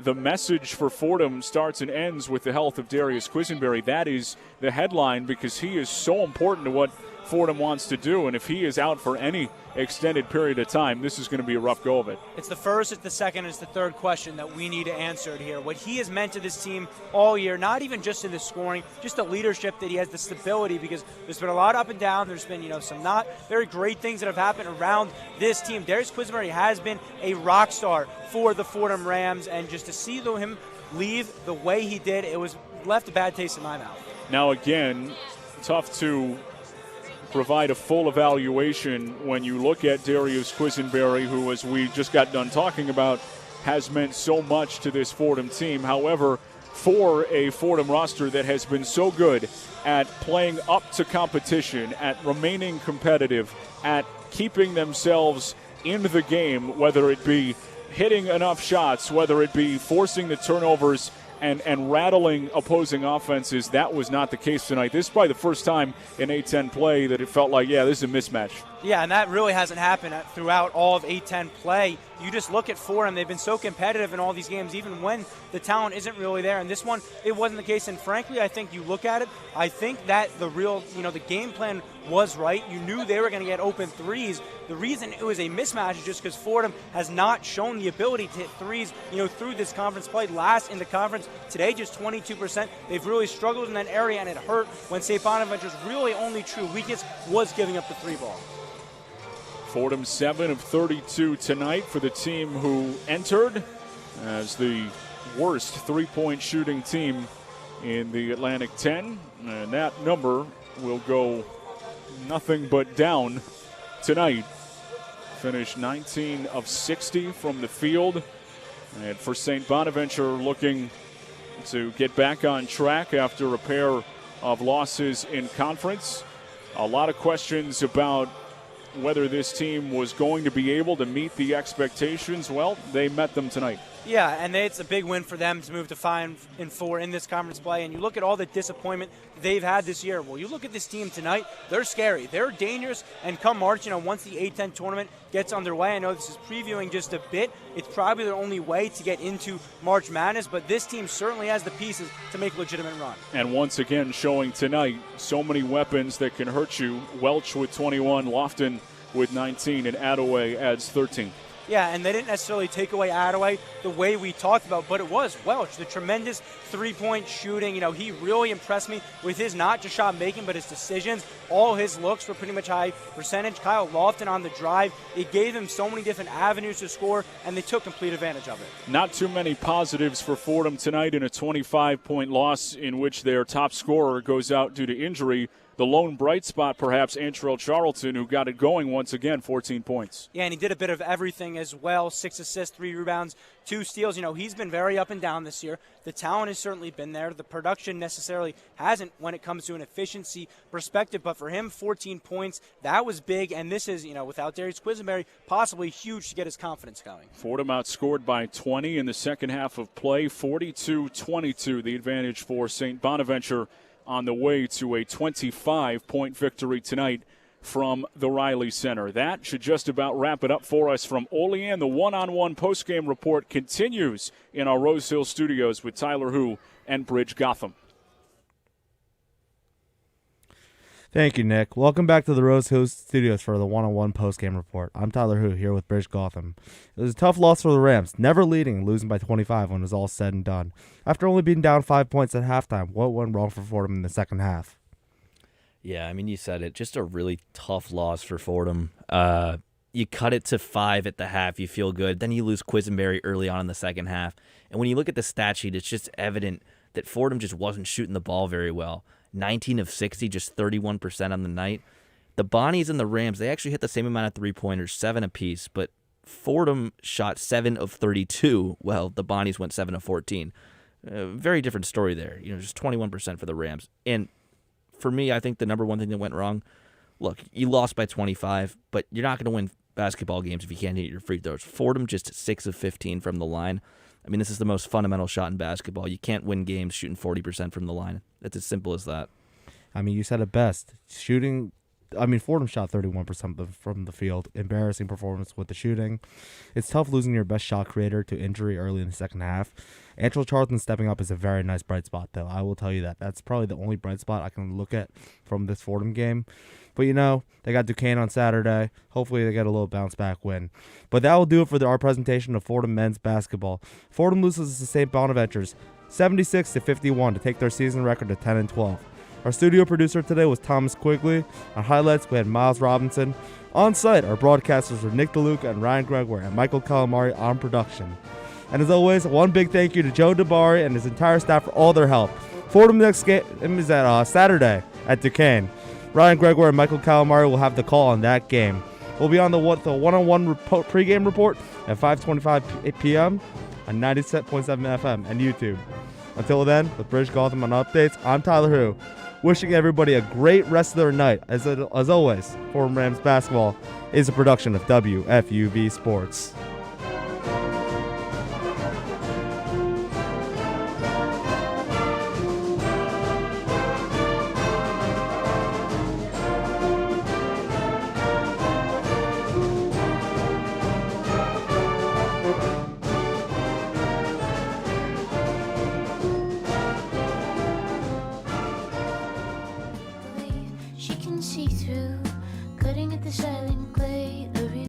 the message for Fordham starts and ends with the health of Darius Quisenberry. That is the headline, because he is so important to what Fordham wants to do. And if he is out for any extended period of time, this is going to be a rough go of it. It's the first, it's the second, it's the third question that we need to answer here. What he has meant to this team all year, not even just in the scoring, just the leadership that he has, the stability, because there's been a lot up and down. There's been, some not very great things that have happened around this team. Darius Quisenberry has been a rock star for the Fordham Rams, and just to see him leave the way he did, it was left a bad taste in my mouth. Now again, tough to provide a full evaluation when you look at Darius Quisenberry, who, as we just got done talking about, has meant so much to this Fordham team. However, for a Fordham roster that has been so good at playing up to competition, at remaining competitive, at keeping themselves in the game, whether it be hitting enough shots, whether it be forcing the turnovers and rattling opposing offenses, that was not the case tonight. This is probably the first time in A-10 play that it felt like, this is a mismatch. Yeah, and that really hasn't happened throughout all of A-10 play. You just look at Fordham, they've been so competitive in all these games, even when the talent isn't really there. And this one, it wasn't the case. And frankly, I think you look at it, I think that the real, the game plan was right. You knew they were going to get open threes. The reason it was a mismatch is just because Fordham has not shown the ability to hit threes, through this conference play. Last in the conference, today just 22%. They've really struggled in that area, and it hurt when Saint Bonaventure's really only true weakness was giving up the three ball. Fordham 7 of 32 tonight for the team who entered as the worst three-point shooting team in the Atlantic 10. And that number will go nothing but down tonight. Finished 19 of 60 from the field. And for Saint Bonaventure, looking to get back on track after a pair of losses in conference. A lot of questions about whether this team was going to be able to meet the expectations. Well, they met them tonight. Yeah, and it's a big win for them to move to 5-4 in this conference play. And you look at all the disappointment they've had this year. Well, you look at this team tonight, they're scary. They're dangerous. And come March, once the A-10 tournament gets underway, I know this is previewing just a bit, it's probably their only way to get into March Madness, but this team certainly has the pieces to make a legitimate run. And once again, showing tonight so many weapons that can hurt you. Welch with 21, Lofton with 19, and Attaway adds 13. Yeah, and they didn't necessarily take away Attaway the way we talked about, but it was Welch, the tremendous three-point shooting. He really impressed me with his not just shot making, but his decisions. All his looks were pretty much high percentage. Kyle Lofton on the drive, it gave them so many different avenues to score, and they took complete advantage of it. Not too many positives for Fordham tonight in a 25-point loss in which their top scorer goes out due to injury. The lone bright spot, perhaps, Antrell Charlton, who got it going once again, 14 points. Yeah, and he did a bit of everything as well. 6 assists, 3 rebounds, 2 steals. He's been very up and down this year. The talent has certainly been there. The production necessarily hasn't when it comes to an efficiency perspective. But for him, 14 points, that was big. And this is, without Darius Quisenberry, possibly huge to get his confidence going. Fordham outscored by 20 in the second half of play, 42-22, the advantage for Saint Bonaventure, on the way to a 25-point victory tonight from the Riley Center. That should just about wrap it up for us from Olean. The one-on-one postgame report continues in our Rose Hill studios with Tyler Hu and Bridge Gotham. Thank you, Nick. Welcome back to the Rose Hills Studios for the one-on-one postgame report. I'm Tyler Hu here with Bridge Gotham. It was a tough loss for the Rams, never leading, losing by 25 when it was all said and done. After only being down 5 points at halftime, what went wrong for Fordham in the second half? Yeah, you said it. Just a really tough loss for Fordham. You cut it to 5 at the half, you feel good. Then you lose Quisenberry early on in the second half. And when you look at the stat sheet, it's just evident that Fordham just wasn't shooting the ball very well. 19 of 60, just 31% on the night. The Bonnies and the Rams, they actually hit the same amount of three-pointers, 7 apiece, but Fordham shot 7 of 32. Well, the Bonnies went 7 of 14. Very different story there. Just 21% for the Rams. And for me, I think the number one thing that went wrong, look, you lost by 25, but you're not going to win basketball games if you can't hit your free throws. Fordham just 6 of 15 from the line. This is the most fundamental shot in basketball. You can't win games shooting 40% from the line. It's as simple as that. You said it best. Shooting Fordham shot 31% from the field. Embarrassing performance with the shooting. It's tough losing your best shot creator to injury early in the second half. Antrell Charlton stepping up is a very nice bright spot, though. I will tell you that. That's probably the only bright spot I can look at from this Fordham game. But, they got Duquesne on Saturday. Hopefully they get a little bounce-back win. But that will do it for our presentation of Fordham men's basketball. Fordham loses to Saint Bonaventures 76-51 to take their season record to 10-12. Our studio producer today was Thomas Quigley. On highlights, we had Miles Robinson. On site, our broadcasters were Nick DeLuca and Ryan Gregware, and Michael Calamari on production. And as always, one big thank you to Joe DeBari and his entire staff for all their help. Fordham next game is at Saturday at Duquesne. Ryan Gregware and Michael Calamari will have the call on that game. We'll be on the one-on-one pregame report at 5:25 p.m. on 97.7 FM and YouTube. Until then, with Bridge Gotham on updates, I'm Tyler Hu, wishing everybody a great rest of their night. As always, Fordham Rams basketball is a production of WFUV Sports. She can see through, cutting at the silent clay.